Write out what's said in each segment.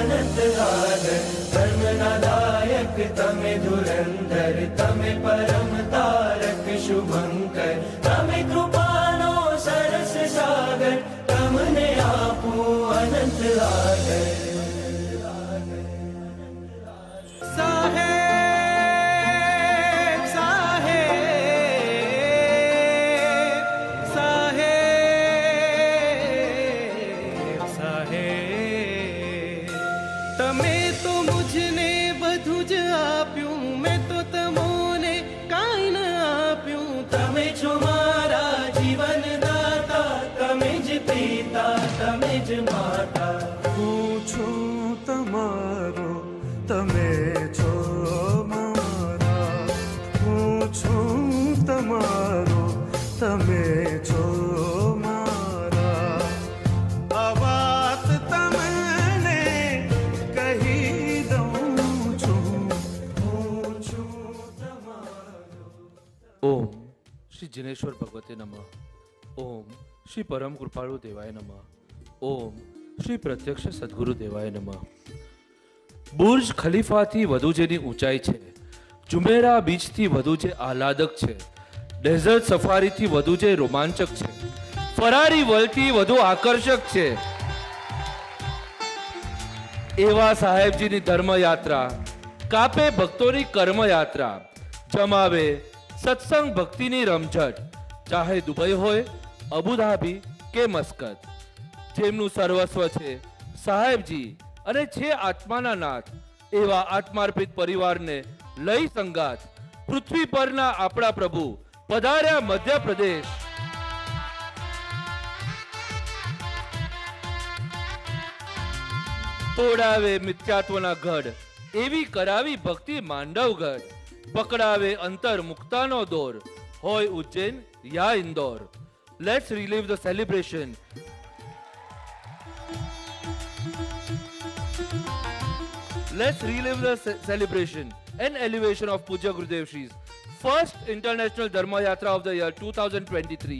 अनंत आदर धर्मनादायक तमे धुरंधर तमे परम तारक शुभंकर तमे कृपानो सरस सागर तमने आपू अनंत आदर तमे तो मुझने बधु ज आप्यूं मैं तो तमोने काई न आप्यूं तमे छो मारा जीवन दाता तमे ज पिता तमे ज माता पूछो तमारो तमे छो मारा पूछो तमारो तमे छो मारा आवात तमने कही दऊं छूं पूछो तमारो। ओम श्री जिनेश्वर भगवते नमः। ओम श्री परम कृपाळु देवाय नमः। ओम श्री प्रत्यक्ष सद्गुरु देवाय नमः। બુર્જ ખલીફાથી વધુ જેની ઊંચાઈ છે, જુમેરા બીચથી વધુ જે આહલાદક છે, ડેઝર્ટ સફારીથી વધુ જે રોમાંચક છે, ફરારી વર્લ્ડથી વધુ આકર્ષક છે, એવા સાહેબજીની ધર્મયાત્રા કાપે ભક્તોની કર્મયાત્રા, જમાવે સત્સંગ ભક્તિની રમઝટ, ચાહે દુબઈ હોય, અબુધાબી કે મસ્કત, જેમનું સર્વસ્વ છે સાહેબજી અને છે આત્માના નાથ, એવા આત્માર્પિત પરિવારને લઈ સંગાત પૃથ્વી પરના આપણા પ્રભુ પધાર્યા મધ્યપ્રદેશ। તોડાવે મિથ્યાત્વના ગઢ, એવી કરાવી ભક્તિ માંડવગઢ, પકડાવે અંતર મુક્તાનો દોર, હોય ઉજ્જૈન યા Indore. Let's relive the celebration. Let's relive the celebration and elevation of Pujya Gurudev Shri's first International Dharma Yatra of the year 2023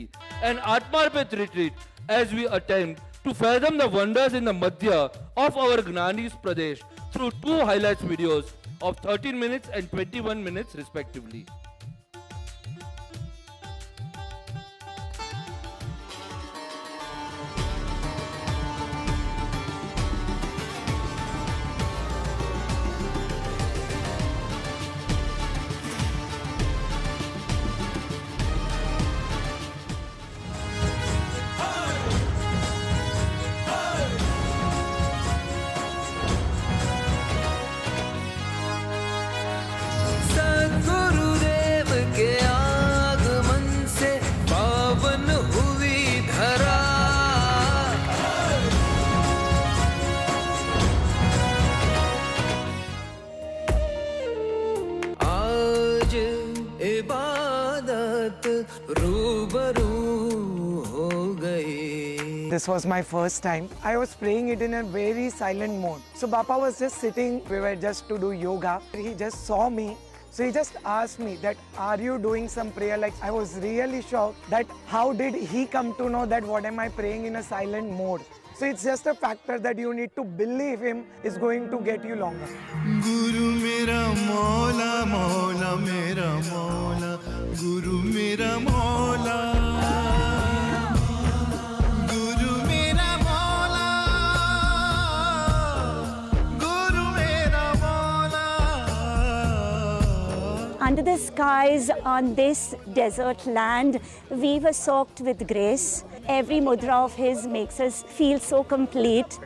and Atmarpit retreat as we attempt to fathom the wonders in the Madhya of our Gnanis Pradesh through two highlights videos of 13 minutes and 21 minutes respectively. This was my first time. I was praying it in a very silent mode. So Bapa was just sitting, we were just to do yoga. He just saw me. So he just asked me that, are you doing some prayer? Like, I was really shocked that how did he come to know that what am I praying in a silent mode? So it's just a factor that you need to believe him is going to get you longer. Guru mera Mola, Mola mera Mola, Guru mera Mola. Under the skies on this desert land, we were soaked with grace. Every mudra of his makes us feel so complete.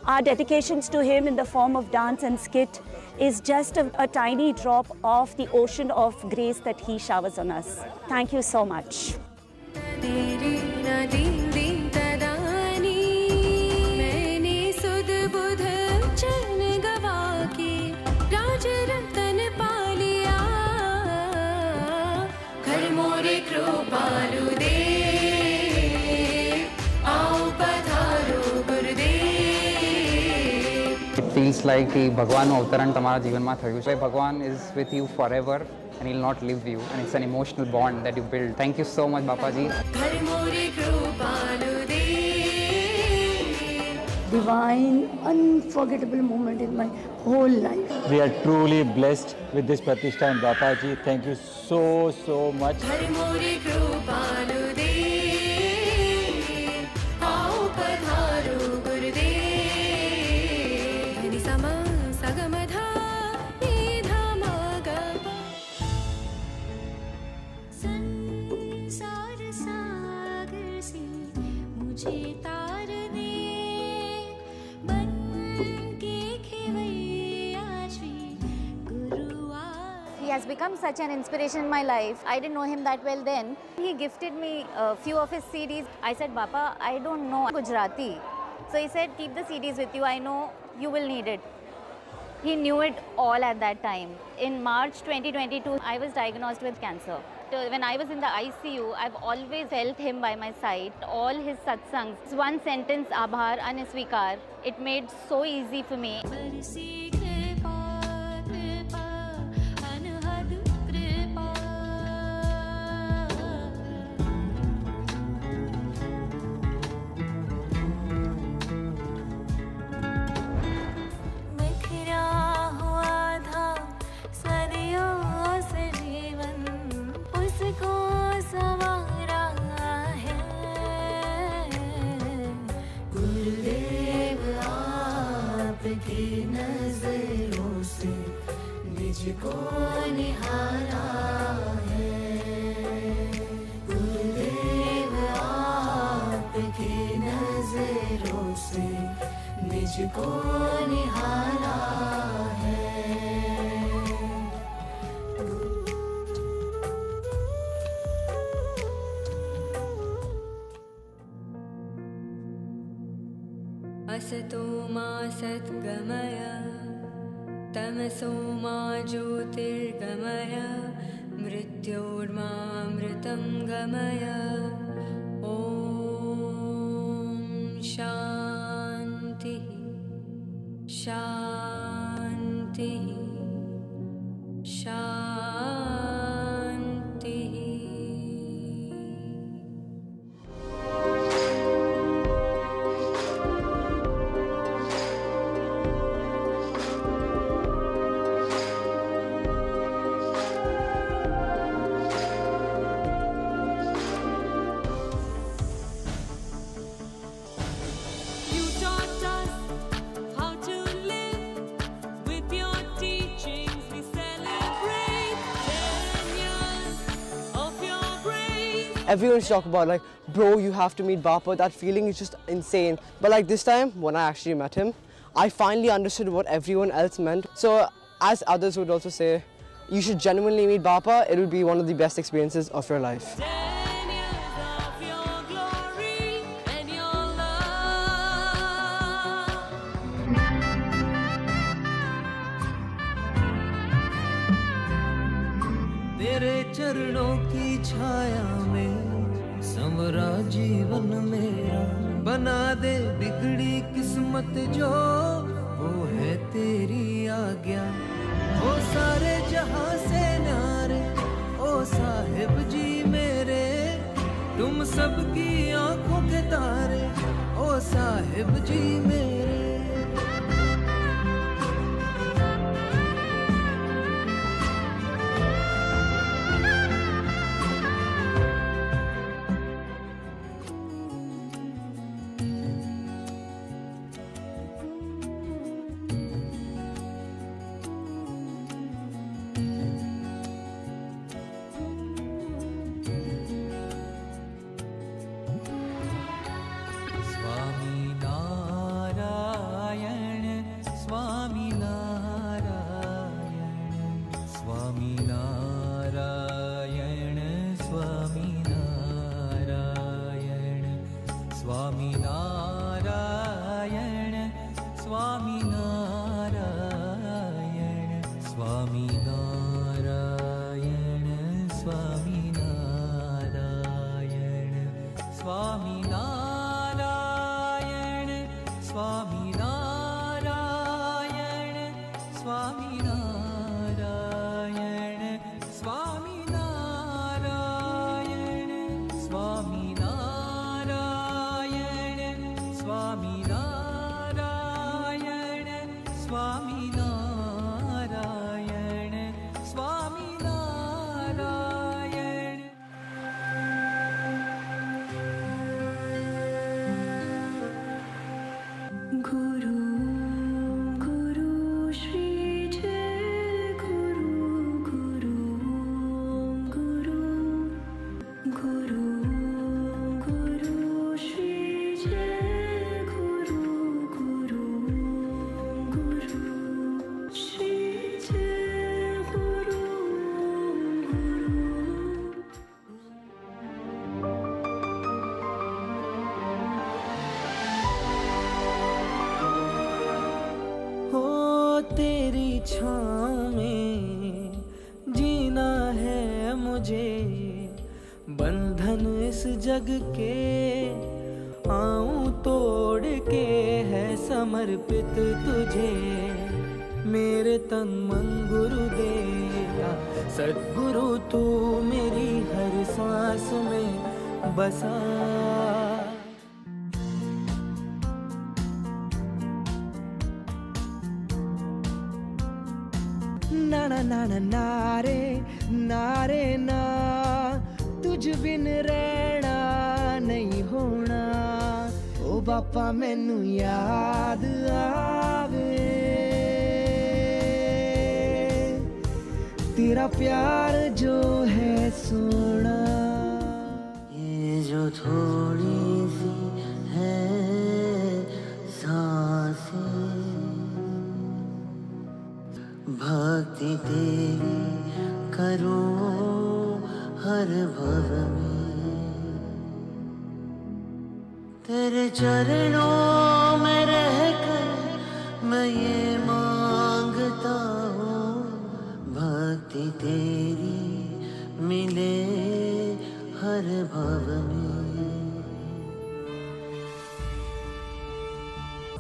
Our dedications to him in the form of dance and skit is just a tiny drop of the ocean of grace that he showers on us. Thank you so much. It feels like the Bhagwan અવતરણ તમારા જીવનમાં થયું છે. Bhagwan is with you forever and he'll not leave you, and it's an emotional bond that you build. Thank you so much, Bapaji. divine, unforgettable moment in my whole life. We are truly blessed with this Pratishtha and Bapaji. Thank you so much. He has become such an inspiration in my life. I didn't know him that well then. He gifted me a few of his CDs. I said, Bapa, I don't know Gujarati. So he said, keep the CDs with you. I know you will need it. He knew it all at that time. In March 2022, I was diagnosed with cancer. When I was in the ICU, I've always felt him by my side. All his satsangs. One sentence, Abhar Anisvikar. It made so easy for me. मुझको निहारा है गुरुदेव आपकी नजरों से मुझको निहारा है असतो मा सद्गमय तमसो मा ज्योतिर्गमय मृत्योर्मामृतं गमय ॐ शान्तिः शान्तिः शान्तिः Everyone used to talk about like, bro, you have to meet Bapa. That feeling is just insane. But like this time, when I actually met him, I finally understood what everyone else meant. So as others would also say, you should genuinely meet Bapa. It will be one of the best experiences of your life. तेरे चरणों की छाया में संवरा जीवन मेरा बना दे बिगड़ी किस्मत जो वो है तेरी आज्ञा ओ सारे जहां से न्यारे ओ साहिब जी मेरे तुम सबकी आंखों के तारे ओ साहिब जी मेरे तेरी छाँव में जीना है मुझे, बंधन इस जग के आऊं तोड़ के है समर्पित तुझे, मेरे तन मन गुरुदेवा सद्गुरु तू मेरी हर सांस में बसा। ना ना ना ना नारे नारे ना, तुझ बिन रहना नहीं होना, ओ बापा मैनू याद आवे, तेरा प्यार जो है सोना। ये जो थोड़ी सी है सांसें, भक्ति तेरी करूं हर भव में, तेरे चरणों में रहकर मैं ये मांगता हूँ, भक्ति तेरी मिले हर भव में।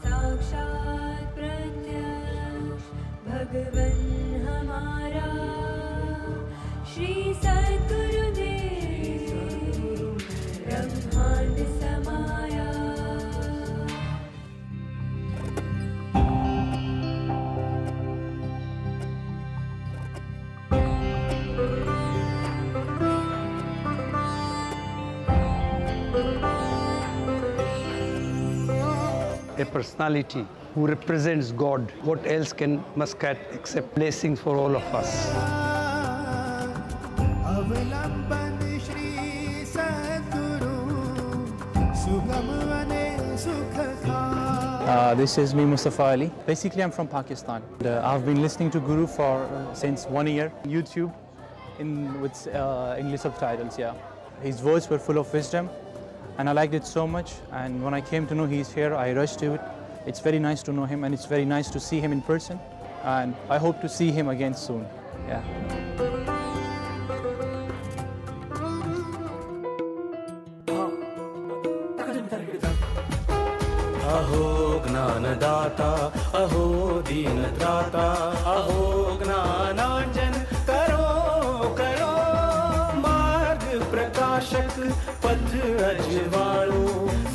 साक्षात् प्रत्यक्ष भगवन हमारा श्री सद्गुरुदेव ब्रह्मांड समाया। A personality who represents God. What else can Muscat accept? Blessings for all of us. This is me, Mustafa Ali. Basically, I'm from Pakistan. I've been listening to Guru for since 1 year. YouTube, with English subtitles. Yeah, his words were full of wisdom, and I liked it so much. And when I came to know he's here, I rushed to it. It's very nice to know him, and it's very nice to see him in person. And I hope to see him again soon. Yeah. अहो ज्ञानदाता अहो दीनत्राता अहो ज्ञानांजन करो करो, मार्ग प्रकाशक पथ अजवाळो,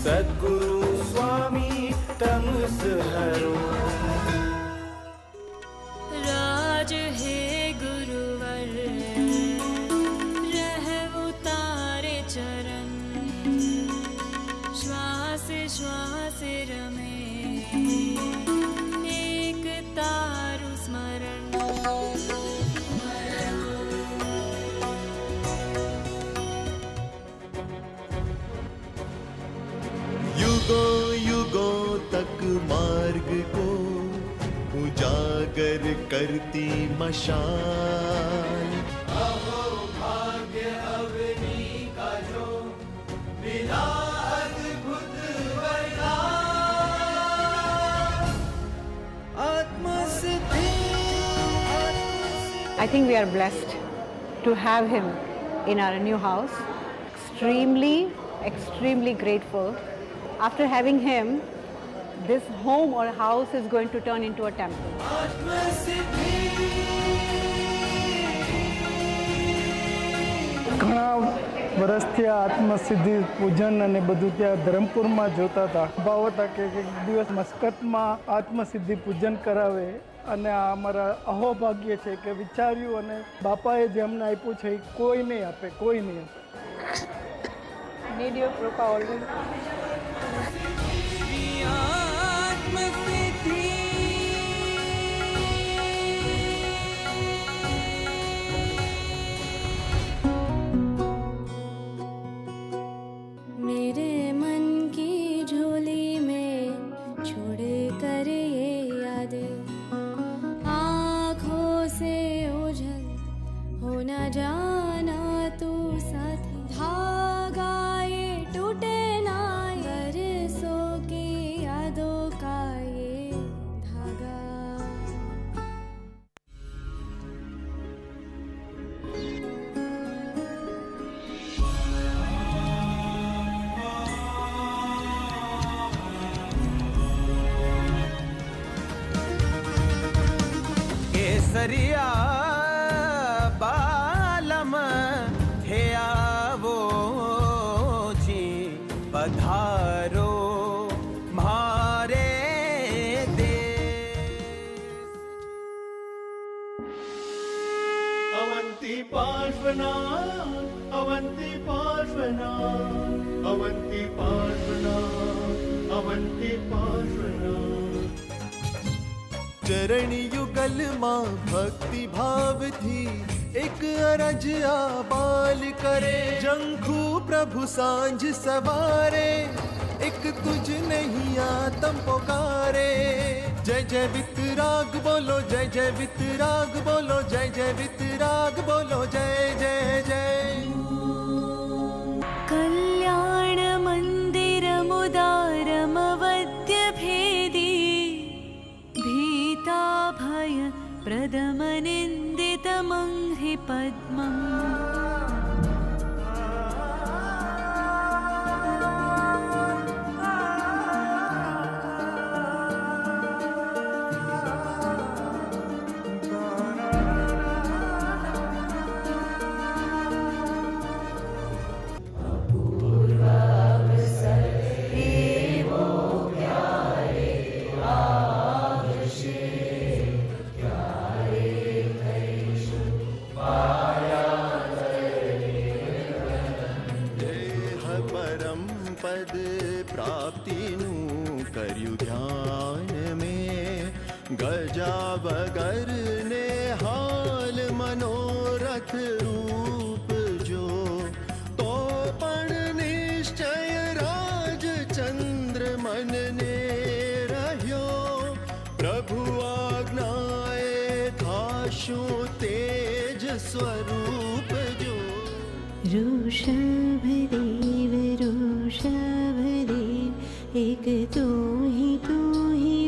सद्गुरु स्वामी तमस हरो। राज है गुरुवर रह उतारे चरण, श्वास श्वास रमे एक तारु स्मरण। युगों युगों तक मार्ग को उजागर करती मशाल, अहो भाग्य अवनी का जो मिला अद्भुत वरदान, आत्मसिद्धि। I think we are blessed to have him in our new house. Extremely grateful. After having him, this home or house is going to turn into a temple. ઘણા વર્ષથી આત્મસિદ્ધિ પૂજન અને બધું ત્યાં ધરમપુરમાં જોતા હતા. ભાવ હતા કે એક દિવસ મસ્કતમાં આત્મસિદ્ધિ પૂજન કરાવે અને આ અમારા અહોભાગ્ય છે કે વિચાર્યું અને બાપાએ જે અમને આપ્યું છે એ કોઈ નહીં આપે, કોઈ નહીં આપે. Need your Krupa always. मेरे मन की झोली में छोड़ कर ये यादें, आँखों से ओझल हो न जाना तू साथी, धागा ये टूटे ना केसरिया बालम हे आवो जी पधारो मारे अवंती पार्श्वना अवंती पार्श्वना अवंती पार्श्वना अवंती पार्श्वना चरण युगल मां भक्ति भाव थी एक अरज आबाल करे जंखू प्रभु सांझ सवारे एक तुझ नहीं आतम पुकारे जय जय वितराग बोलो जय जय वितराग बोलो जय जय वितराग बोलो जय जय जय कल्याण मन्दिरमुदारमवद्य भेदी भीता भय प्रदमनिन्दितमं हि पद्मम् गजावगर ने हाल मनोरथ रूप जो तो पण निश्चय राज चंद्र मन ने रह्यो प्रभु आज्ञाए थाशु तेज स्वरूप जो ऋषभदेव ऋषभदेव एक तू ही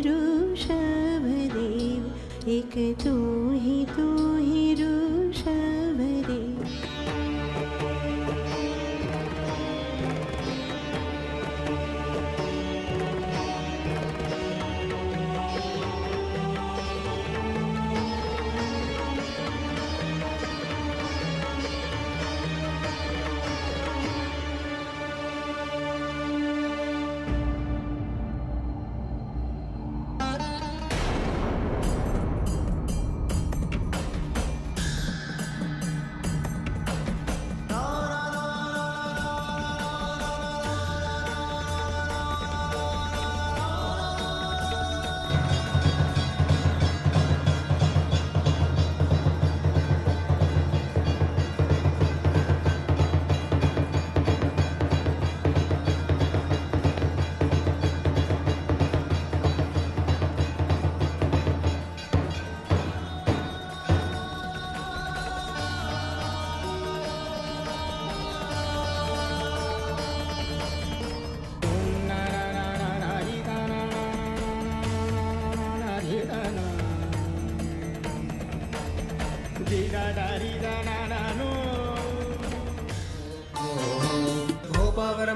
ऋषभदेव एक तू ही ऋषभदेव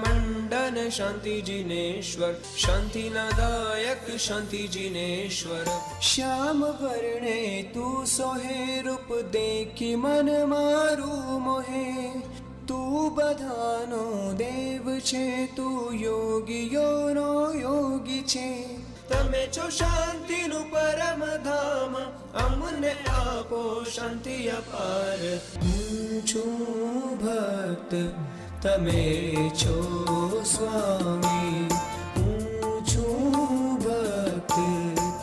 मंडन शांति जिनेश्वर शांति नादायक शांति जिनेश्वर श्याम वर्णे तू सोहे रूप देखी मन मारू मोहे तू बधानो देव छे तू योगियो नो योगी छे तमे छो शांति नु परम धाम अमने आपो शांति अपार छू भक्त तमे छो स्वामी छू भक्त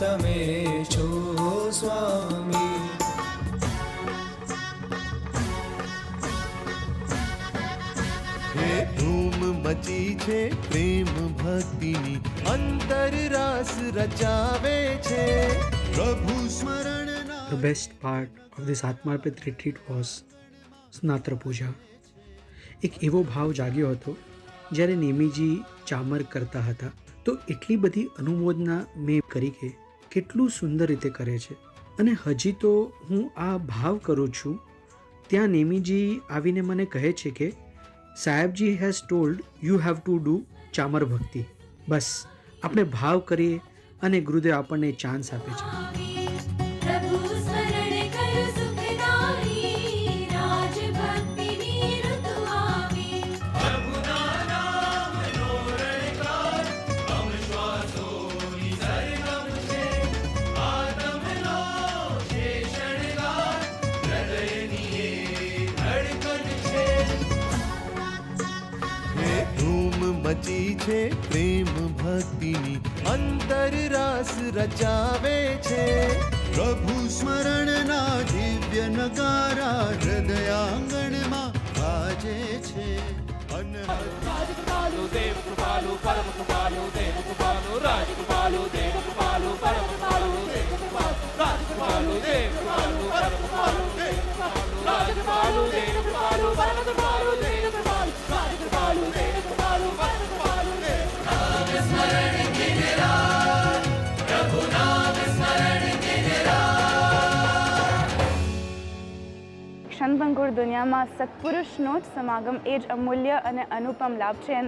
तमे छो स्वामी हे धूम मची छे प्रेम भक्तिनी अंतर रास रचावे छे प्रभु स्मरण ना The best part of this Atmarpit retreat was સ્નાત્ર પૂજા. એક એવો ભાવ જાગ્યો હતો જ્યારે નેમીજી ચામર કરતા હતા તો એટલી બધી અનુમોદના મેં કરી કે કેટલું સુંદર રીતે કરે છે અને હજી તો હું આ ભાવ કરું છું ત્યાં નેમીજી આવીને મને કહે છે કે સાહેબજી has told you have to do ચામર ભક્તિ. બસ આપણે ભાવ કરીએ અને ગુરુદેવ આપણને ચાન્સ આપે છે. प्रभु स्मरण મચી છે પ્રેમ ભક્તિની અંતર રાસ રચાવે છે પ્રભુ સ્મરણના દિવ્ય નગારા હૃદયાંગણમાં વાજે છે રાજકૃપાલુ દેવ કૃપાલુ પરમ કૃપાલુ દેવ કૃપાલુ રાજકૃપાલુ દેવ કૃપાલુ પરમ કૃપાલુ દેવ કૃપાલુ રાજકૃપાલુ દેવ કૃપાલુ પરમ કૃપાલુ દેવ કૃપાલુ રાજકૃપાલુ દેવ કૃપાલુ પરમ કૃપાલુ દેવ કૃપાલુ રાજકૃપાલુ દેવ કૃપાલુ પરમ કૃપાલુ દેવ નામ સ્મરણ दिन रात प्रभु नाम स्मरण दिन रात ક્ષણભંગુર દુનિયામાં સત્પુરુષનો જ સમાગમ એ જ અમૂલ્ય અને અનુપમ લાભ છે. And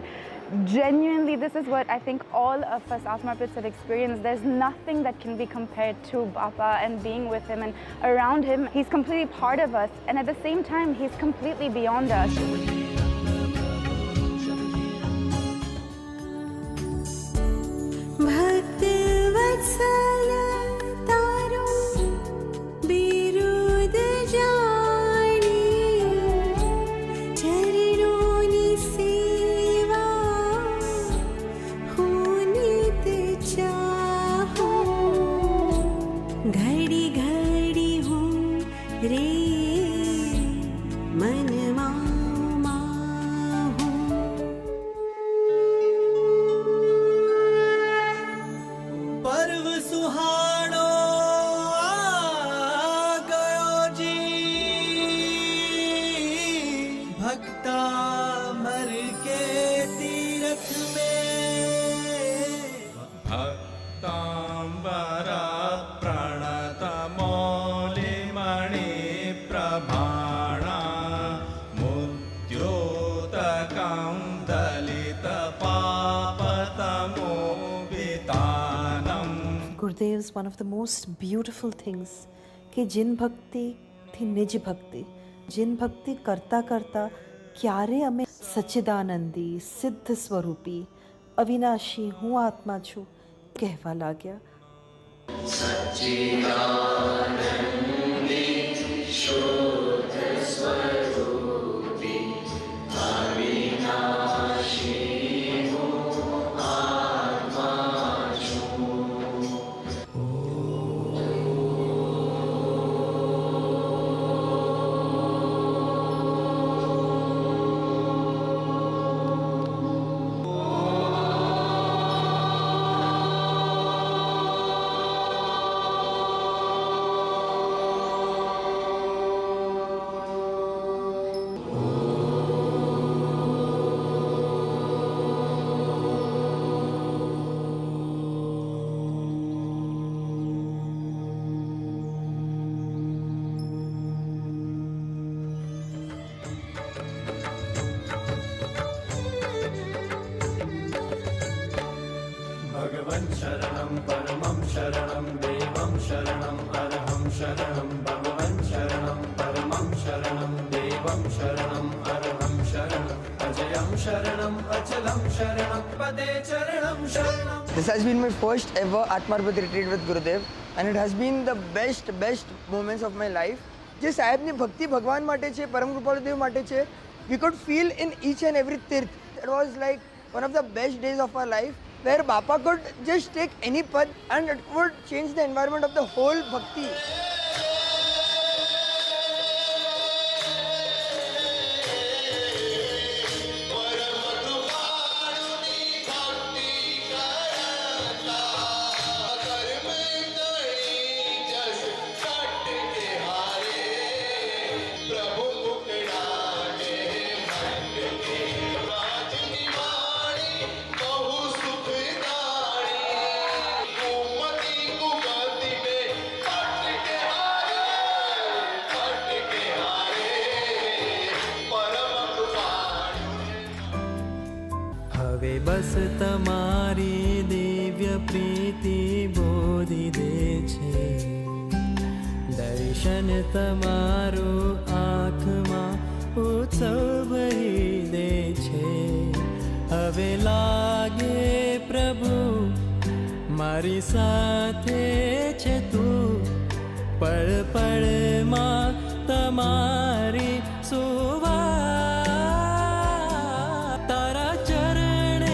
genuinely this is what I think all of us Atmarpits have experienced. There's nothing that can be compared to Bapa and being with him and around him. He's completely part of us, and at the same time he's completely beyond us. भक्त वत्सल तारो बिरुद जानी चरणों सेवा होनित चाहो घड़ी घड़ी हूँ रे मन पर्व सुहानो आ गयो जी भक्ता मर के तीरथ में भक्तांबरा प्रणत मौलि मणि प्रभाणा मुद्योतकं दलित पापतमो Gurudev is one of the most beautiful things कि जिन भक्ति थी निज भक्ति, जिन भक्ति करता करता क्यारे अमे सच्चिदानंदी सिद्ध स्वरूपी अविनाशी हूँ आत्मा छु कहवा लाग्या. सच्चिदानंदी शुद्ध स्वरूपी अविनाशी भगवन् शरणं परमं शरणं देवं शरणं अरहं शरणं भगवन् शरणं परमं शरणं देवं शरणं अरहं शरणं अजयं शरणं अचलं शरणं पदे चरणं शरणं. This has been my first ever Atmarpit retreat with Gurudev, and it has been the best moments of my life. જે સાહેબની ભક્તિ ભગવાન માટે છે, પરમ કૃપાળુ દેવ માટે છે. We could feel in each and every tirth. It was like one of the best days of our life, where Bapa could just take any pad and it would change the environment of the whole bhakti. હવે બસ તમારી દિવ્ય પ્રીતિ બોધી દે છે દર્શન તમારું આંખમાં ઉત્સવ ભરી દે છે હવે લાગે પ્રભુ મારી સાથે છે તું પળ પળમાં તમારી સુવા તારા ચરણ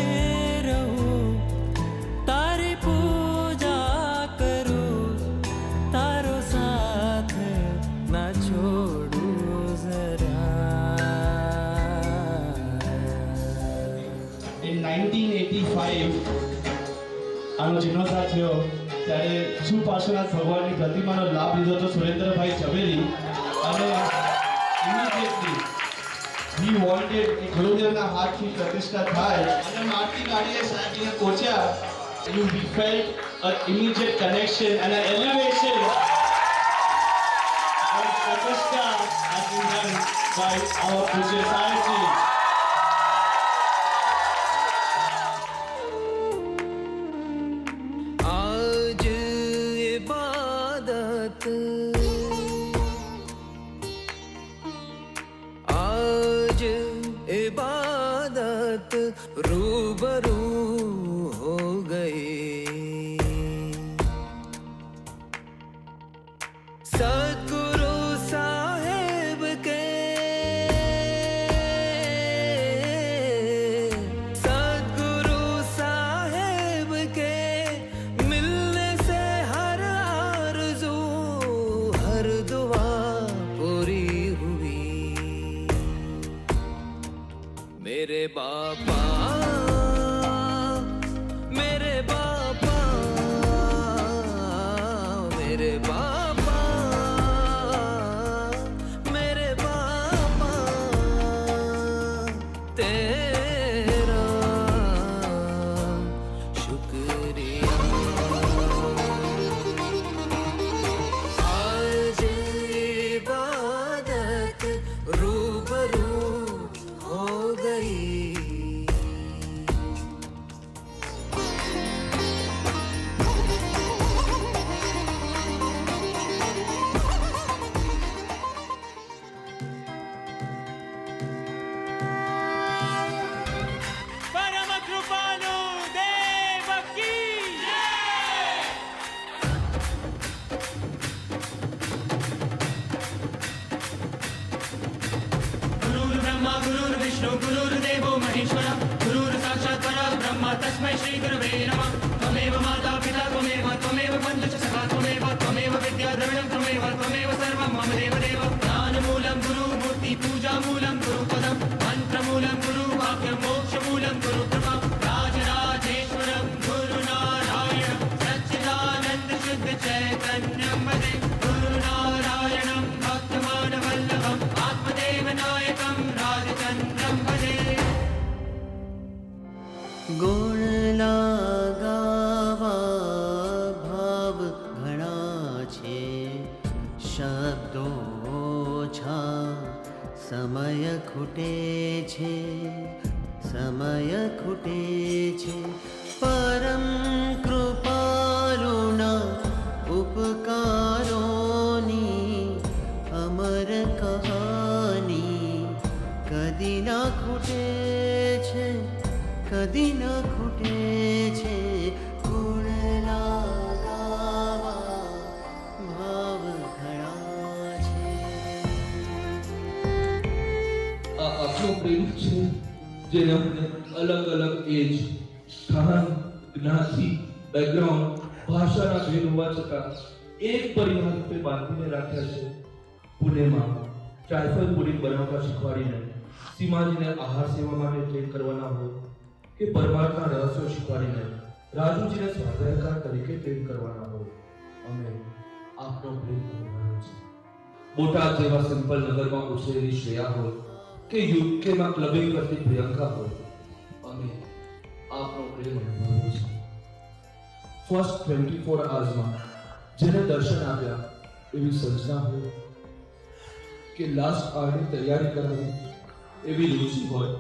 થયો ત્યારે શું પાર્શ્વનાથ ભગવાનની પ્રતિમાનો લાભ લીધો તો સુરેન્દ્રભાઈ ઝવેરી અને ઇમિડિયેટલી he wanted કે ગુરુદેવના હાથથી પ્રતિષ્ઠા થાય અને માટી ગાડીએ સાહેબને પહોંચ્યા. We felt an immediate connection and an elevation. And Pratishtha has been done by our Pujya Sahibji. आज इबादत आज इबादत रूबरू हो गई. सतगुरु साहेब के सतगुरु साहेब के मिलने से हर आरज़ू हर दुआ पूरी हुई. मेरे बाबा मेरे बाबा मेरे बाबा मेरे बाबा तेरा शुक्रिया. आज इबादत रूबरू हो गई. परम कृपालु देव की गुरुर् ब्रह्मा गुरुर्विष्णु गुरुर्देवो महेश्वरः गुरुर् साक्षात् परब्रह्म तस्मै श्री गुरवे नमः. त्वमेव माता पिता त्वमेव बन्धुश्च सखा त्वमेव विद्या द्रविणं त्वमेव सर्वं मम देवदेव. ज्ञानमूलं गुरुमूर्ति पूजामूलं गुरुपदं मन्त्रमूलं गुरुवाक्यं मोक्षमूलं गुरुकृपा. राजराजेश्वरं गुरुनारायणं सच्चिदानन्द शुद्ध चैतन्यं वन्दे. गुरुनारायणं भक्तमानवल्लभम् आत्मदेवनायकं राजचन्द्रं भजे. गुण लगावा भाव घણા છે શબ્દો ઓછા સમય ખૂટે છે પરમ કૃપાલુના ઉપકારોની અમર કહાની કદી ના ખૂટે છે કદી ન ખૂટે છે. ગુણ લગાવા ભાવ ઘણા છે. આ આપણો પ્રેમ છે જેને આપણે અલગ અલગ એજ સ્થાન જ્ઞાતિ બેકગ્રાઉન્ડ ભાષાના ભેદ હોવા છતાં એક પરિવાર રૂપે બાંધીને રાખ્યા છે. પુણેમાં ટ્રાયફલ પુડિંગ બનાવતા શીખવાડીને સીમાજીને આહાર સેવા માટે ટ્રેન કરવાના હોય કે પરમાર્થના રહસ્યો શીખવાડીને રાજુજીને સ્વાધ્યાયકાર તરીકે ટ્રેન કરવાના હોય અમે આપનો પ્રેમ કરવાનો છે. બોટાદ જેવા સિમ્પલ નગરમાં ઉછરેલી શ્રેયા હોય કે યુકેમાં ક્લબિંગ કરતી પ્રિયંકા હોય અમે આપનો પ્રેમ અનુભવ્યો છે. ફર્સ્ટ 24 અવર્સમાં જેને દર્શન આપ્યા એવી સર્જના હોય કે લાસ્ટ આવરની તૈયારી કરવાની એવી રુચિ હોય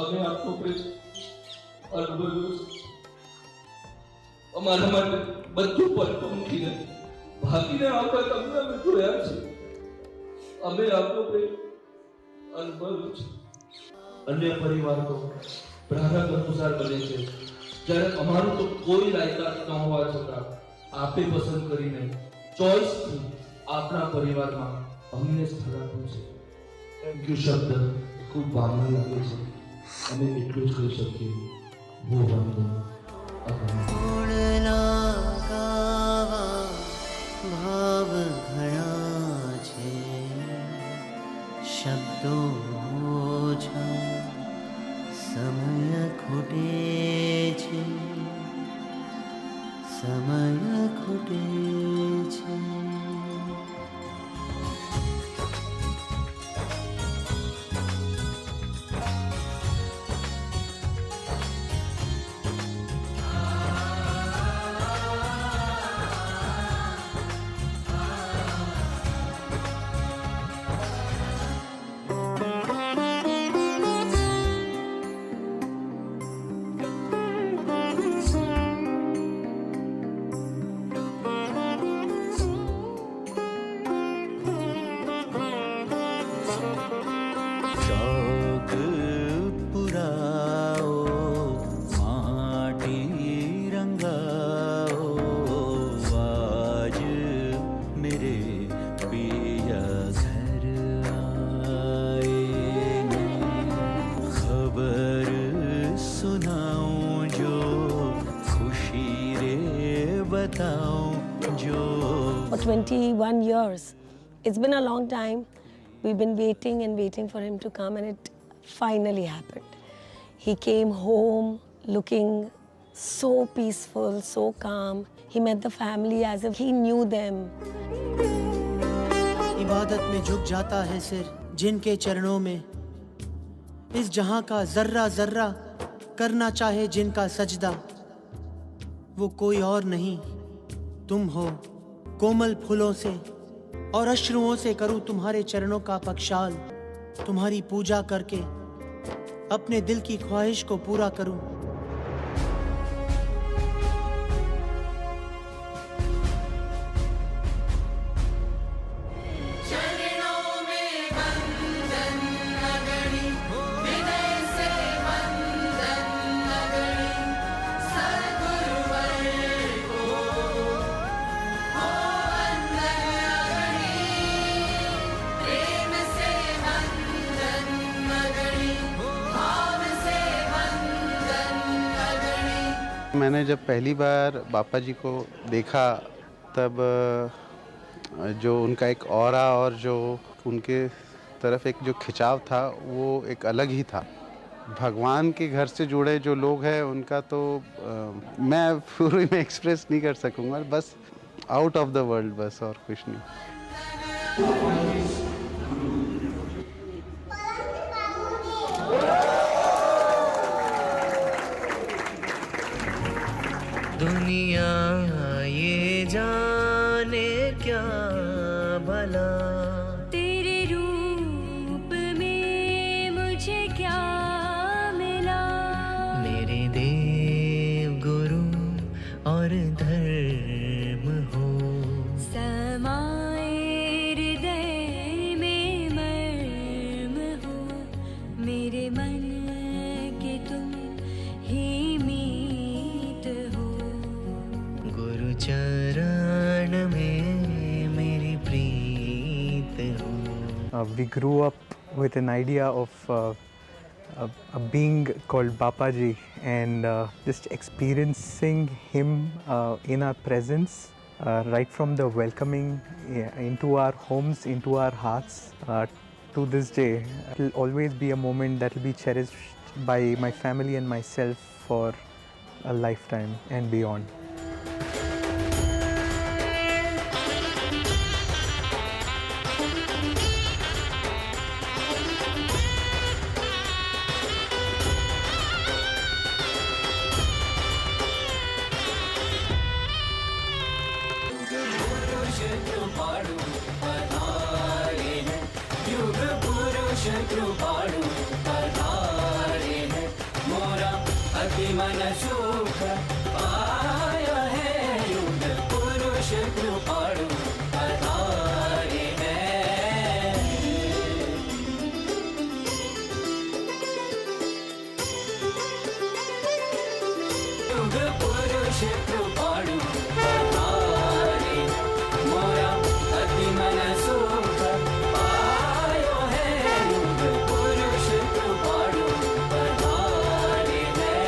અમે આપનો પ્રેમ અનુભવ્યો છે. અમારા માટે બધું પલટો મૂકીને ભાગીને આવતા તમને અમે જોયા છે. અમે આપનો પ્રેમ અનુભવ્યો છે. અન્ય પરિવાર તો પ્રારંભ અનુસાર બને છે જ્યારે અમારું તો કોઈ લાયકાત ન હોવા છતાં આપે પસંદ કરીને ચોઈસથી આપણા પરિવારમાં અમને સ્થળ આપ્યું છે. થેન્ક યુ શબ્દ ખૂબ ભાવના લાગે છે. અમે એટલું જ કહી શકીએ હો વંદો ગુણ લગાવા ભાવ ઘણા છે શબ્દો ઓછા સમય ખૂટે છે ખૂટે છે For 21 years. It's been a long time. We've been waiting and waiting for him to come, and it finally happened. He came home looking so peaceful, so calm. He met the family as if he knew them. इबादत में झुक जाता है सिर जिनके चरणों में, इस जहां का जर्रा जर्रा करना चाहे जिनका सजदा, वो कोई और नहीं तुम हो। कोमल फूलों से और अश्रुओं से करूं तुम्हारे चरणों का पक्षाल, तुम्हारी पूजा करके अपने दिल की ख्वाहिश को पूरा करूं। मैंने जब पहली बार बापा जी को देखा तब जो उनका एक ऑरा और जो उनके तरफ एक जो खिंचाव था वो एक अलग ही था। भगवान के घर से जुड़े जो लोग हैं उनका तो मैं पूरी में एक्सप्रेस नहीं कर सकूँगा, बस आउट ऑफ द वर्ल्ड, बस और कुछ नहीं। दुनिया ये जाने क्या भला तेरे रूप में मुझे क्या मिला, मेरे देव गुरु और धर्म हो, समाए हृदय में मर्म हो, मेरे मन के तुम ही चरण में मेरी प्रीत हो। We grew up with an idea of a being called Bapaji, and just experiencing him in our presence, right from the welcoming into our homes, into our hearts, to this day. It will always be a moment that will be cherished by my family and myself for a lifetime and beyond. मन सुख पाया है, युग पुरुष कृपाणु पधारे हैं। युग पुरुष कृपाणु पधारे, मोरा अति मन सुख पाया है, युग पुरुष कृपाणु पधारे हैं।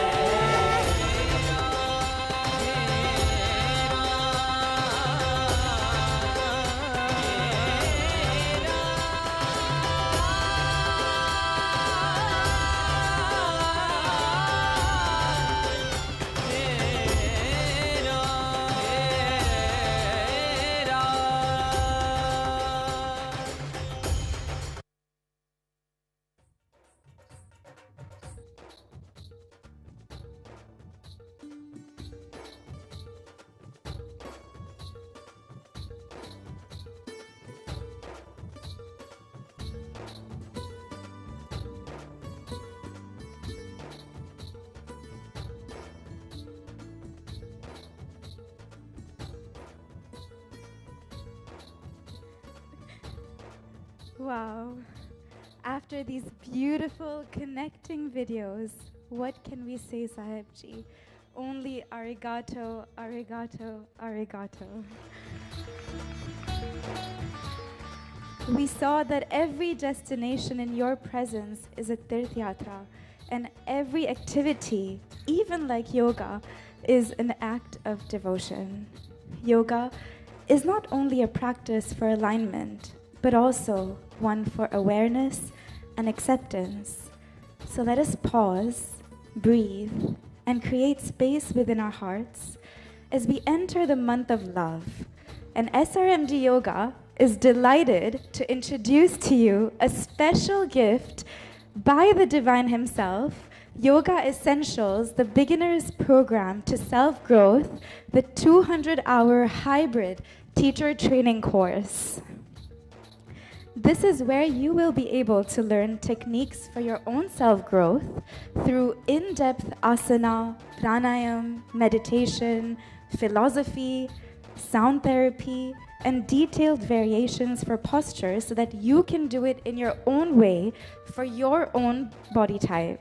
Wow. After these beautiful connecting videos, what can we say, Sahibji? Only arigato, arigato, arigato. We saw that every destination in your presence is a Tirth Yatra, and every activity, even like yoga, is an act of devotion. Yoga is not only a practice for alignment, but also one for awareness and acceptance. So let us pause, breathe, and create space within our hearts as we enter the month of love. And SRMD Yoga is delighted to introduce to you a special gift by the Divine himself, Yoga Essentials, the beginner's program to self-growth, the 200-hour hybrid teacher training course. This is where you will be able to learn techniques for your own self-growth through in-depth asana, pranayam, meditation, philosophy, sound therapy, and detailed variations for posture so that you can do it in your own way for your own body type.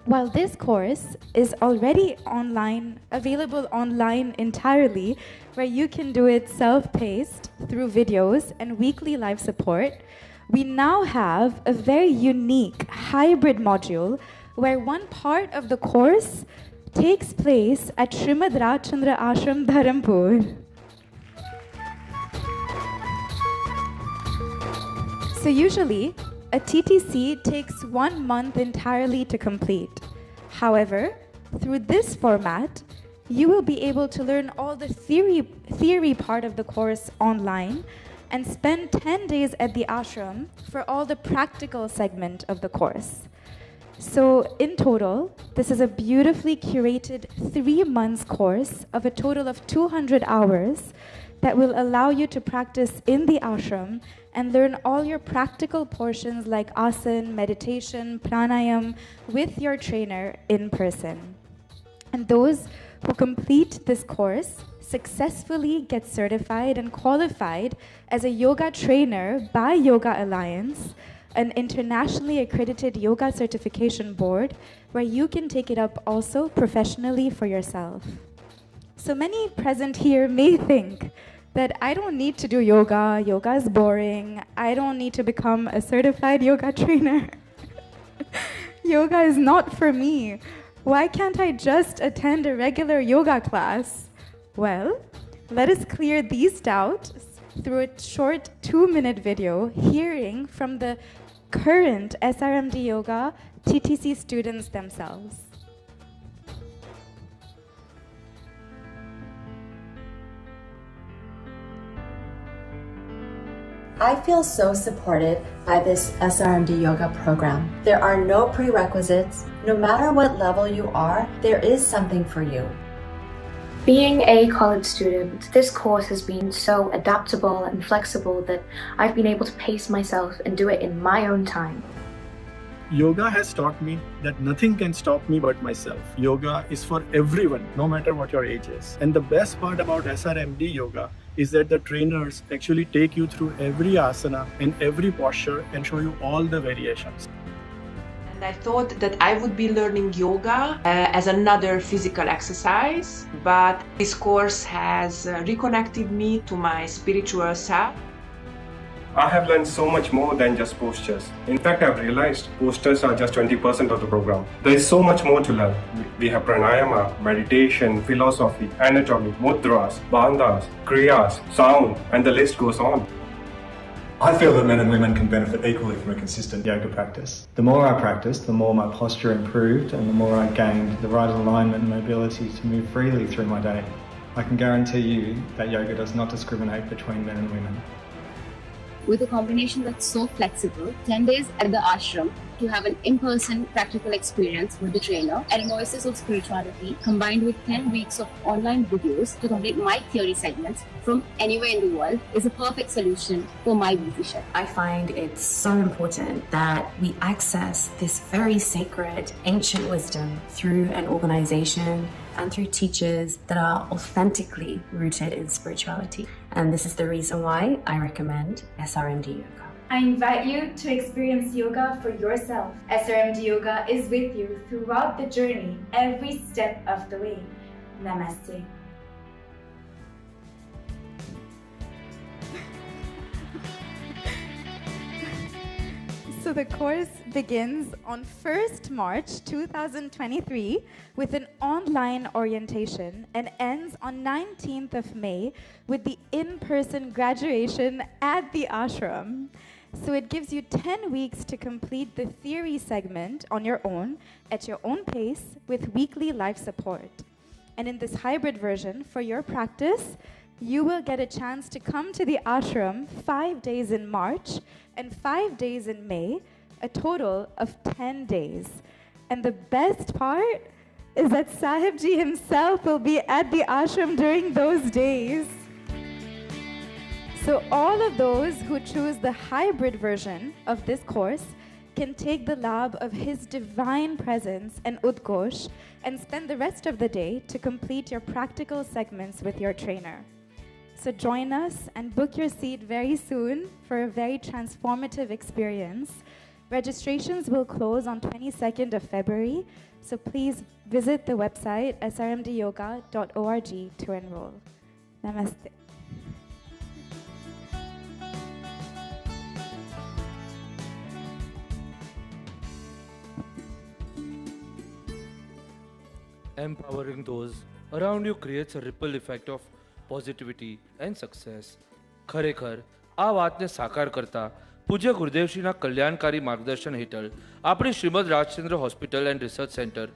While this course is already online, available online entirely, where you can do it self-paced through videos and weekly live support, we now have a very unique hybrid module where one part of the course takes place at Srimad Rajchandra Ashram, Dharampur. So usually, a TTC takes 1 month entirely to complete. However, through this format, you will be able to learn all the theory part of the course online and spend 10 days at the ashram for all the practical segment of the course. So in total, this is a beautifully curated 3 months course of a total of 200 hours that will allow you to practice in the ashram and learn all your practical portions like asana, meditation, pranayam with your trainer in person. And those who complete this course successfully get certified and qualified as a yoga trainer by Yoga Alliance, an internationally accredited yoga certification board where you can take it up also professionally for yourself. So many present here may think that I don't need to do yoga, yoga is boring, I don't need to become a certified yoga trainer. Yoga is not for me. Why can't I just attend a regular yoga class? Well, let us clear these doubts through a short 2-minute video hearing from the current SRMD Yoga TTC students themselves. I feel so supported by this SRMD yoga program. There are no prerequisites. No matter what level you are, there is something for you. Being a college student, this course has been so adaptable and flexible that I've been able to pace myself and do it in my own time. Yoga has taught me that nothing can stop me but myself. Yoga is for everyone, no matter what your age is. And the best part about SRMD yoga is that the trainers actually take you through every asana and every posture and show you all the variations. And I thought that I would be learning yoga as another physical exercise, but this course has reconnected me to my spiritual self. I have learned so much more than just postures. In fact, I've realized postures are just 20% of the program. There is so much more to learn. We have pranayama, meditation, philosophy, anatomy, mudras, bandhas, kriyas, sound, and the list goes on. I feel that men and women can benefit equally from a consistent yoga practice. The more I practiced, the more my posture improved and the more I gained the right alignment and mobility to move freely through my day. I can guarantee you that yoga does not discriminate between men and women. With a combination that's so flexible, 10 days at the ashram to have an in-person practical experience with the trainer and an oasis of spirituality combined with 10 weeks of online videos to complete my theory segments from anywhere in the world is a perfect solution for my musician. I find it's so important that we access this very sacred ancient wisdom through an organization and through teachers that are authentically rooted in spirituality. And this is the reason why I recommend SRMD Yoga. I invite you to experience yoga for yourself. SRMD Yoga is with you throughout the journey, every step of the way. Namaste. So the course begins on 1st March 2023 with an online orientation and ends on 19th of May with the in-person graduation at the ashram. So it gives you 10 weeks to complete the theory segment on your own, at your own pace, with weekly life support. And in this hybrid version, for your practice, you will get a chance to come to the ashram 5 days in March and 5 days in May, a total of 10 days. And the best part is that Sahibji himself will be at the ashram during those days. So all of those who choose the hybrid version of this course can take the labh of his divine presence and Udkosh and spend the rest of the day to complete your practical segments with your trainer. So join us and book your seat very soon for a very transformative experience. Registrations will close on 22nd of February, so please visit the website srmdyoga.org to enroll. Namaste. Empowering those around you creates a ripple effect of positivity and success. ખરેખર આ વાતને સાકાર કરતા પૂજ્ય ગુરુદેવશ્રીના કલ્યાણકારી માર્ગદર્શન હેઠળ આપણી Shrimad Rajchandra hospital and research centre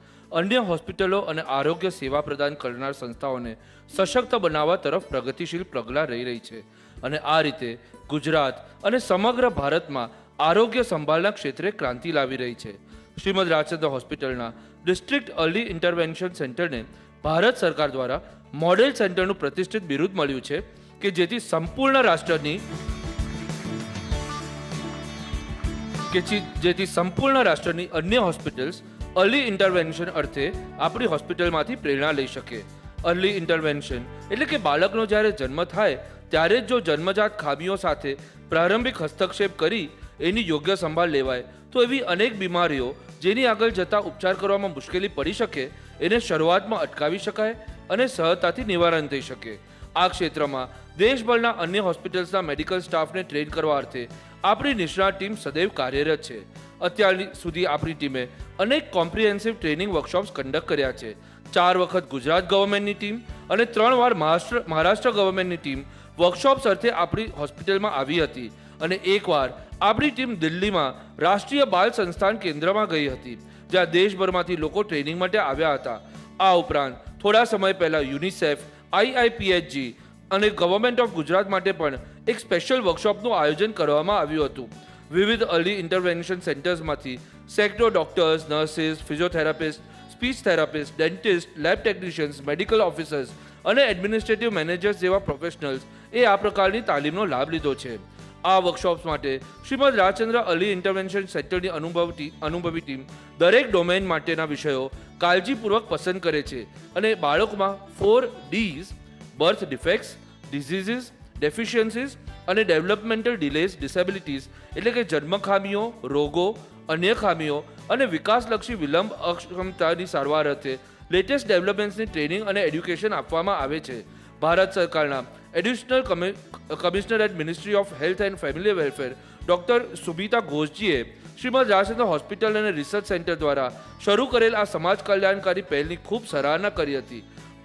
અન્ય હોસ્પિટલો અને આરોગ્ય સેવા પ્રદાન કરનાર સંસ્થાઓને સશક્ત બનાવવા તરફ પ્રગતિશીલ પગલાં લઈ રહી છે અને આ રીતે ગુજરાત અને સમગ્ર ભારતમાં આરોગ્ય સંભાળના ક્ષેત્રે ક્રાંતિ લાવી રહી છે. શ્રીમદ રાજચંદ્ર હોસ્પિટલના ડિસ્ટ્રિક્ટ અર્લી ઇન્ટરવેન્શન સેન્ટરને ભારત સરકાર દ્વારા મોડેલ સેન્ટરનું પ્રતિષ્ઠિત બિરુદ મળ્યું છે કે જેથી સંપૂર્ણ રાષ્ટ્રની અન્ય હોસ્પિટલ્સ અર્લી ઇન્ટરવેન્શન અર્થે આપણી હોસ્પિટલમાંથી પ્રેરણા લઈ શકે. અર્લી ઇન્ટરવેન્શન એટલે કે બાળકનો જ્યારે જન્મ થાય ત્યારે જ જો જન્મજાત ખામીઓ સાથે પ્રારંભિક હસ્તક્ષેપ કરી એની યોગ્ય સંભાળ લેવાય તો એવી અનેક બીમારીઓ જેની આગળ જતા ઉપચાર કરવામાં મુશ્કેલી પડી શકે એને શરૂઆતમાં અટકાવી શકાય અને સહજતાથી નિવારણ થઈ શકે. આ ક્ષેત્રમાં દેશભરના અન્ય હોસ્પિટલ્સના મેડિકલ સ્ટાફને ટ્રેન કરવા અર્થે આપણી નિષ્ણાત ટીમ સદૈવ કાર્યરત છે. અત્યાર સુધી આપણી ટીમે અનેક કોમ્પ્રિહેન્સિવ ટ્રેનિંગ વર્કશોપ્સ કન્ડક્ટ કર્યા છે. 4 વખત ગુજરાત ગવર્મેન્ટની ટીમ અને 3 વાર મહારાષ્ટ્ર ગવર્મેન્ટની ટીમ વર્કશોપ્સ અર્થે આપણી હોસ્પિટલમાં આવી હતી અને એકવાર આપણી ટીમ દિલ્હીમાં રાષ્ટ્રીય બાળ સંસ્થાન કેન્દ્રમાં ગઈ હતી જ્યાં દેશભરમાંથી લોકો ટ્રેનિંગ માટે આવ્યા હતા. આ ઉપરાંત થોડા સમય પહેલા યુનિસેફ, IIPHG અને ગવર્મેન્ટ ઓફ ગુજરાત માટે પણ એક સ્પેશિયલ વર્કશોપનું આયોજન કરવામાં આવ્યું હતું. વિવિધ અર્લી ઇન્ટરવેન્શન સેન્ટર્સમાંથી sector doctors, nurses, physiotherapists, speech therapists, dentists, lab technicians, medical officers અને એડમિનિસ્ટ્રેટિવ મેનેજર્સ જેવા પ્રોફેશનલ્સ એ આ પ્રકારની તાલીમનો લાભ લીધો છે. આ વર્કશોપ્સ માટે શ્રીમદ રાજચંદ્ર અર્લી ઇન્ટરવેન્શન સેન્ટરની અનુભવી ટીમ દરેક ડોમેન માટેના વિષયો કાળજીપૂર્વક પસંદ કરે છે અને બાળકોમાં 4 Ds બર્થ ડિફેક્ટ્સ, ડિઝીઝીસ, ડેફિશિયન્સીસ અને ડેવલપમેન્ટલ ડિલેઝ, ડિસેબિલિટીઝ એટલે કે જન્મ ખામીઓ, રોગો, અન્ય ખામીઓ અને વિકાસલક્ષી વિલંબ અક્ષમતાની સારવાર અર્થે લેટેસ્ટ ડેવલપમેન્ટ્સની ટ્રેનિંગ અને એડ્યુકેશન આપવામાં આવે છે. ભારત સરકારના additional commissioner at ministry of health and family welfare doctor Subita ઘોષજીએ શ્રીમદ રાજચંદ્ર હોસ્પિટલ અને રિસર્ચ સેન્ટર દ્વારા શરૂ કરેલ આ સમાજ કલ્યાણકારી પહેલની ખૂબ સરાહના કરી હતી.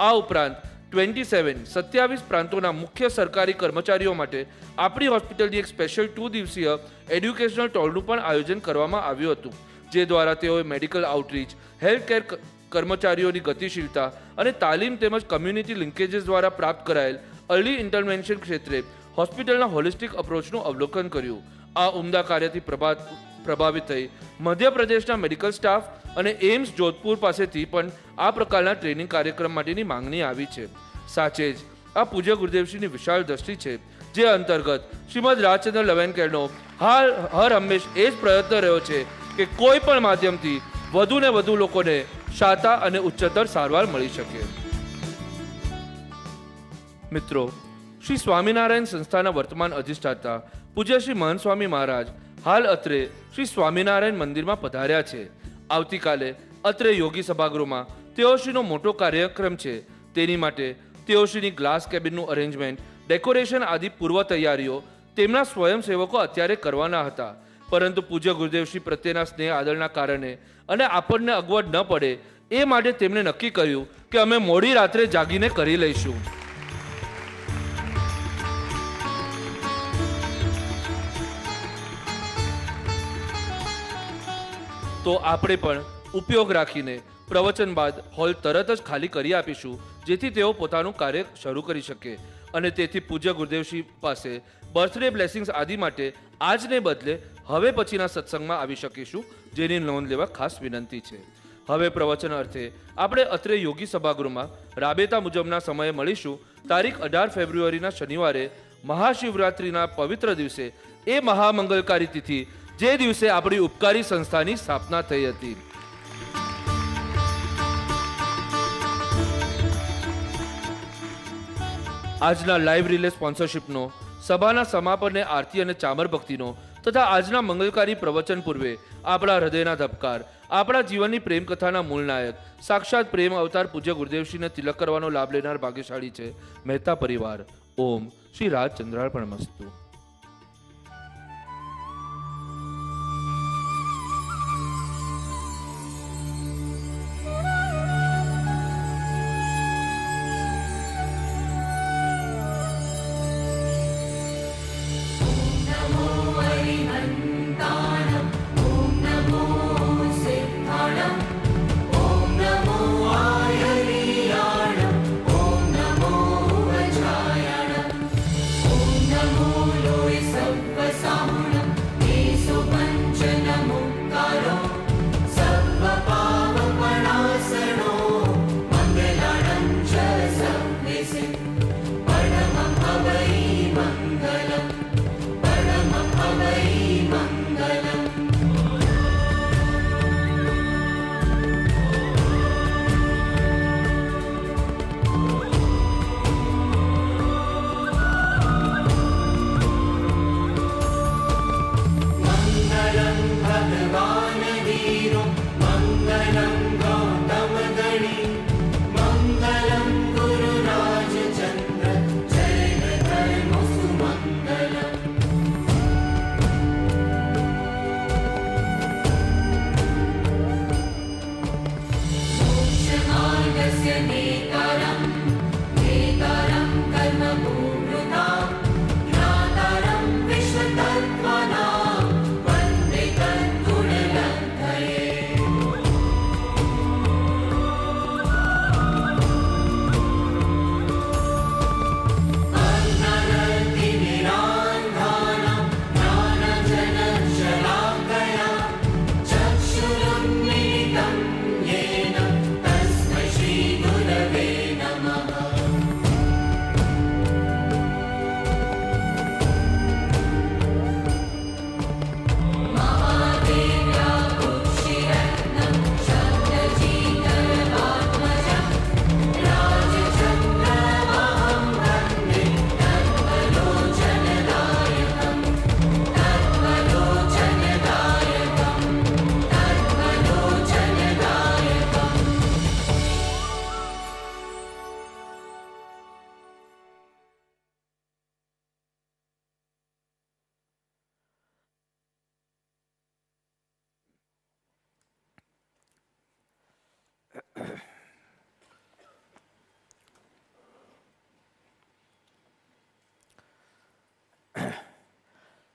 આ ઉપરાંત 27 પ્રાંતોના મુખ્ય સરકારી કર્મચારીઓ માટે આપણી હોસ્પિટલની એક સ્પેશિયલ 2 દિવસીય એડ્યુકેશનલ ટોલનું પણ આયોજન કરવામાં આવ્યું હતું જે દ્વારા તેઓએ મેડિકલ આઉટરીચ, હેલ્થ કેર કર્મચારીઓની ગતિશીલતા અને તાલીમ તેમજ કમ્યુનિટી લિંકેજીસ દ્વારા પ્રાપ્ત કરાયેલ અર્લી ઇન્ટરવેન્શન ક્ષેત્રે હોસ્પિટલના હોલિસ્ટિક અપ્રોચનું અવલોકન કર્યું. આ ઉમદા કાર્યથી પ્રભાવિત થઈ મધ્યપ્રદેશના મેડિકલ સ્ટાફ અને એમ્સ જોધપુર પાસેથી પણ આ પ્રકારના ટ્રેનિંગ કાર્યક્રમ માટેની માંગણી આવી છે. સાચે જ આ પૂજ્ય ગુરુદેવશ્રીની વિશાળ દ્રષ્ટિ છે જે અંતર્ગત શ્રીમદ રાજચંદ્ર લવ એન્ડ કેરનો હર હંમેશ એ જ પ્રયત્ન રહ્યો છે કે કોઈ પણ માધ્યમથી વધુને વધુ લોકોને શાતા અને ઉચ્ચતર સારવાર મળી શકે. મિત્રો, શ્રી સ્વામિનારાયણ સંસ્થાના વર્તમાન અધિષ્ઠાતા પૂજ્ય શ્રી મહંત સ્વામી મહારાજ હાલ અત્રે શ્રી સ્વામિનારાયણ મંદિરમાં પધાર્યા છે. આવતીકાલે અત્રે યોગી સભાગૃહમાં તેઓશ્રીનો મોટો કાર્યક્રમ છે. તેની માટે તેઓશ્રીની ગ્લાસ કેબિનનું અરેન્જમેન્ટ, ડેકોરેશન આદિ પૂર્વ તૈયારીઓ તેમના સ્વયંસેવકો અત્યારે કરવાના હતા. પરંતુ પૂજ્ય ગુરુદેવશ્રી પ્રત્યેના સ્નેહ આદરના કારણે અને આપણને અગવડ ન પડે એ માટે તેમણે નક્કી કર્યું કે અમે મોડી રાત્રે જાગીને કરી લઈશું. તો આપણે પણ ઉપયોગ રાખીને પ્રવચન બાદ હોલ તરત જ ખાલી કરી આપીશું, જેથી તેઓ પોતાનું કાર્ય શરૂ કરી શકે. અને તેથી પૂજ્ય ગુરુદેવશ્રી પાસે બર્થડે બ્લેસિંગ્સ આદિ માટે આજને બદલે હવે પછીના સત્સંગમાં આવી શકીશું, જેની નોંધ લેવા ખાસ વિનંતી છે. હવે પ્રવચન અર્થે આપણે અત્રે યોગી સભાગૃહમાં રાબેતા મુજબના સમયે મળીશું. તારીખ 18 ફેબ્રુઆરીના શનિવારે મહાશિવરાત્રિના પવિત્ર દિવસે, એ મહામંગલકારી તિથિ જે દિવસે આપણી ઉપકારી સંસ્થાની સ્થાપના થઈ હતી. આજના લાઈવ રિલે સ્પોન્સરશિપનો, સભાના સમાપને આરતી અને ચામર ભક્તિનો તથા આજના મંગલકારી પ્રવચન પૂર્વે આપણા હૃદયના ધબકાર, આપણા જીવનની પ્રેમ કથાના મૂળ નાયક સાક્ષાત પ્રેમ અવતાર પૂજ્ય ગુરુદેવશ્રીને તિલક કરવાનો લાભ લેનાર ભાગ્યશાળી છે મહેતા પરિવાર. ઓમ શ્રી રાજચંદ્રાર્પણમસ્તુ.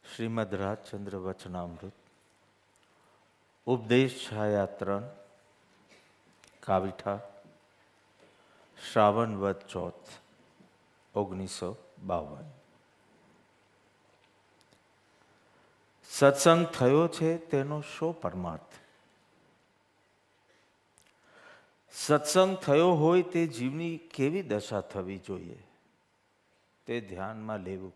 શ્રીમદ રાજચંદ્ર વચનામૃત ઉપદેશ છાયા કાવીઠા શ્રાવણ વદ ચોથ 1952. સત્સંગ થયો છે તેનો શો પરમાર્થ? સત્સંગ થયો હોય તે જીવની કેવી દશા થવી જોઈએ તે ધ્યાનમાં લેવું.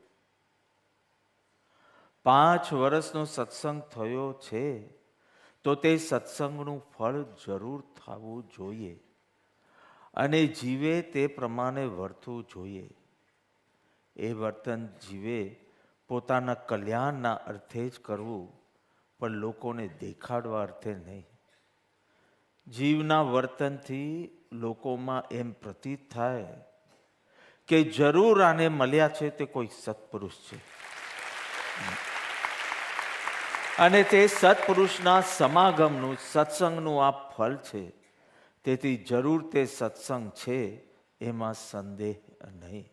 5 વર્ષનો સત્સંગ થયો છે તો તે સત્સંગનું ફળ જરૂર થવું જોઈએ અને જીવે તે પ્રમાણે વર્તવું જોઈએ. એ વર્તન જીવે પોતાના કલ્યાણના અર્થે જ કરવું, પણ લોકોને દેખાડવા અર્થે નહીં. જીવના વર્તનથી લોકોમાં એમ પ્રતીત થાય કે જરૂર આને મળ્યા છે તે કોઈ સત્પુરુષ છે, અને તે સત્પુરુષના સમાગમનું, સત્સંગનું આ ફળ છે. તેથી જરૂર તે સત્સંગ છે, એમાં સંદેહ નહીં.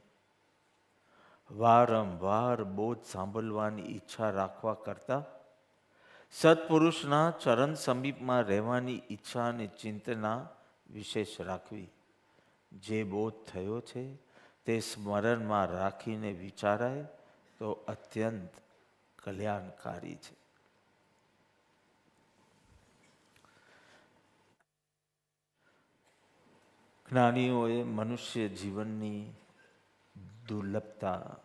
વારંવાર બોધ સાંભળવાની ઈચ્છા રાખવા કરતા સત્પુરુષના ચરણ સમીપમાં રહેવાની ઈચ્છા અને ચિંતના વિશેષ રાખવી. જે બોધ થયો છે તે સ્મરણમાં રાખીને વિચારાય તો અત્યંત કલ્યાણકારી છે. જ્ઞાનીઓએ મનુષ્ય જીવનની દુર્લભતા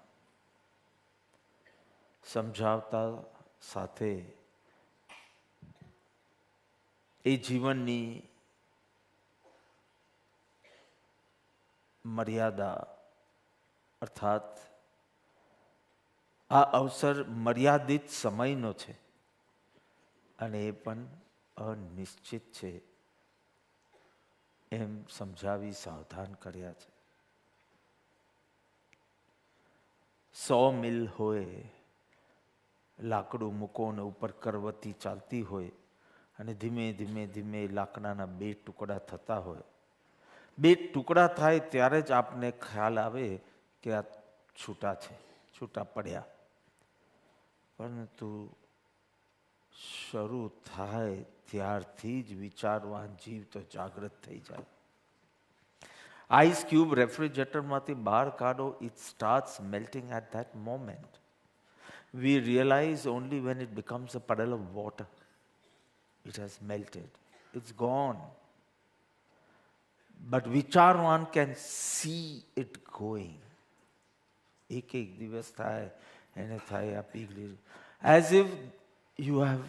સમજાવતા સાથે એ જીવનની મર્યાદા અર્થાત આ અવસર મર્યાદિત સમયનો છે અને એ પણ અનિશ્ચિત છે એમ સમજાવી સાવધાન કર્યા છે. 100 મીલ હોય, લાકડું મૂકો ને ઉપર કરવતી ચાલતી હોય અને ધીમે ધીમે ધીમે લાકડાના 2 ટુકડા થતા હોય. 2 ટુકડા થાય ત્યારે જ આપને ખ્યાલ આવે કે આ છૂટા છે, છૂટા પડ્યા. પરંતુ શરૂ થાય ત્યારથી જ વિચારવાન જીવ તો જાગૃત થઈ જાય. આઈસ ક્યુબ રેફ્રિજરેટરમાંથી બહાર કાઢો, it starts melting at that moment. We realize only when it becomes a puddle of water. It has melted. It's gone. But Vicharvan can see it going. એક દિવસ થાય એને થાય આ પીગળી. As if you have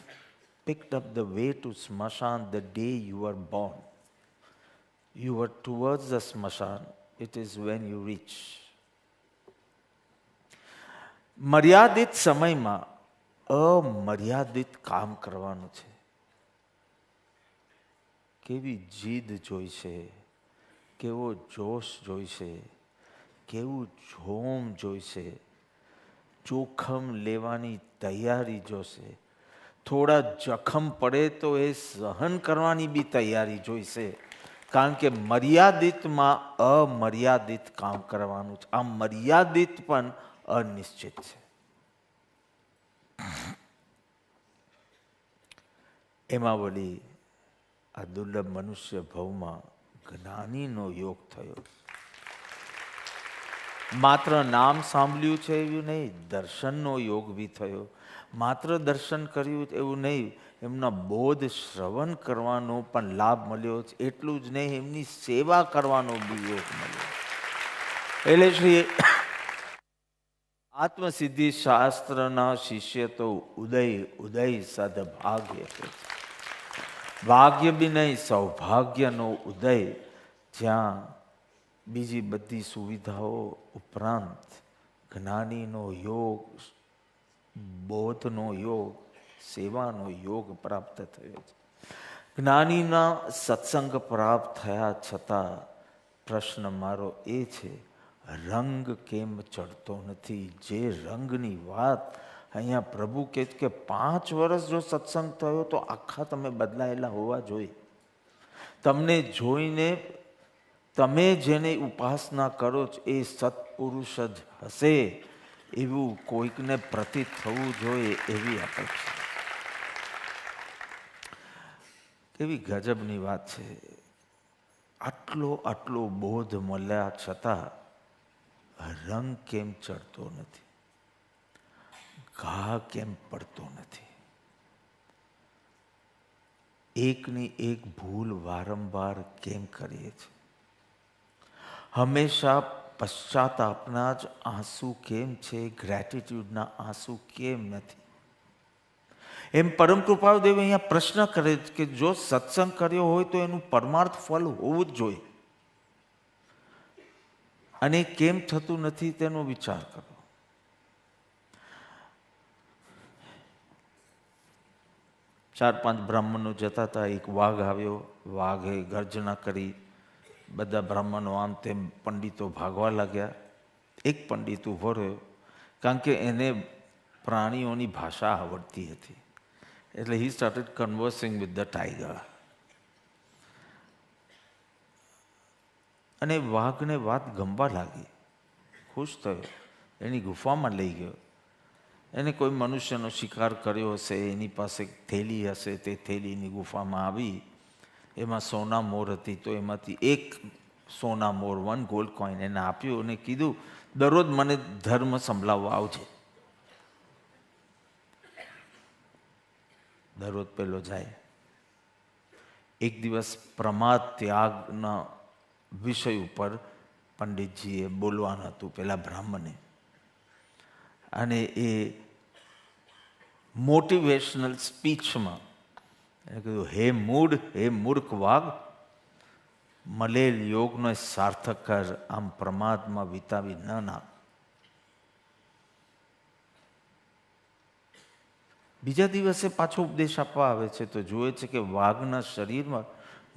picked up the way to Smashan the day you were born. You were towards the Smashan. It is when you reach. મર્યાદિત સમયમાં અમર્યાદિત કામ કરવાનું છે. કેવી જીદ જોઈશે, કેવો જોશ જોઈશે, કેવું જોમ જોઈશે, જોખમ લેવાની તૈયારી જોશે. થોડા જખમ પડે તો એ સહન કરવાની બી તૈયારી જોઈશે. કારણ કે મર્યાદિતમાં અમર્યાદિત કામ કરવાનું છે. આ મર્યાદિત પણ અનિશ્ચિત છે. એમાં વળી આ દુર્લભ મનુષ્ય ભવમાં જ્ઞાનીનો યોગ થયો. માત્ર નામ સાંભળ્યું છે એવું નહીં, દર્શનનો યોગ બી થયો. માત્ર દર્શન કર્યું એવું નહીં, એમના બોધ શ્રવણ કરવાનો પણ લાભ મળ્યો છે. એટલું જ નહીં, એમની સેવા કરવાનો બી યોગ મળ્યો. એટલે શ્રી આત્મસિદ્ધિ શાસ્ત્રના શિષ્ય તો ઉદય ઉદય સદભાગ્ય છે. ભાગ્ય બી નહીં, સૌભાગ્યનો ઉદય. જ્યાં બીજી બધી સુવિધાઓ ઉપરાંત જ્ઞાનીનો યોગ, બોધનો યોગ, સેવાનો યોગ પ્રાપ્ત થયો છે. જ્ઞાનીના સત્સંગ પ્રાપ્ત થયા છતાં પ્રશ્ન મારો એ છે, રંગ કેમ ચડતો નથી? જે રંગની વાત અહીંયા પ્રભુ કહે છે કે 5 વર્ષ જો સત્સંગ થયો તો આખા તમે બદલાયેલા હોવા જોઈએ. તમને જોઈને તમે જેને ઉપાસના કરો છો એ સત્પુરુષ જ હશે એવું કોઈકને પ્રતીત થવું જોઈએ, એવી અપેક્ષા. કેવી ગજબની વાત છે. આટલો બોધ મળ્યા છતાં રંગ કેમ ચડતો નથી? ઘા કેમ પડતો નથી? એકની એક ભૂલ વારંવાર કેમ કરીએ છીએ? હંમેશા પશ્ચાતાપના જ આંસુ કેમ છે? ગ્રેટિટ્યુડના આંસુ કેમ નથી? એમ પરમ કૃપાળુદેવ અહીંયા પ્રશ્ન કરે છે કે જો સત્સંગ કર્યો હોય તો એનું પરમાર્થ ફળ હોવું જ જોઈએ, અને કેમ થતું નથી તેનો વિચાર કરો. 4-5 બ્રાહ્મણો જતા હતા, એક વાઘ આવ્યો, વાઘે ગર્જના કરી, બધા બ્રાહ્મણો આમ તેમ, પંડિતો ભાગવા લાગ્યા. એક પંડિત ઊભો રહ્યો, કારણ કે એને પ્રાણીઓની ભાષા આવડતી હતી, એટલે he started conversing with the tiger. અને વાઘને વાત ગમવા લાગી, ખુશ થયો, એની ગુફામાં લઈ ગયો. એને કોઈ મનુષ્યનો શિકાર કર્યો હશે, એની પાસે થેલી હશે, તે થેલીની ગુફામાં આવી, એમાં સોના મોર હતી, તો એમાંથી એક સોના મોર, 1 ગોલ્ડ કોઈન એને આપ્યું અને કીધું દરરોજ મને ધર્મ સંભળાવવા આવજે. દરરોજ પેલો જાય. એક દિવસ પ્રમાદ ત્યાગના વિષય ઉપર પંડિતજીએ બોલવાનું હતું પેલા બ્રાહ્મણે, અને એ મોટિવેશનલ સ્પીચમાં એને કીધું, હે મૂઢ, હે મૂર્ખ વાઘ, મળેલ યોગનો સાર્થક કર, આમ પ્રમાદમાં વિતાવી ન નાખ. બીજા દિવસે પાછો ઉપદેશ આપવા આવે છે તો જુએ છે કે વાઘના શરીરમાં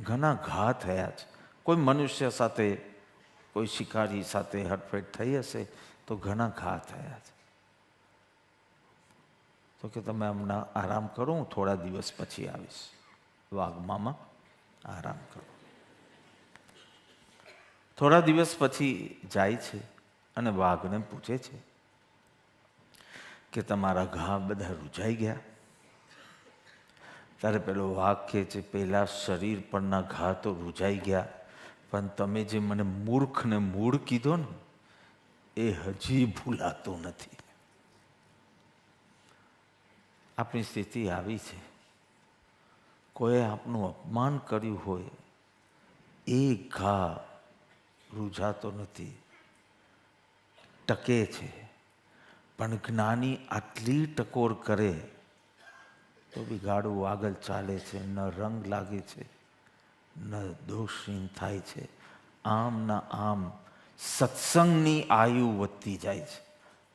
ઘણા ઘા થયા છે. કોઈ મનુષ્ય સાથે, કોઈ શિકારી સાથે હટફેટ થઈ હશે તો ઘણા ઘા થયા છે. તો કે તમે હમણાં આરામ કરો, હું થોડા દિવસ પછી આવીશ. વાઘ મામા આરામ કરો. થોડા દિવસ પછી જાય છે અને વાઘને પૂછે છે કે તમારા ઘા બધા રૂજાઈ ગયા? ત્યારે પેલો વાઘ કહે છે, પેલા શરીર પરના ઘા તો રૂજાઈ ગયા, પણ તમે જે મને મૂર્ખ ને મૂળ કીધો ને એ હજી ભૂલાતો નથી. આપણી સ્થિતિ આવી છે, કોઈ આપનું અપમાન કર્યું હોય એ ઘા રૂજાતો નથી, ટકે છે. પણ જ્ઞાની આટલી ટકોર કરે તો બી ગાડું આગળ ચાલે છે, ન રંગ લાગે છે, ન દોષહીન થાય છે. આમ ના આમ સત્સંગની આયુ વધતી જાય છે.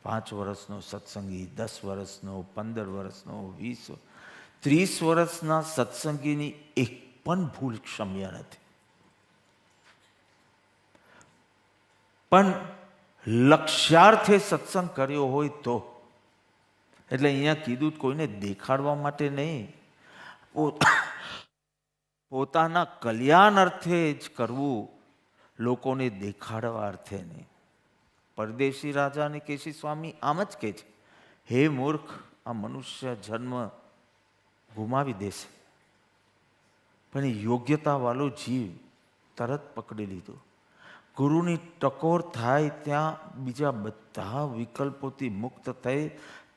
5 વર્ષનો સત્સંગી, 10 વર્ષનો, 15 વર્ષનો, 20, 30 વર્ષના સત્સંગીની એક પણ ભૂલ ક્ષમ્ય નથી. પણ લક્ષ્યાર્થે સત્સંગ કર્યો હોય તો, એટલે અહીંયા કીધું કોઈને દેખાડવા માટે નહીં, પોતાના કલ્યાણ અર્થે જ કરવું, લોકોને દેખાડવા અર્થે નહીં. પરદેશી રાજા અને કેશી સ્વામી આમ જ કહે છે, હે મૂર્ખ, આ મનુષ્ય જન્મ ગુમાવી દેશે. પણ એ યોગ્યતાવાળો જીવ તરત પકડી લીધો. ગુરુની ટકોર થાય ત્યાં બીજા બધા વિકલ્પોથી મુક્ત થઈ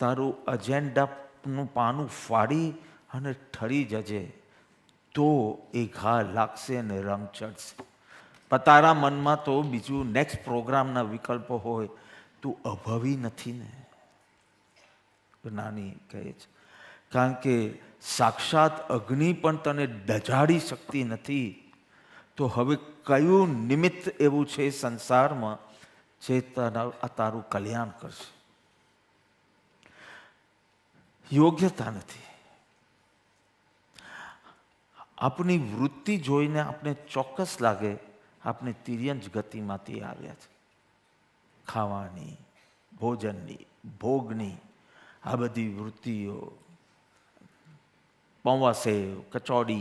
તારું અજેન્ડાનું પાનું ફાડી અને ઠરી જજે, તો એ ઘા લાગશે અને રંગ ચડશે. પણ તારા મનમાં તો બીજું નેક્સ્ટ પ્રોગ્રામના વિકલ્પો હોય, તું અભાવી નથી ને, જ્ઞાની કહે છે. કારણ કે સાક્ષાત અગ્નિ પણ તને ડજાડી શકતી નથી, તો હવે કયું નિમિત્ત એવું છે સંસારમાં જે તારું કલ્યાણ કરશે? યોગ્યતા નથી. આપણી વૃત્તિ જોઈને આપણે ચોક્કસ લાગે આપણે તિર્યંજ ગતિમાંથી આવ્યા છે. ખાવાની, ભોજનની, ભોગની આ બધી વૃત્તિઓ, પૌવા સેવ, કચौड़ी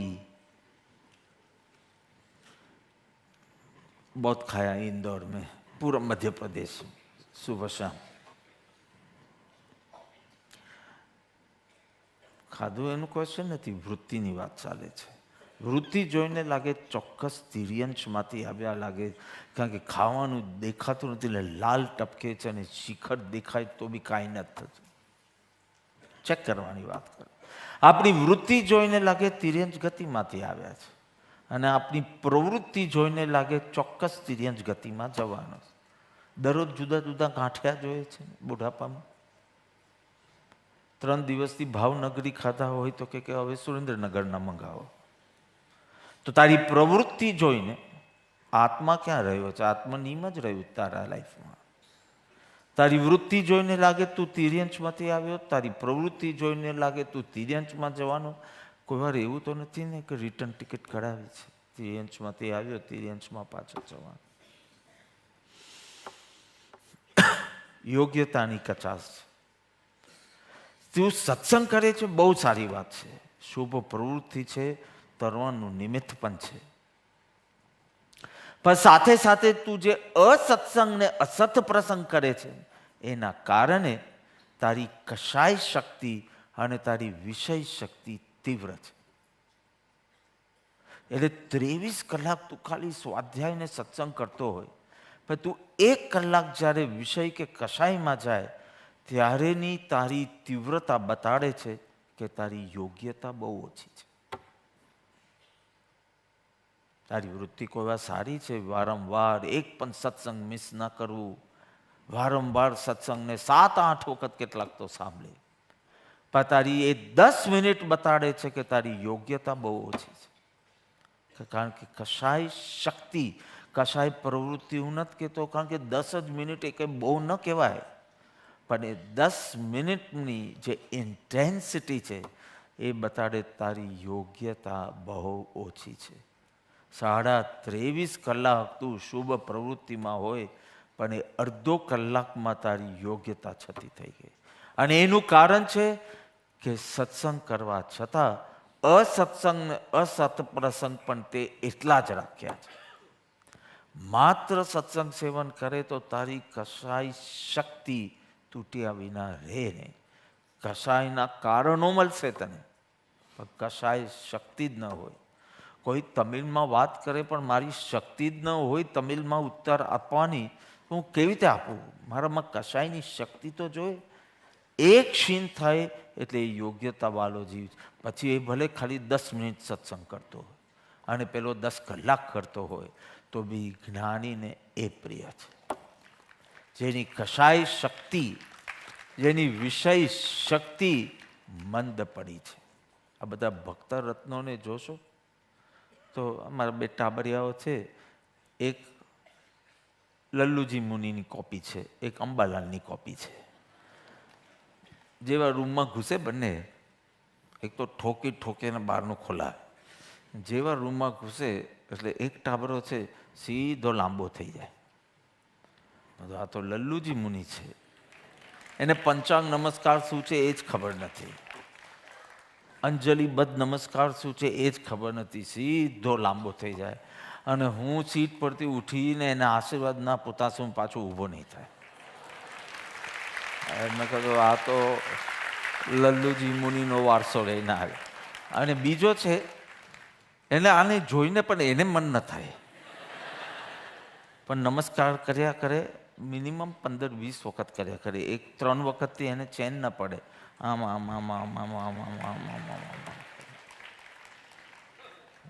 बहुत खाया इंदौर में, पूरा मध्य प्रदेश. सुबह शाम ખાધું એનું ક્વેશ્ચન નથી, વૃત્તિની વાત ચાલે છે. વૃત્તિ જોઈને લાગે ચોક્કસ તિર્યંશમાંથી આવ્યા લાગે, કારણ કે ખાવાનું દેખાતું નથી એટલે લાલ ટપકે છે, અને શિખર દેખાય તો બી કાંઈ નથી થતું. ચેક કરવાની વાત કરો. આપણી વૃત્તિ જોઈને લાગે તિર્યંશ ગતિમાંથી આવ્યા છે, અને આપણી પ્રવૃત્તિ જોઈને લાગે ચોક્કસ તિર્યંશ ગતિમાં જવાનો. દરરોજ જુદા જુદા ગાંઠિયા જોઈએ છે બુઢાપામાં. 3 દિવસથી ભાવનગરી ખાધા હોય તો કે હવે સુરેન્દ્રનગરના મંગાવો. તો તારી પ્રવૃત્તિ જોઈને આત્મા ક્યાં રહ્યો છે? આત્મનિયમ જ રહ્યું તારા લાઈફમાં. તારી વૃત્તિ જોઈને લાગે તું તિર્યંશમાંથી આવ્યો, તારી પ્રવૃત્તિ જોઈને લાગે તું તિર્યંશમાં જવાનો, કોઈ વાર એવું તો નથી ને કે રિટર્ન ટિકિટ કઢાવી છે, 3 ઇંચમાંથી આવ્યો 3 ઇંચમાં પાછો જવાનો. યોગ્યતાની કચાશ છે. તું સત્સંગ કરે છે, બહુ સારી વાત છે, શુભ પ્રવૃત્તિ છે, તરવાનું નિમિત્ત પણ છે. પણ સાથે સાથે તું જે અસત્સંગ ને અસત પ્રસંગ કરે છે એના કારણે તારી કશાય શક્તિ અને તારી વિષય શક્તિ તીવ્ર છે. એટલે 23 કલાક તું ખાલી સ્વાધ્યાય ને સત્સંગ કરતો હોય, પણ તું 1 કલાક જ્યારે વિષય કે કશાયમાં જાય ત્યારેની તારી તીવ્રતા બતાડે છે કે તારી યોગ્યતા બહુ ઓછી છે. તારી વૃત્તિ કોઈ વાર સારી છે, વારંવાર એક પણ સત્સંગ મિસ ન કરવું, વારંવાર સત્સંગને 7-8 વખત કેટલાક તો સાંભળે, પણ તારી એ 10 મિનિટ બતાડે છે કે તારી યોગ્યતા બહુ ઓછી છે. કારણ કે કશાય શક્તિ, કશાય પ્રવૃત્તિ હું નથી કહેતો, કારણ કે 10 જ મિનિટ એ કંઈ બહુ ન કહેવાય, પણ એ 10 મિનિટની જે ઇન્ટેન્સિટી છે એ બતાડે તારી યોગ્યતા બહુ ઓછી છે. 23.5 કલાક તું શુભ પ્રવૃત્તિમાં હોય, પણ એ અડધો કલાકમાં તારી યોગ્યતા છતી થઈ ગઈ. અને એનું કારણ છે કે સત્સંગ કરવા છતાં અસત્સંગ ને અસત પ્રસંગ પણ તે એટલા જ રાખ્યા છે. માત્ર સત્સંગ સેવન કરે તો તારી કશાય શક્તિ તૂટ્યા વિના રહે નહીં. કશાયના કારણો મળશે તને, પણ કશાય શક્તિ જ ન હોય. કોઈ તમિલમાં વાત કરે પણ મારી શક્તિ જ ન હોય તમિલમાં ઉત્તર આપવાની, હું કેવી રીતે આપું? મારામાં કશાયની શક્તિ તો જોઈએ. એક ક્ષીણ થાય એટલે એ યોગ્યતાવાળો જીવ, પછી એ ભલે ખાલી 10 મિનિટ સત્સંગ કરતો હોય અને પેલો 10 કલાક કરતો હોય તો બી જ્ઞાનીને એ પ્રિય છે. જેની કશાય શક્તિ, જેની વિષય શક્તિ મંદ પડી છે. આ બધા ભક્ત રત્નોને જોશો તો અમારા 2 ટાબરિયાઓ છે, એક લલ્લુજી મુનિની કોપી છે, એક અંબાલાલની કોપી છે. જેવા રૂમમાં ઘૂસે બંને, એક તો ઠોકી ઠોકીને બહારનું ખોલાવે, જેવા રૂમમાં ઘૂસે એટલે એક ટાબરો છે સીધો લાંબો થઈ જાય. આ તો લલ્લુજી મુનિ છે, એને પંચાંગ નમસ્કાર શું છે એ જ ખબર નથી, અંજલિબદ્ધ નમસ્કાર શું છે એ જ ખબર નથી, સીધો લાંબો થઈ જાય. અને હું સીટ પરથી ઉઠીને એને આશીર્વાદ ના પોતાશું પાછો ઊભો નહીં થાય. મેં કહ્યું આ તો લલ્લુજી મુનિનો વારસો લઈને આવે. અને બીજો છે, એને આને જોઈને પણ એને મન ન થાય, પણ નમસ્કાર કર્યા કરે, મિનિમમ 15-20 વખત કર્યા કરે. 1-3 વખતથી એને ચેન ન પડે. આમ આમ આમ આમ આમ આમ આમ આમ આમ આમ.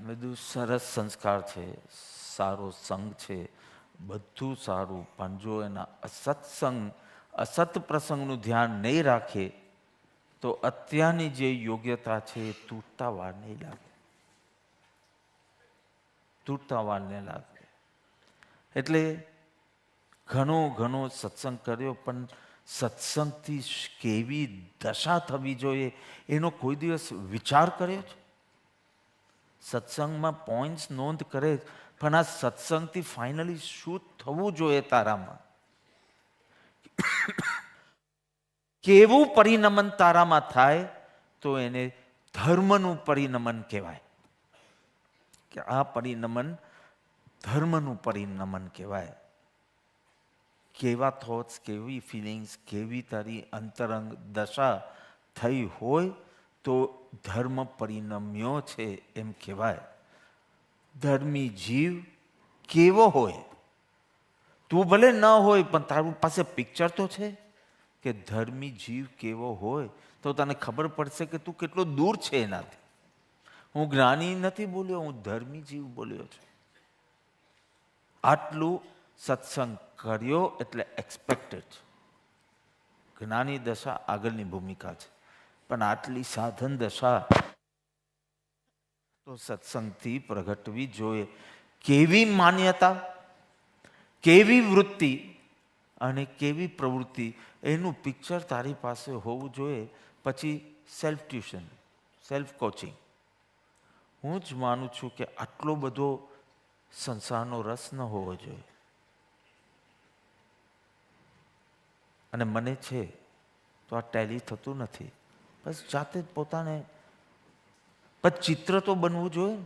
બધું સરસ સંસ્કાર છે, સારો સંગ છે, બધું સારું, પણ જો એના અસત્સંગ અસત પ્રસંગનું ધ્યાન નહીં રાખે તો અત્યારની જે યોગ્યતા છે એ તૂટતા વાર નહીં લાગે, તૂટતા વાર નહીં લાગે. એટલે ઘણો સત્સંગ કર્યો, પણ સત્સંગથી કેવી દશા થવી જોઈએ એનો કોઈ દિવસ વિચાર કર્યો છે? સત્સંગમાં પોઈન્ટ્સ નોંધ કરે, પણ આ સત્સંગથી ફાઇનલી શું થવું જોઈએ તારામાં? કેવું પરિણમન તારામાં થાય તો એને ધર્મનું પરિણમન કહેવાય, કે આ પરિણમન ધર્મનું પરિણમન કહેવાય. કેવા થોટ્સ, કેવી ફિલિંગ્સ, કેવી તારી અંતરંગ દશા થઈ હોય તો ધર્મ પરિણમ્યો છે એમ કહેવાય. ધર્મી જીવ કેવો હોય, તું ભલે ન હોય પણ તારું પાસે પિક્ચર તો છે કે ધર્મી જીવ કેવો હોય તો તને ખબર પડશે કે તું કેટલો દૂર છે એનાથી. હું જ્ઞાની નથી બોલ્યો, હું ધર્મી જીવ બોલ્યો છું. આટલું સત્સંગ કર્યો એટલે એક્સપેક્ટેડ. જ્ઞાની દશા આગળની ભૂમિકા છે, પણ આટલી સાધન દશા તો સત્સંગથી પ્રગટવી જોઈએ. કેવી માન્યતા, કેવી વૃત્તિ અને કેવી પ્રવૃત્તિ એનું પિક્ચર તારી પાસે હોવું જોઈએ. પછી સેલ્ફ ટ્યુશન, સેલ્ફ કોચિંગ, હું જ માનું છું કે આટલો બધો સંસારનો રસ ન હોવો જોઈએ. અને મને છે તો આ ટેલી થતું નથી. બસ જાતે જ પોતાને પણ ચિત્ર તો બનવું જોઈએ.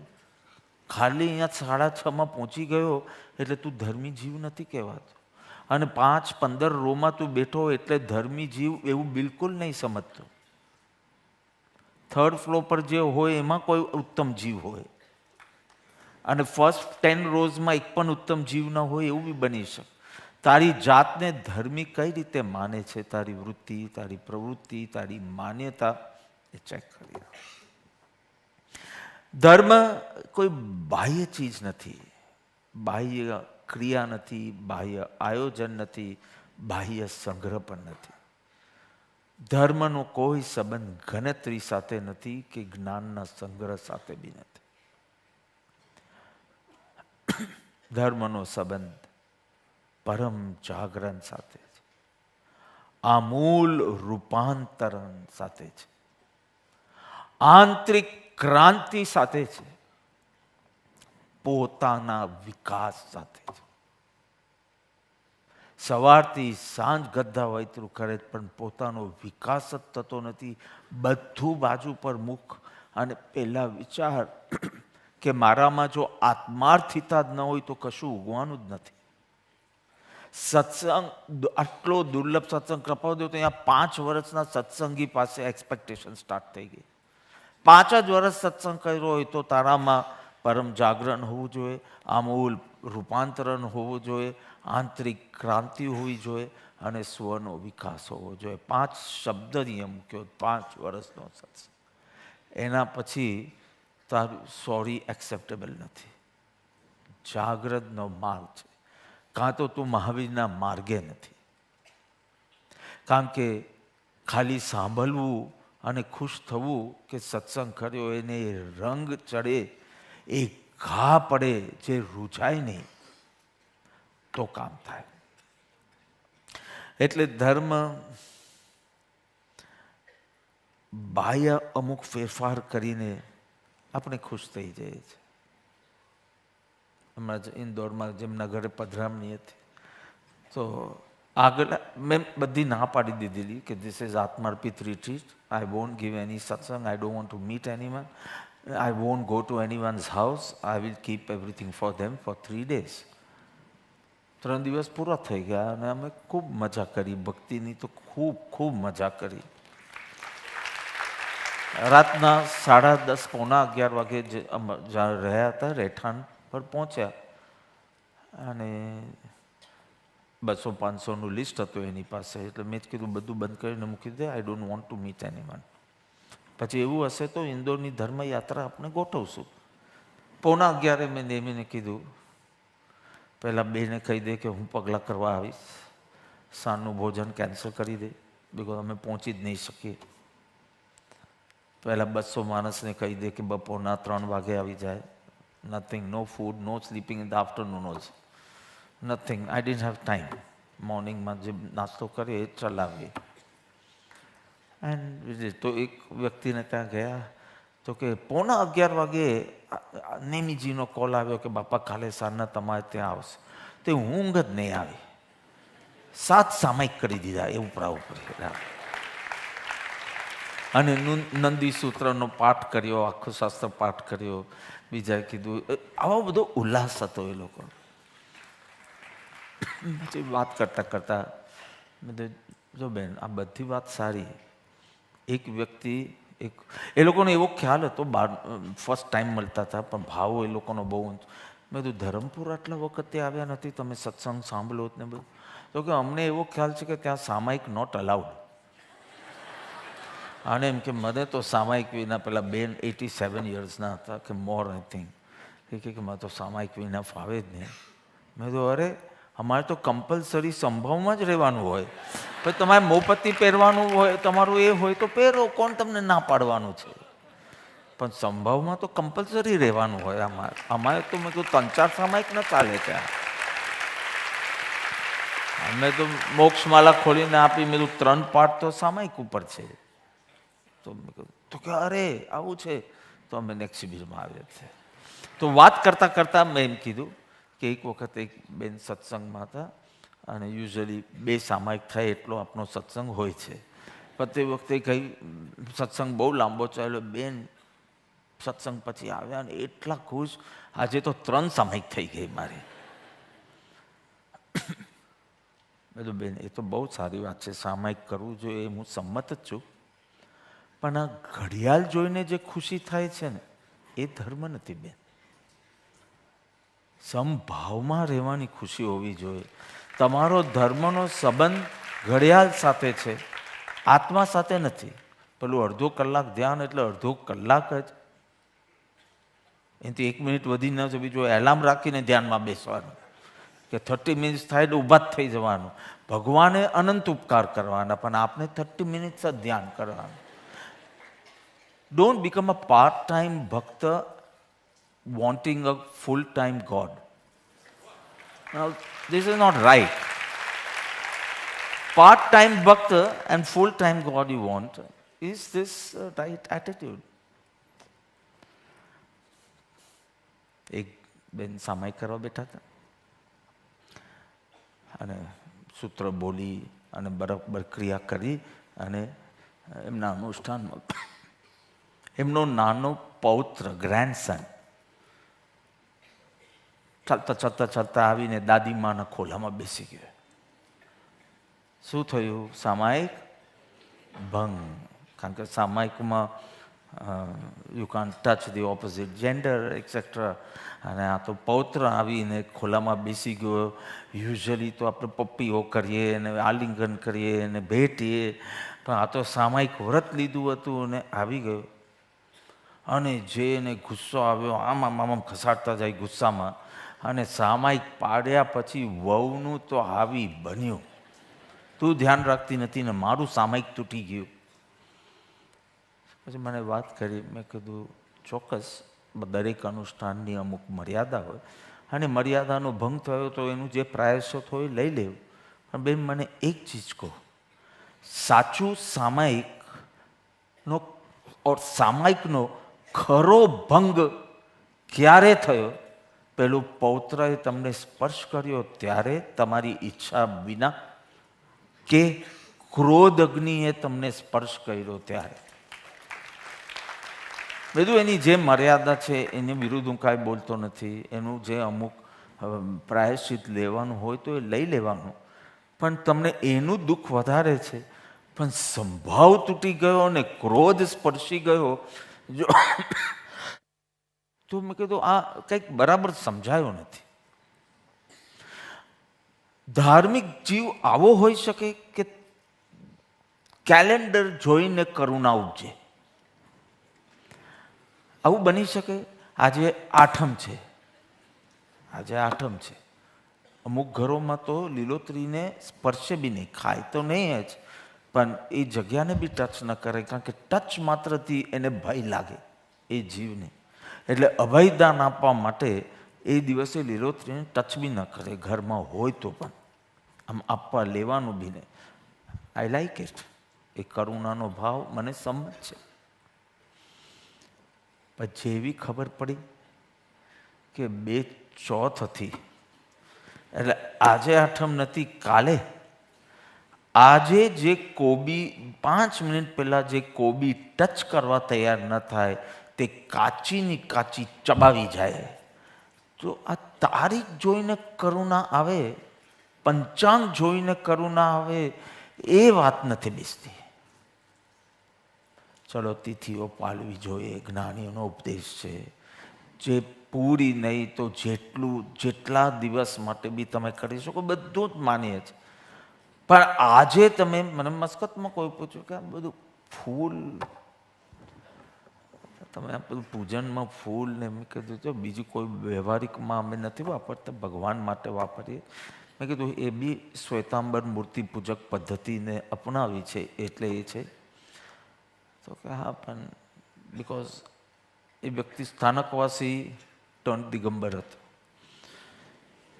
ખાલી અહીંયા 6:30 પહોંચી ગયો એટલે તું ધર્મી જીવ નથી કહેવાતો. અને 5-15 રોમાં તું બેઠો એટલે ધર્મી જીવ એવું બિલકુલ નહીં સમજતો. 3rd ફ્લોર પર જે હોય એમાં કોઈ ઉત્તમ જીવ હોય અને ફર્સ્ટ 10 રોઝમાં એક પણ ઉત્તમ જીવ ન હોય એવું બી બની શકે. તારી જાતને ધર્મી કઈ રીતે માને છે, તારી વૃત્તિ, તારી પ્રવૃત્તિ, તારી માન્યતા એ ચેક કરી. ધર્મ કોઈ બાહ્ય ચીજ નથી, બાહ્ય ક્રિયા નથી, બાહ્ય આયોજન નથી, બાહ્ય સંગ્રહ પણ નથી. ધર્મનો કોઈ સંબંધ ગણતરી સાથે નથી કે જ્ઞાનના સંગ્રહ સાથે બી નથી. ધર્મનો સંબંધ પરમ જાગરણ સાથે છે, આમૂલ રૂપાંતરણ સાથે છે, આંતરિક ક્રાંતિ સાથે છે, પોતાના વિકાસ સાથે છે. સવારથી સાંજ ગધા વૈતરું કરે પણ પોતાનો વિકાસ જ થતો નથી. બધું બાજુ પર મુખ અને પહેલા વિચાર કે મારામાં જો આત્માર્થિતા જ ન હોય તો કશું ઉગવાનું જ નથી. સત્સંગ આટલો દુર્લભ સત્સંગ કૃપાદેવ તો અહીંયા 5 વર્ષના સત્સંગી પાસે એક્સપેક્ટેશન સ્ટાર્ટ થઈ ગઈ. 5 જ વર્ષ સત્સંગ કર્યો હોય તો તારામાં પરમ જાગરણ હોવું જોઈએ, આમૂલ રૂપાંતરણ હોવું જોઈએ, આંતરિક ક્રાંતિ હોવી જોઈએ અને સ્વનો વિકાસ હોવો જોઈએ. 5 શબ્દ નિયમ મૂક્યો, 5 વર્ષનો સત્સંગ. એના પછી તારું સોરી એક્સેપ્ટેબલ નથી. જાગ્રતનો માર્ગ છે, કાં તો તું મહાવીરના માર્ગે નથી. કારણ કે ખાલી સાંભળવું અને ખુશ થવું કે સત્સંગ કર્યો એને રંગ ચડે, એ ઘા પડે, જે રૂજાય નહીં તો કામ થાય. એટલે ધર્મ બાહ્ય અમુક ફેરફાર કરીને આપણે ખુશ થઈ જઈએ છીએ. હમણાં જ ઇન્દોરમાં જેમના ઘરે પધરામણી હતી તો આગળ મેં બધી ના પાડી દીધેલી કે this is Atmarpit retreat. I won't give any satsang, I don't want to meet anyone, I won't go to anyone's house, I will keep everything for them for 3 days. 3 દિવસ પૂરા થઈ ગયા અને અમે ખૂબ મજા કરી. ભક્તિની તો ખૂબ મજા કરી. રાતના 10:30 પોણા 11 વાગે જ્યાં રહ્યા હતા રહેઠાણ પર પહોંચ્યા અને 200-500નું લિસ્ટ હતું એની પાસે. એટલે મેં જ કીધું બધું બંધ કરીને મૂકી દે, I don't want to meet anyone. પછી એવું હશે તો ઇન્દોરની ધર્મયાત્રા આપણે ગોઠવશું. પોણા 11 મેં નેમીને કીધું પહેલાં બેને કહી દે કે હું પગલાં કરવા આવીશ, સાંજનું ભોજન કેન્સલ કરી દે, બિકોઝ અમે પહોંચી જ નહીં શકીએ. પહેલાં 200 માણસને કહી દે કે બપોરના 3 વાગે આવી જાય. Nothing, no food, no sleeping in the afternoon also, nothing. I didn't have time. મોર્નિંગમાં જે નાસ્તો કરીએ એ ચલાવીએ. એન્ડ તો એક વ્યક્તિને ત્યાં ગયા તો કે પોણા 11 વાગે નેમીજીનો કોલ આવ્યો કે બાપા કાલે સાંજના તમારે ત્યાં આવશે. તે ઊંઘ જ નહીં આવી. 7 સામાયિક કરી દીધા એ ઉપરા ઉપર. અને નંદી સૂત્રનો પાઠ કર્યો, આખો શાસ્ત્ર પાઠ કર્યો. બીજાએ કીધું આવો બધો ઉલ્લાસ હતો એ લોકો. પછી વાત કરતા જો બેન આ બધી વાત સારી. એક વ્યક્તિ એ લોકોને એવો ખ્યાલ હતો, ફર્સ્ટ ટાઈમ મળતા હતા પણ ભાવો એ લોકોનો બહુ. મેં કીધું ધરમપુર આટલા વખતે આવ્યા નથી, તમે સત્સંગ સાંભળો ને બધું? તો કે અમને એવો ખ્યાલ છે કે ત્યાં સામાયિક નોટ અલાઉડ. અને એમ કે મને તો સામાયિક વિના પેલા બેન 87 યર્સના હતા કે મોર આઈ થિંક, કે મને તો સામાયિક વિના ફાવે જ નહીં. મેં તો અરે અમારે તો કમ્પલસરી સંભાવમાં જ રહેવાનું હોય. પછી તમારે મોપત્તી પહેરવાનું હોય, તમારું એ હોય તો પહેરો, કોણ તમને ના પાડવાનું છે? પણ સંભાવમાં તો કમ્પલસરી રહેવાનું હોય. અમારે તો મેં કહ્યું 3-4 સામાયિક ન ચાલે ત્યાં. અમે તો મોક્ષમાલા ખોલીને આપી, મેં કીધું 3 પાઠ તો સામાયિક ઉપર છે. તો કે અરે આવું છે. તો અમે નેક્સ્ટ શિબિરમાં આવ્યા છે. તો વાત કરતાં કરતાં મેં એમ કીધું કે એક વખત એક બેન સત્સંગમાં હતા અને યુઝ્યુઅલી 2 સામાયિક થાય એટલો આપણો સત્સંગ હોય છે. પણ તે વખતે કંઈ સત્સંગ બહુ લાંબો ચાલ્યો. બેન સત્સંગ પછી આવ્યા અને એટલા ખુશ, આજે તો 3 સામાયિક થઈ ગઈ મારી. બધું બેન એ તો બહુ સારી વાત છે, સામાયિક કરવું જોઈએ, હું સંમત જ છું. પણ આ ઘડિયાળ જોઈને જે ખુશી થાય છે ને એ ધર્મ નથી બેન. સમભાવમાં રહેવાની ખુશી હોવી જોઈએ. તમારો ધર્મનો સંબંધ ઘડિયાળ સાથે છે, આત્મા સાથે નથી. પેલું અડધો કલાક ધ્યાન એટલે અડધો કલાક જ, એનાથી 1 મિનિટ વધી ન જવી જોઈએ. એલાર્મ રાખીને ધ્યાનમાં બેસવાનું કે 30 મિનિટ્સ થાય એટલે ઊભા જ થઈ જવાનું. ભગવાને અનંત ઉપકાર કરવાના, પણ આપણે 30 મિનિટ્સ જ ધ્યાન કરવાનું. Don't become a part-time bhakta wanting a full-time God. Now, this is not right. Part-time bhakta and full-time God you want. Is this right attitude? એક બેન સામાયિક કરવા બેઠા હતા અને સૂત્ર બોલી અને બરાબર ક્રિયા કરી અને એમના અનુષ્ઠાનમાં એમનો નાનો પૌત્ર ગ્રેન્ડસન ચાલતા ચાલતા ચાલતા આવીને દાદીમાના ખોલામાં બેસી ગયો. શું થયું? સામાયિક ભંગ. કારણ કે સામાયિકમાં you can't touch the opposite gender etcetera. અને આ તો પૌત્ર આવીને ખોલામાં બેસી ગયો. યુઝ્યુઅલી તો આપણે પપ્પીઓ કરીએ અને આલિંગન કરીએ અને ભેટીએ, પણ આ તો સામાયિક વ્રત લીધું હતું અને આવી ગયો. અને જે એને ગુસ્સો આવ્યો, આમ ખસાડતા જાય ગુસ્સામાં, અને સામાયિક પાડ્યા પછી વહુનું તો આવી બન્યું, તું ધ્યાન રાખતી નથી ને મારું સામાયિક તૂટી ગયું. પછી મને વાત કરી, મેં કીધું ચોક્કસ દરેક અનુષ્ઠાનની અમુક મર્યાદા હોય અને મર્યાદાનો ભંગ થયો તો એનું જે પ્રાયશ્ચિત હોય લઈ લેવું. પણ બેન મને એક ચીજ કહો, સાચું સામાયિકનો સામાયિકનો ખરો ભંગ ક્યારે થયો? પેલું પૌત્રએ તમને સ્પર્શ કર્યો ત્યારે, તમારી ઈચ્છા વિના, કે ક્રોધ અગ્નિએ તમને સ્પર્શ કર્યો ત્યારે? બધું એની જે મર્યાદા છે એની વિરુદ્ધ હું કાંઈ બોલતો નથી. એનું જે અમુક પ્રાયશ્ચિત લેવાનું હોય તો એ લઈ લેવાનું. પણ તમને એનું દુઃખ વધારે છે. પણ સંભાવ તૂટી ગયો અને ક્રોધ સ્પર્શી ગયો, જો તો મેં કીધું આ કંઈક બરાબર સમજાયો નથી. ધાર્મિક જીવ આવો હોઈ શકે કે કેલેન્ડર જોઈને કરુણા ઉપજે? આવું બની શકે? આજે આઠમ છે, આજે આઠમ છે. અમુક ઘરોમાં તો લીલોતરીને સ્પર્શે બી નહીં, ખાય તો નહીં જ, પણ એ જગ્યાને બી ટચ ન કરે, કારણ કે ટચ માત્રથી એને ભય લાગે એ જીવને. એટલે અભયદાન આપવા માટે એ દિવસે લીલોતરીને ટચ બી ન કરે, ઘરમાં હોય તો પણ આમ આપવા લેવાનું બી નહીં. I like it. એ કરુણાનો ભાવ મને સંમત છે. પણ જેવી ખબર પડી કે 2 ચોથ હતી, એટલે આજે આઠમ નથી, કાલે આજે જે કોબી 5 મિનિટ પહેલા જે કોબી ટચ કરવા તૈયાર ન થાય તે કાચીની કાચી ચબાવી જાય. તો આ તારીખ જોઈને કરુણા આવે, પંચાંગ જોઈને કરુણા આવે, એ વાત નથી બેસતી. ચલો તિથિઓ પાળવી જોઈએ, જ્ઞાનીઓનો ઉપદેશ છે. જે પૂરી નહીં તો જેટલા દિવસ માટે બી તમે કરી શકો બધું જ માનીએ છીએ. પણ આજે તમે મને મસ્કતમાં કોઈ પૂછ્યું કે આ બધું ફૂલ, તમે આ બધું પૂજનમાં ફૂલ ને, મેં કીધું જો બીજું કોઈ વ્યવહારિકમાં અમે નથી વાપરતા, ભગવાન માટે વાપરીએ. મેં કીધું એ બી શ્વેતાંબર મૂર્તિ પૂજક પદ્ધતિને અપનાવી છે એટલે એ છે. તો કે હા, પણ બિકોઝ એ વ્યક્તિ સ્થાનકવાસી ટર્ન દિગંબર હતો.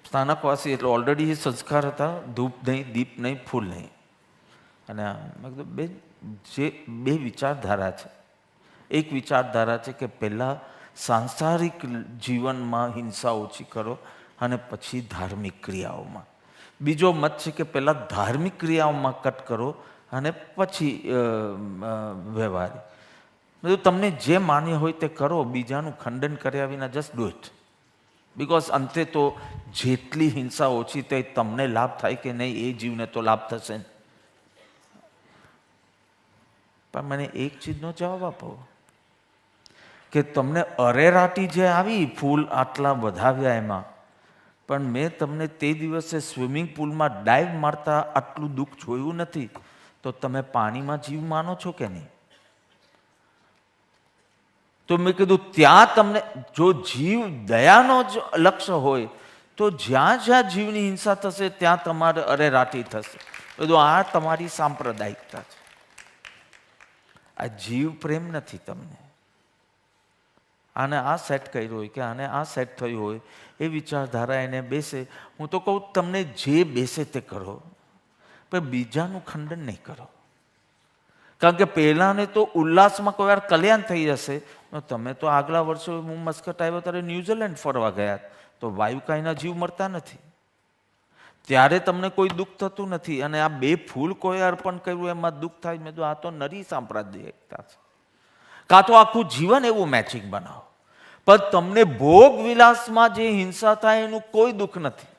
સ્થાનકવાસી એટલે ઓલરેડી એ સંસ્કાર હતા, ધૂપ નહીં, દીપ નહીં, ફૂલ નહીં. અને મેં કીધું બેન, જે 2 વિચારધારા છે એક વિચારધારા છે કે પહેલાં સાંસારિક જીવનમાં હિંસા ઓછી કરો અને પછી ધાર્મિક ક્રિયાઓમાં. બીજો મત છે કે પહેલાં ધાર્મિક ક્રિયાઓમાં કટ કરો અને પછી વ્યવહારિક. તમને જે માન્ય હોય તે કરો, બીજાનું ખંડન કર્યા વિના જસ્ટ ડુ ઇટ. બિકોઝ અંતે તો જેટલી હિંસા ઓછી તે તમને લાભ થાય કે નહીં એ જીવને તો લાભ થશે. પણ મને એક ચીજનો જવાબ આપો કે તમને અરેરાટી જે આવી ફૂલ આટલા વધાવ્યા એમાં, પણ મેં તમને તે દિવસે સ્વિમિંગ પુલમાં ડાઈવ મારતા આટલું દુઃખ જોયું નથી, તો તમે પાણીમાં જીવ માનો છો કે નહીં? તો મેં કીધું ત્યાં તમને જો જીવ દયાનો જ લક્ષ્ય હોય તો જ્યાં જ્યાં જીવની હિંસા થશે ત્યાં તમારે અરેરાટી થશે. બધું આ તમારી સાંપ્રદાયિકતા છે, આ જીવ પ્રેમ નથી તમને. આને આ સેટ કર્યું હોય કે આને આ સેટ થયું હોય એ વિચારધારા એને બેસે. હું તો કહું તમને જે બેસે તે કરો, પણ બીજાનું ખંડન નહીં કરો. કારણ કે પહેલાંને તો ઉલ્લાસમાં કોઈ વાર કલ્યાણ થઈ જશે. તમે તો આગલા વર્ષે હું મસ્કટ આવ્યો ત્યારે ન્યૂઝીલેન્ડ ફરવા ગયા, તો વાયુકાઈના જીવ મરતા નથી, ત્યારે તમને કોઈ દુઃખ થતું નથી. અને આ 2 ફૂલ કોઈ અર્પણ કર્યું એમાં દુઃખ થાય. મેં તો આ તો નરી સાંપ્રદાયિકતા છે. કાં તો આખું જીવન એવું મેચિંગ બનાવો, પણ તમને ભોગ વિલાસમાં જે હિંસા થાય એનું કોઈ દુઃખ નથી.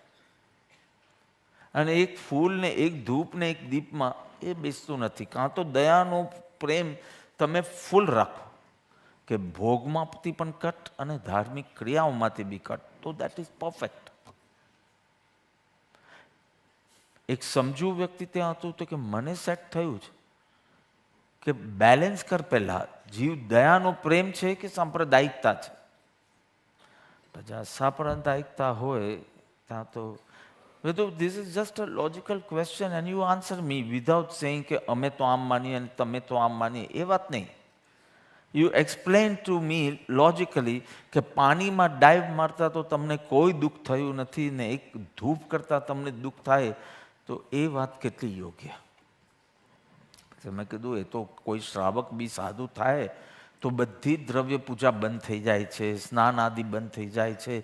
અને એક ફૂલ ને એક ધૂપ ને એક દીપમાં એ બેસતું નથી. કાં તો દયાનો પ્રેમ તમે ફૂલ રાખો કે ભોગમાંથી પણ કટ અને ધાર્મિક ક્રિયાઓમાંથી બી કટ, તો દેટ ઇઝ પરફેક્ટ. એક સમજુ વ્યક્તિ ત્યાં હતું તો કે મને સેટ થયું છે કે બેલેન્સ કર. પહેલા જીવ દયાનો પ્રેમ છે કે સાંપ્રદાયિકતા છે? જ્યાં સાંપ્રદાયિકતા હોય ત્યાં તો this is just a logical question and you answer me without saying કે અમે તો આમ માનીએ અને તમે તો આમ માનીએ. એ વાત નહીં. You explain to me logically કે પાણીમાં ડાઈવ મારતા તો તમને કોઈ દુઃખ થયું નથી ને એક ધૂપ કરતા તમને દુઃખ થાય, તો એ વાત કેટલી યોગ્ય? મેં કીધું એ તો કોઈ શ્રાવક બી સાધુ થાય તો બધી દ્રવ્ય પૂજા બંધ થઈ જાય છે, સ્નાન આદિ બંધ થઈ જાય છે.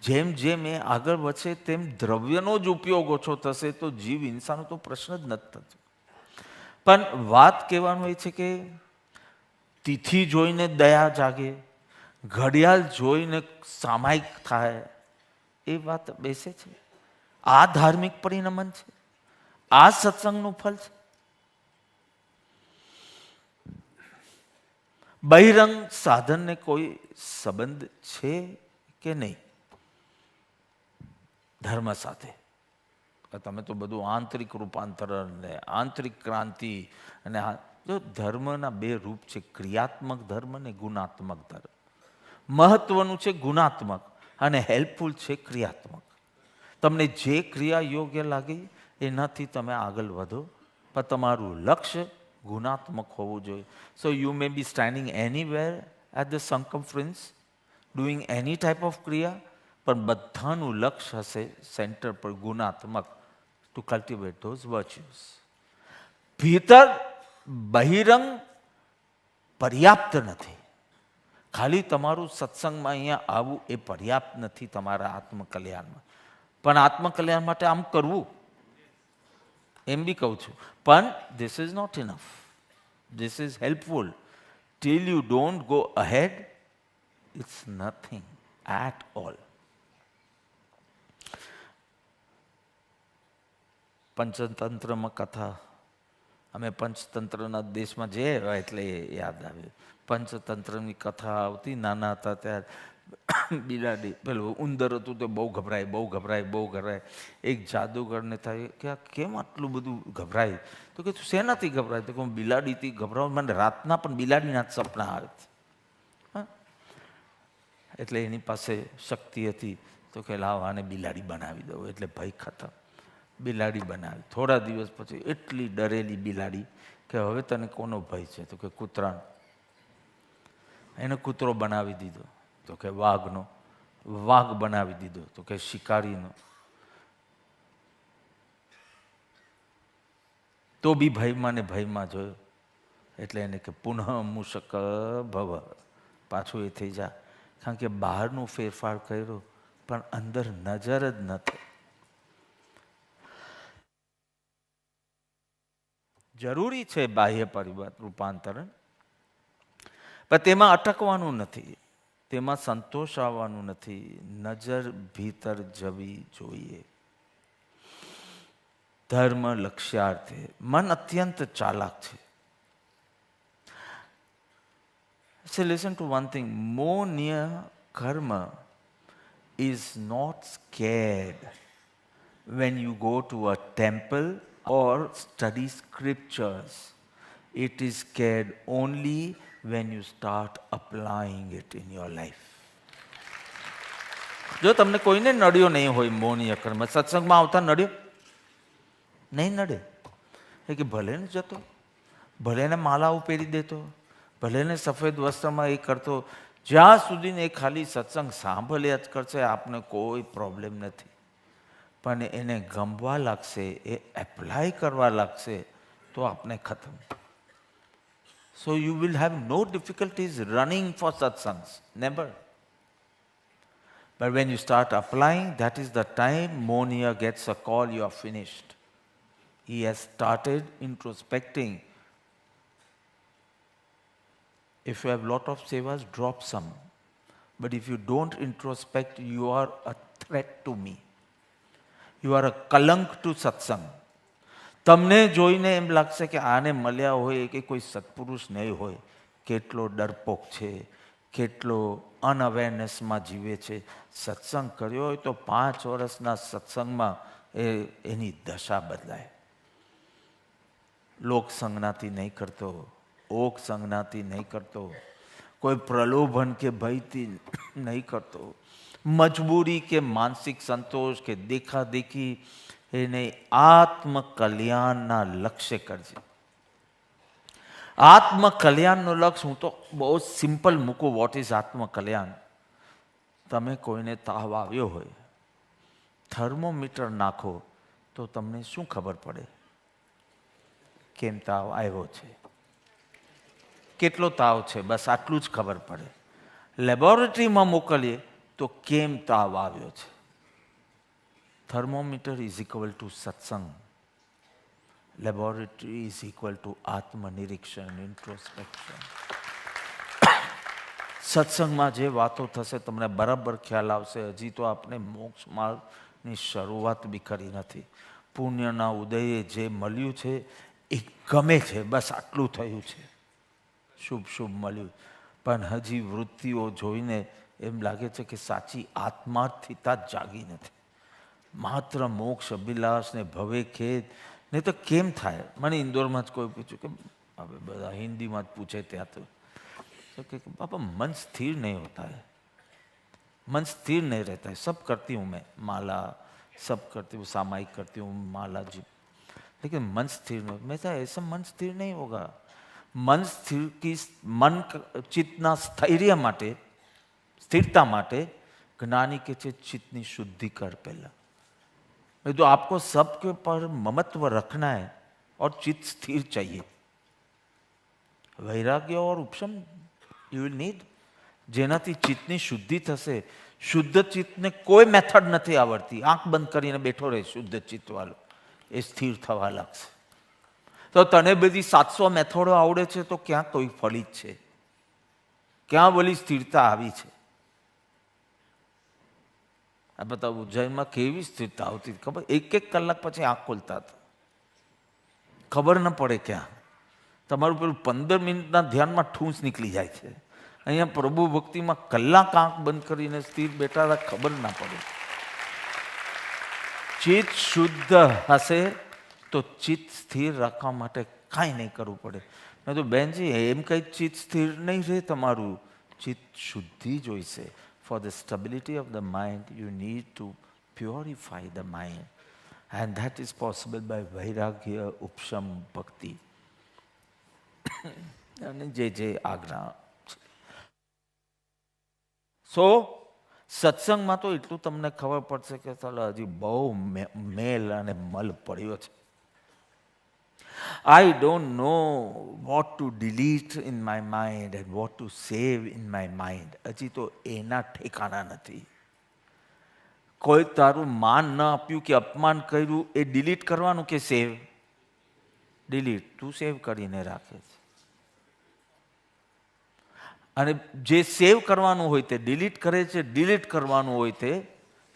જેમ જેમ એ આગળ વધશે તેમ દ્રવ્યનો જ ઉપયોગ ઓછો થશે, તો જીવ હિંસાનો તો પ્રશ્ન જ નથી થતો. પણ વાત કહેવાનું એ છે કે તિથિ જોઈને દયા જાગે, ઘડિયાળ જોઈને સામાયિક થાય, એ વાત બેસે છે? આ ધાર્મિક પરિણમન છે? આ સત્સંગનું ફળ છે? બહિરંગ સાધનને કોઈ સંબંધ છે કે નહીં ધર્મ સાથે? તમે તો બધું આંતરિક રૂપાંતરણ ને આંતરિક ક્રાંતિ, અને જો ધર્મના 2 રૂપ છે, ક્રિયાત્મક ધર્મ અને ગુણાત્મક ધર્મ. મહત્વનું છે ગુણાત્મક અને હેલ્પફુલ છે ક્રિયાત્મક. તમને જે ક્રિયા યોગ્ય લાગે એનાથી તમે આગળ વધો, પણ તમારું લક્ષ્ય ગુણાત્મક હોવું જોઈએ. So you may be standing anywhere at the circumference doing any type of ક્રિયા, પણ બધાનું લક્ષ્ય હશે સેન્ટર પર ગુણાત્મક, ટુ કલ્ટિવેટ ધોઝ વર્ચ્યુઝ. ભીતર બહિરંગ પર્યાપ્ત નથી. ખાલી તમારું સત્સંગમાં અહીંયા આવવું એ પર્યાપ્ત નથી તમારા આત્મકલ્યાણમાં. પણ આત્મકલ્યાણ માટે આમ કરવું એમ બી કહું છું, પણ this is not enough. This is helpful. Till you don't go ahead, it's nothing at all. પંચતંત્રમાં કથા, અમે પંચતંત્રના દેશમાં જઈએ એટલે યાદ આવ્યું. પંચતંત્રની કથા આવતી, નાના હતા ત્યારે બિલાડી પેલું ઉંદર હતું તો બહુ ગભરાય. એક જાદુગરને થાય કે આ કેમ આટલું બધું ગભરાય? તો કે તું શેનાથી ગભરાય? તો કે હું બિલાડીથી ગભરાવું, મને રાતના પણ બિલાડીના જ સપના આવે છે. એટલે એની પાસે શક્તિ હતી, તો કે લાવ આને બિલાડી બનાવી દઉં એટલે ભય ખતમ. બિલાડી બનાવી. થોડા દિવસ પછી એટલી ડરેલી બિલાડી કે હવે તને કોનો ભય છે? તો કે કૂતરાનો. એને કૂતરો બનાવી દીધો, તો કે વાઘનો. વાઘ બનાવી દીધો, તો કે શિકારીનો. તો બી ભયમાં ને ભયમાં જોયો. એટલે એને કે પુનઃ મૂષક ભવ, પાછું એ થઈ જા. કારણ કે બહારનું ફેરફાર કર્યો પણ અંદર નજર જ નથી. જરૂરી છે બાહ્ય પરિવર્તન રૂપાંતરણ, પણ તેમાં અટકવાનું નથી, તેમાં સંતોષ આવવાનું નથી. નજર ભીતર જવી જોઈએ. ધર્મ લક્ષ્યાર્થે. મન અત્યંત ચાલાક છે. So listen to one thing, Monia karma is not scared when you go to a temple or study scriptures. It is scared only when you start applying it in your life. જો તમને કોઈને નડ્યો નહીં હોય મોનીય કર્મ, સત્સંગમાં આવતા નડ્યો નહીં? નડે એ કે ભલે ને જતો, ભલે ને માલાઓ પહેરી દેતો, ભલે ને સફેદ વસ્ત્રમાં એ કરતો, જ્યાં સુધી એ ખાલી સત્સંગ સાંભળ્યા જ કરશે, આપને કોઈ પ્રોબ્લેમ નથી. પણ એને ગમવા લાગશે, એ એપ્લાય કરવા લાગશે તો આપને ખતમ. So you will have no difficulties running for satsangs, never. But when you start applying, that is the time Monia gets a call, you are finished. He has started introspecting. If you have lot of sevas, drop some. But if you don't introspect, you are a threat to me. You are a kalank to satsang. તમને જોઈને એમ લાગશે કે આને મળ્યા હોય કે કોઈ સત્પુરુષ નહીં હોય, કેટલો ડરપોક છે, કેટલો અનઅવેરનેસમાં જીવે છે. સત્સંગ કર્યો હોય તો 5 વર્ષના સત્સંગમાં એની દશા બદલાય. લોક સંજ્ઞાથી નહીં કરતો, ઓક સંજ્ઞાથી નહીં કરતો, કોઈ પ્રલોભન કે ભયથી નહીં કરતો, મજબૂરી કે માનસિક સંતોષ કે દેખાદેખી એને આત્મકલ્યાણના લક્ષ્ય કરજે. આત્મકલ્યાણનું લક્ષ્ય હું તો બહુ સિમ્પલ મૂકું. What is atmakalyan? તમે કોઈને તાવ આવ્યો હોય, થર્મોમીટર નાખો તો તમને શું ખબર પડે? કેમ તાવ આવ્યો છે, કેટલો તાવ છે, બસ આટલું જ ખબર પડે. લેબોરેટરીમાં મોકલીએ તો કેમ તાવ આવ્યો છે. Thermometer is equal to satsang. Laboratory is equal to atma-nirikshan, introspection. સત્સંગમાં જે વાતો થશે તમને બરાબર ખ્યાલ આવશે. હજી તો આપણે મોક્ષ માર્ગની શરૂઆત બી કરી નથી. પુણ્યના ઉદયે જે મળ્યું છે એ ગમે છે, બસ આટલું થયું છે. શુભ શુભ મળ્યું, પણ હજી વૃત્તિઓ જોઈને એમ લાગે છે કે સાચી આત્માર્થિતા જાગી નથી. માત્ર મોક્ષ અભિલાષ ને ભવે ખેદ. નહીં તો કેમ થાય? મને ઇન્દોરમાં જ કોઈ પૂછ્યું કે હવે બધા હિન્દીમાં જ પૂછે ત્યાં તો કે બાપા મન સ્થિર નહીં હોતા है, मन स्थिर नहीं रहता है. सब करती हूँ मैं, माला सब करती हूँ, सामायिक करती हूँ, माला जी, लेकिन मन स्थिर नहीं. मैं कहा ऐसा मन स्थिर नहीं होगा. मन स्थिर की मन चित्तना स्थैर्य माटे, स्थिरता माटे ज्ञानी के चित्तनी शुद्धि कर पहला. तो आपको सबके पर ममत्व रखना है और चित्त स्थिर चाहिए. वैराग्य और उपशम यू विल नीड. જેનાથી ચિત્તની શુદ્ધિ થશે. શુદ્ધ ચિત્તને કોઈ મેથડ નથી આવડતી. આંખ બંધ કરીને બેઠો રહે શુદ્ધ ચિત્ત વાળો, એ સ્થિર થવા લાગશે. તો તને બધી 700 મેથડો આવડે છે તો ક્યાં કોઈ ફલિત છે? ક્યાં બોલી સ્થિરતા આવી છે? આ બતાવું ઉજ્જૈનમાં કેવી સ્થિરતા આવતી ખબર? 1 કલાક પછી આંખ ખોલતા હતા, ખબર ન પડે ક્યાં. તમારું પેલું 15 મિનિટના ધ્યાનમાં ઠૂંસ નીકળી જાય છે. અહીંયા પ્રભુ ભક્તિમાં કલાક આંખ બંધ કરીને સ્થિર બેઠા હતા, ખબર ના પડે. ચિત્ત શુદ્ધ હશે તો ચિત્ત સ્થિર રાખવા માટે કાંઈ નહીં કરવું પડે. મેં તો બેનજી એમ કંઈ ચિત્ત સ્થિર નહીં રહે તમારું, ચિત્ત શુદ્ધિ જોઈશે. For the stability of the mind, you need to purify the mind. And that is possible by vairagya, upsham, bhakti. અને જે આજ્ઞા. સો સત્સંગમાં તો એટલું તમને ખબર પડશે કે ચાલો હજી બહુ મેલ અને મલ પડ્યો છે. I don't know what to delete in my mind and what to save in my mind. હજી તો એના ઠેકાણા નથી. કોઈ તારું માન ન આપ્યું કે અપમાન કર્યું એ ડિલીટ કરવાનું કે સેવ? ડિલીટ. તું સેવ કરીને રાખે છે. અને જે સેવ કરવાનું હોય તે ડિલીટ કરે છે, ડિલીટ કરવાનું હોય તે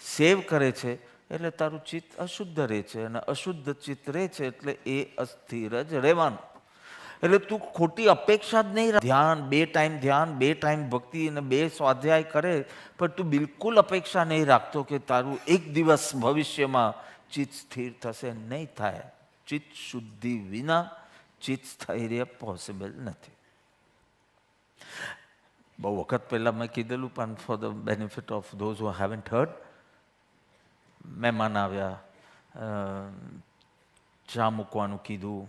સેવ કરે છે. એટલે તારું ચિત્ત અશુદ્ધ રહે છે, અને અશુદ્ધ ચિત્ત રહે છે એટલે એ અસ્થિર જ રહેવાનું. એટલે તું ખોટી અપેક્ષા જ નહીં. ધ્યાન, 2 ટાઈમ ધ્યાન, 2 ટાઈમ ભક્તિ અને 2 સ્વાધ્યાય કરે, પણ તું બિલકુલ અપેક્ષા નહીં રાખતો કે તારું એક દિવસ ભવિષ્યમાં ચિત્ત સ્થિર થશે. નહીં થાય. ચિત્ત શુદ્ધિ વિના ચિત્ત સ્થૈર્ય પોસિબલ નથી. બહુ વખત પહેલાં મેં કીધેલું, પણ for the benefit of those who haven't heard, મહેમાન આવ્યા, ચા મૂકવાનું કીધું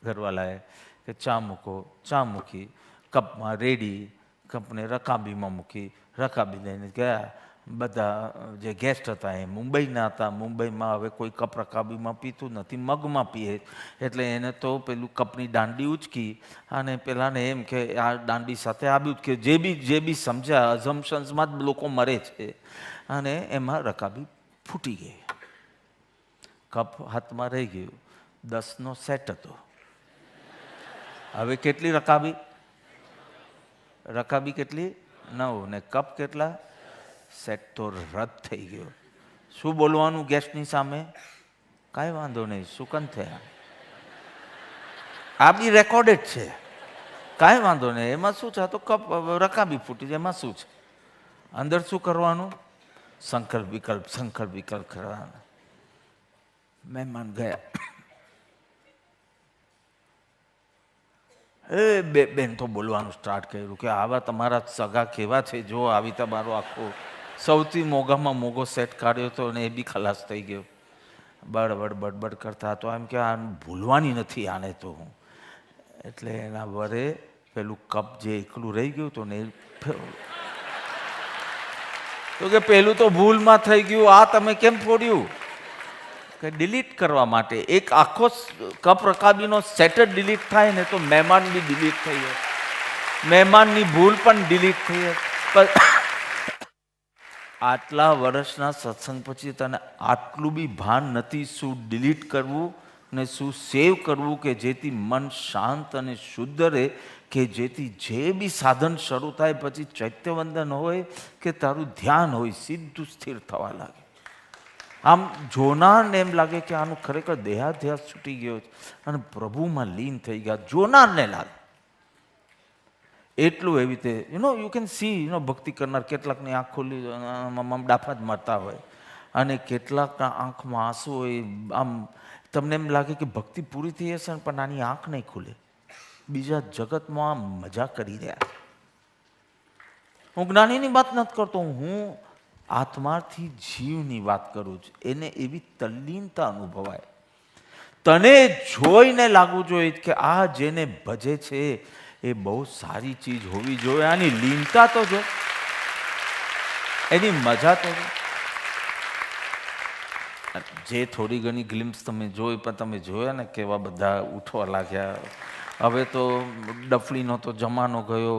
ઘરવાલાએ કે ચા મૂકો. ચા મૂકી, કપમાં રેડી, કપને રકાબીમાં મૂકી, રકાબી લઈને ગયા. બધા જે ગેસ્ટ હતા એ મુંબઈના હતા. મુંબઈમાં હવે કોઈ કપ રકાબીમાં પીતું નથી, મગમાં પીએ. એટલે એને તો પેલું કપની દાંડી ઉચકી અને પેલાને એમ કે આ દાંડી સાથે આવ્યું કે જે બી સમજ્યા, અઝમ્પશન્સમાં જ લોકો મરે છે. અને એમાં રકાબી ફૂટી ગઈ. કપ હાથમાં રહી ગયું. 10નો સેટ હતો. હવે કેટલી રકાબી? રકાબી કેટલી? 9. ને કપ કેટલા? સેટ તો રદ થઈ ગયો. શું બોલવાનું ગેસ્ટની સામે? કાંઈ વાંધો નહીં, સુકન થયા. આ બી રેકોર્ડેડ છે. કાંઈ વાંધો નહીં, એમાં શું છે? તો કપ રકાબી ફૂટી જાય, એમાં શું છે? અંદર શું કરવાનું? સંકલ્પ વિકલ્પ કરવાના. મહેમાન ગયા. એ બેન તો બોલવાનું સ્ટાર્ટ કર્યું કે આવા તમારા સગા કેવા છે, જો આવી તમારો આખો સૌથી મોંઘામાં મોંઘો સેટ કાઢ્યો હતો અને એ બી ખલાસ થઈ ગયો. બડબડ કરતા તો એમ કે આ ભૂલવાની નથી આને તો હું. એટલે એના વરે પેલું કપ જે એકલું રહી ગયું હતું ને, તો કે પેલું તો ભૂલમાં થઈ ગયું, આ તમે કેમ ફોડ્યું? કે ડિલીટ કરવા માટે. એક આખો કપ રકાબીનો સેટ જ ડિલીટ થાય ને તો મહેમાન બી ડિલીટ થઈ જાય, મહેમાનની ભૂલ પણ ડિલીટ થઈ જાય. આટલા વર્ષના સત્સંગ પછી તને આટલું બી ભાન નથી શું ડિલીટ કરવું ને શું સેવ કરવું, કે જેથી મન શાંત અને શુદ્ધ રહે, કે જેથી જે બી સાધન શરૂ થાય પછી ચૈત્યવંદન હોય કે તારું ધ્યાન હોય, સીધું સ્થિર થવા લાગે. આમ જોનારને એમ લાગે કે આનું ખરેખર દેહાધ્યાસ છૂટી ગયો છે અને પ્રભુમાં લીન થઈ ગયા. જોનારને લાગે એટલું. એવી રીતે યુ કેન સી ભક્તિ કરનાર કેટલાકની આંખ ખોલી ડાફા જ મારતા હોય અને કેટલાકના આંખમાં આંસુ હોય. આમ તમને એમ લાગે કે ભક્તિ પૂરી થઈ હશે પણ આની આંખ નહીં ખુલે, બીજા જગતમાં આમ મજા કરી રહ્યા. હું જ્ઞાનીની વાત નથી કરતો, હું આત્માથી જીવની વાત કરું છું. એને એવી તલ્લીનતા અનુભવાય. તને જોઈને લાગવું જોઈએ કે આ જેને ભજે છે એ બહુ સારી ચીજ હોવી જોઈએ. આની લીનતા તો જો, એની મજા તો જો. જે થોડી ઘણી ગ્લિમ્સ તમે જોઈ, પણ તમે જોયા ને કેવા બધા ઉઠવા લાગ્યા. હવે તો ડફલીનો તો જમાનો ગયો,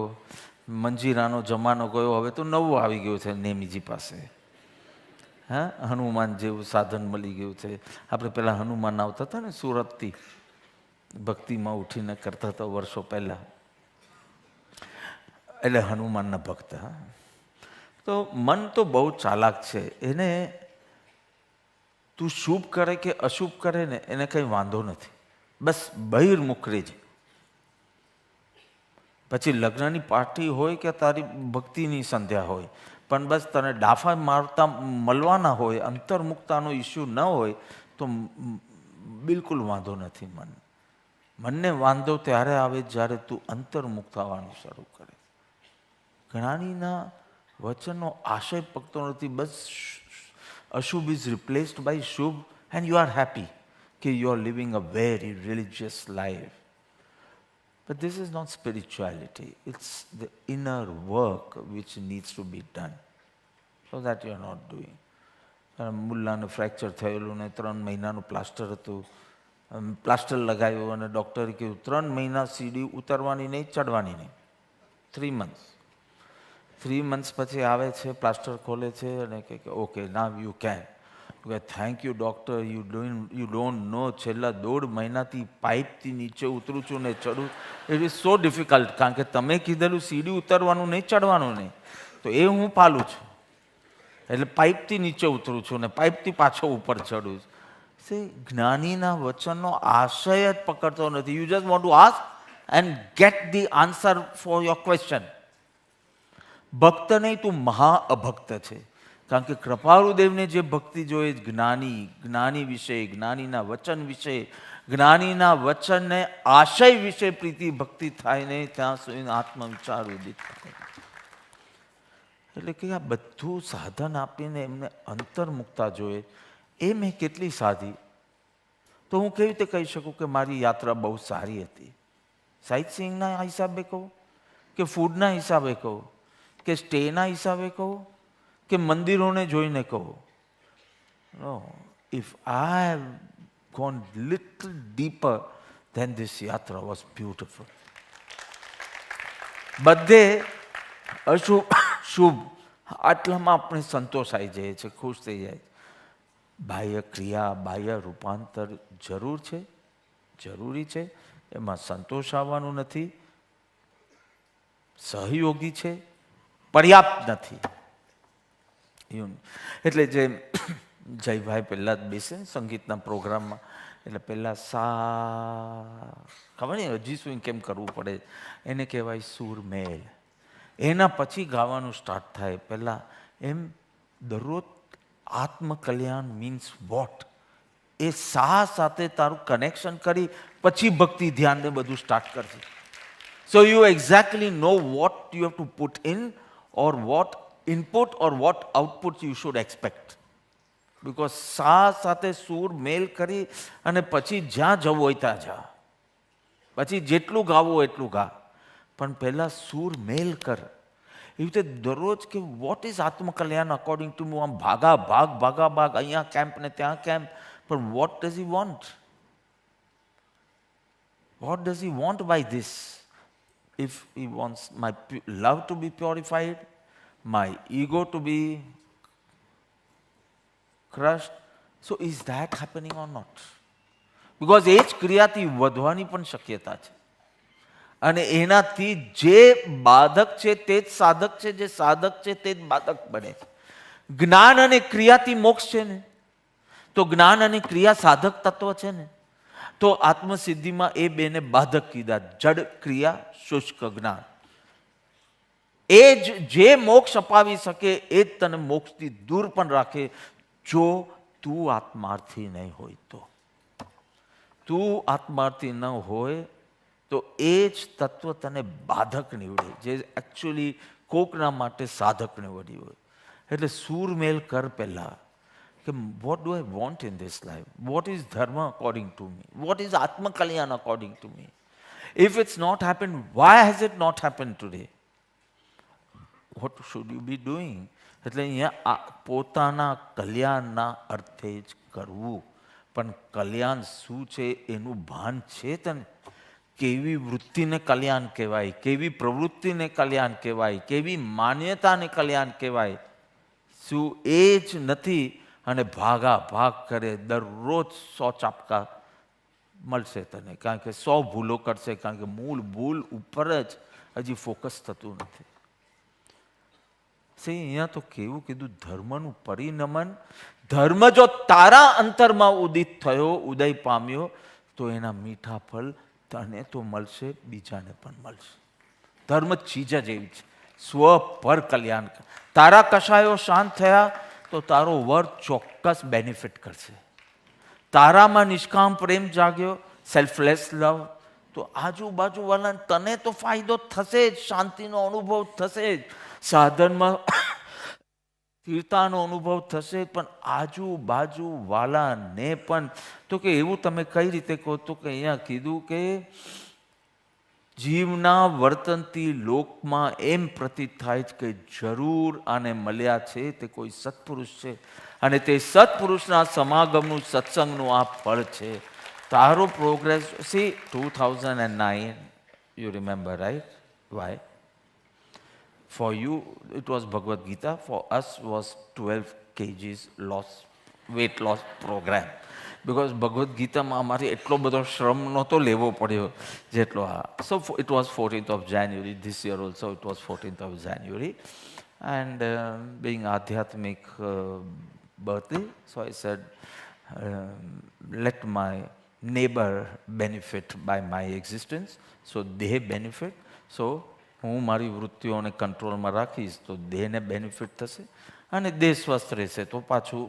મંજીરાનો જમાનો ગયો, હવે તો નવું આવી ગયું છે નેમીજી પાસે. હા, હનુમાન જેવું સાધન મળી ગયું છે. આપણે પહેલાં હનુમાન આવતા હતા ને સુરતથી, ભક્તિમાં ઉઠીને કરતા હતા વર્ષો પહેલાં. એટલે હનુમાનના ભક્ત. તો મન તો બહુ ચાલાક છે. એને તું શુભ કરે કે અશુભ કરે ને એને કંઈ વાંધો નથી, બસ બહિર્મુખ રહેજે. પછી લગ્નની પાર્ટી હોય કે તારી ભક્તિની સંધ્યા હોય, પણ બસ તને ડાફા મારતા મળવાના હોય, અંતર્મુક્તાનો ઇસ્યુ ન હોય તો બિલકુલ વાંધો નથી. મનને વાંધો ત્યારે આવે જ્યારે તું અંતર્મુક્ત થવાનું શરૂ કરે. જ્ઞાનીના વચનનો આશય પકતો નથી, બસ ashubh is replaced by shubh and you are happy કે you are living a very religious life. But this is not spirituality. It's the inner work which needs to be done. So that you are not doing. મુલ્લાને fracture થયેલું ને 3 મહિનાનું plaster હતું, plaster લગાવ્યું અને ડૉક્ટરે કહ્યું 3 મહિના સીડી ઉતરવાની નહીં, ચડવાની નહીં. 3 months. 3 months પછી આવે છે, પ્લાસ્ટર ખોલે છે અને કહે કે okay now you can. Thank you doctor, you don't know, છેલ્લા 1.5 મહિનાથી પાઇપથી નીચે ઉતરું છું ને ચડું. ઇટ ઇઝ સો ડિફિકલ્ટ, કારણ કે તમે કીધેલું સીડી ઉતરવાનું નહીં, ચડવાનું નહીં, તો એ હું પાલું છું. એટલે પાઇપથી નીચે ઉતરું છું ને પાઇપથી પાછો ઉપર ચડું છું. જ્ઞાનીના વચનનો આશય જ પકડતો નથી. You just want to ask and gate the answer for your question. ભક્ત નહીં, તું મહા અભક્ત છે. કારણ કે કૃપાળુદેવને જે ભક્તિ જોઈએ, જ્ઞાની વિશે, જ્ઞાનીના વચન વિશે, જ્ઞાનીના વચનને આશય વિશે પ્રીતિ ભક્તિ થાય નહીં ત્યાં સુધી આત્મવિચાર ઉદિત થાય. એટલે કે આ બધું સાધન આપીને એમને અંતર મૂકતા જોઈએ. એ મેં કેટલી સાધી, તો હું કેવી રીતે કહી શકું કે મારી યાત્રા બહુ સારી હતી? સાઇટ સીઇંગના હિસાબે કહું, કે ફૂડના હિસાબે કહું, કે સ્ટેના હિસાબે કહું, કે મંદિરોને જોઈને કહું? No, if I have gone little deeper then this yatra was beautiful. બધે અશુભ શુભ આટલામાં આપણે સંતોષાઈ જાય છે, ખુશ થઈ જાય છે. બાહ્ય ક્રિયા, બાહ્ય રૂપાંતર જરૂર છે, જરૂરી છે, એમાં સંતોષ આવવાનું નથી. સહયોગી છે, પર્યાપ્ત નથી. એટલે જે જયભાઈ પહેલાં જ બેસે સંગીતના પ્રોગ્રામમાં, એટલે પહેલાં ખબર નહીં હજી શું કેમ કરવું પડે, એને કહેવાય સુરમેલ. એના પછી ગાવાનું સ્ટાર્ટ થાય. પહેલાં એમ દરરોજ આત્મકલ્યાણ મીન્સ વોટ, એ સાથે તારું કનેક્શન કરી પછી ભક્તિ ધ્યાનને બધું સ્ટાર્ટ કરશે. So you exactly know what you have two put in or vote input or vote output you should expect. Because સાથે સુર મેલ કરી અને પછી જ્યાં જવું હોય ત્યાં જા, પછી જેટલું ગાવું એટલું ગા, પણ પહેલાં સુર મેલ કર. એવી રીતે દરરોજ કે what is atmakalyan according to આમ ભાગા ભાગ અહીંયા કેમ્પ ને ત્યાં કેમ્પ, પણ what does he want? What does he want by this? If he wants my love to be purified, my ego to be crushed, so is that happening or not? Because એ જ ક્રિયાથી વધવાની પણ શક્યતા છે. અને એનાથી જે બાધક છે તે જ સાધક છે, જે સાધક છે તે જ બાધક બને છે. જ્ઞાન અને ક્રિયાથી મોક્ષ છે ને, તો જ્ઞાન અને ક્રિયા સાધક તત્વ છે ને, તો આત્મસિદ્ધિમાં એ બેને બાધક કીધા, જડ ક્રિયા શુષ્ક જ્ઞાન. એ જ જે મોક્ષ અપાવી શકે એ જ તને મોક્ષથી દૂર પણ રાખે, જો તું આત્માર્થી નહીં હોય તો. તું આત્માર્થી ન હોય તો એ જ તત્વ તને બાધક નીવડે, જે એકચ્યુઅલી કોકના માટે સાધક નીવડી હોય. એટલે સુરમેલ કર પહેલા કે what do I want in this life, what is dharma according to me, what is atmakalyan according to me. If it's not happen, why has it not happen today? What should you be doing? એટલે અહીંયા પોતાના કલ્યાણના અર્થે જ કરવું. પણ કલ્યાણ શું છે એનું ભાન છે તને? કેવી વૃત્તિને કલ્યાણ કહેવાય, કેવી પ્રવૃત્તિને કલ્યાણ કહેવાય, કેવી માન્યતાને કલ્યાણ કહેવાય? શું એ જ નથી? અને ભાગ કરે, દરરોજ 100 ચાપકા મળશે તને, કારણ કે 100 ભૂલો કરશે, કારણ કે મૂળ ભૂલ ઉપર જ હજી ફોકસ થતું નથી. અહીંયા તો કેવું કીધું, ધર્મનું પરિનમન. ધર્મ જો તારા અંતરમાં ઉદિત થયો, ઉદય પામ્યો, તો એના મીઠા ફળ તને તો મળશે, બીજાને પણ મળશે. ધર્મ ચીજ જ એવી છે, સ્વ પર કલ્યાણ. તારા કશાયો શાંત થયા તો તારો વર ચોક્કસ બેનિફિટ કરશે. તારામાં નિષ્કામ પ્રેમ જાગ્યો, સેલ્ફલેસ લવ, તો આજુબાજુવાળાને તને તો ફાયદો થશે જ, શાંતિનો અનુભવ થશે જ, સાધનમાં સ્થિરતાનો અનુભવ થશે, પણ આજુબાજુવાળાને પણ. તો કે એવું તમે કઈ રીતે કહો? તો કે અહીંયા કીધું કે જીવના વર્તનથી લોકમાં એમ પ્રતીત થાય છે કે જરૂર આને મળ્યા છે, તે કોઈ સત્પુરુષ છે, અને તે સત્પુરુષના સમાગમનું, સત્સંગનું આ ફળ છે. તારો progress, C 2009, you remember, right? Why? For you, it was Bhagavad Gita. For us, was 12 kgs loss, weight loss program. Because Bhagavad Gita માં અમારે એટલો બધો શ્રમ નહોતો લેવો પડ્યો જેટલો આ. So it was 14th of January. This year also it was 14th of January. And being Adhyatmic birthday, so I said, let my neighbor benefit by my existence. So they benefit. So હું મારી વૃત્તિઓને કંટ્રોલમાં રાખીશ તો દેહને benefit થશે અને દેહ સ્વસ્થ રહેશે તો પાછું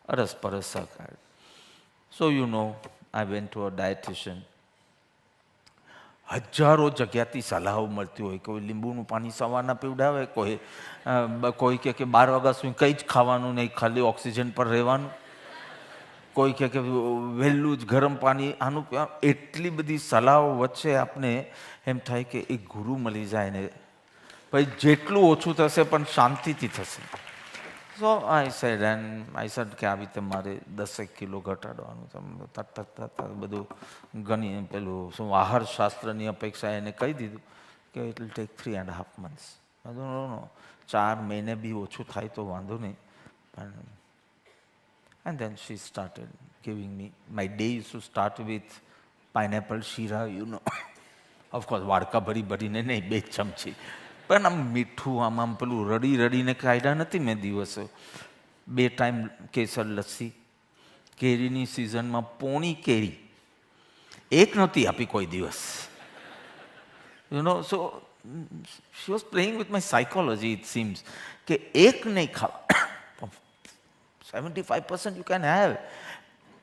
અરસપરસ સહકાર. So you know, I went to a dietitian. હજારો જગ્યાથી સલાહો મળતી હોય. કોઈ લીંબુનું પાણી સવારના પીવડાવે, કોઈ કહે કે 12 વાગ્યા સુધી કંઈ જ ખાવાનું નહીં, ખાલી ઓક્સિજન પર રહેવાનું. કોઈ કહે કે વહેલું જ ગરમ પાણી આનું પીવાનું. એટલી બધી સલાહો વચ્ચે આપણે એમ થાય કે એક ગુરુ મળી જાય ને ભાઈ જેટલું ઓછું થશે પણ શાંતિથી થશે. સો આઈ સેડ કે આવી રીતે મારે 10 કિલો ઘટાડવાનું. તટ બધું ગણી પેલું શું આહાર શાસ્ત્રની અપેક્ષા એને કહી દીધું કે ઇટ વિલ ટેક 3.5 months. નો 4 મહિને બી ઓછું થાય તો વાંધો નહીં. પણ and then she started giving me, my day used to start with pineapple shira, you know. Of course, વાડકા ભરીને નહીં, 2 ચમચી. પણ આમ મીઠું આમ પેલું રડીને કાઢ્યા નથી મેં દિવસો. 2 ટાઈમ કેસર લસ્સી, કેરીની સિઝનમાં પોણી કેરી એક નહોતી આપી કોઈ દિવસ. You know, so she was playing with my psychology, it seems, કે એક નહીં ખાવા. 75% you can have.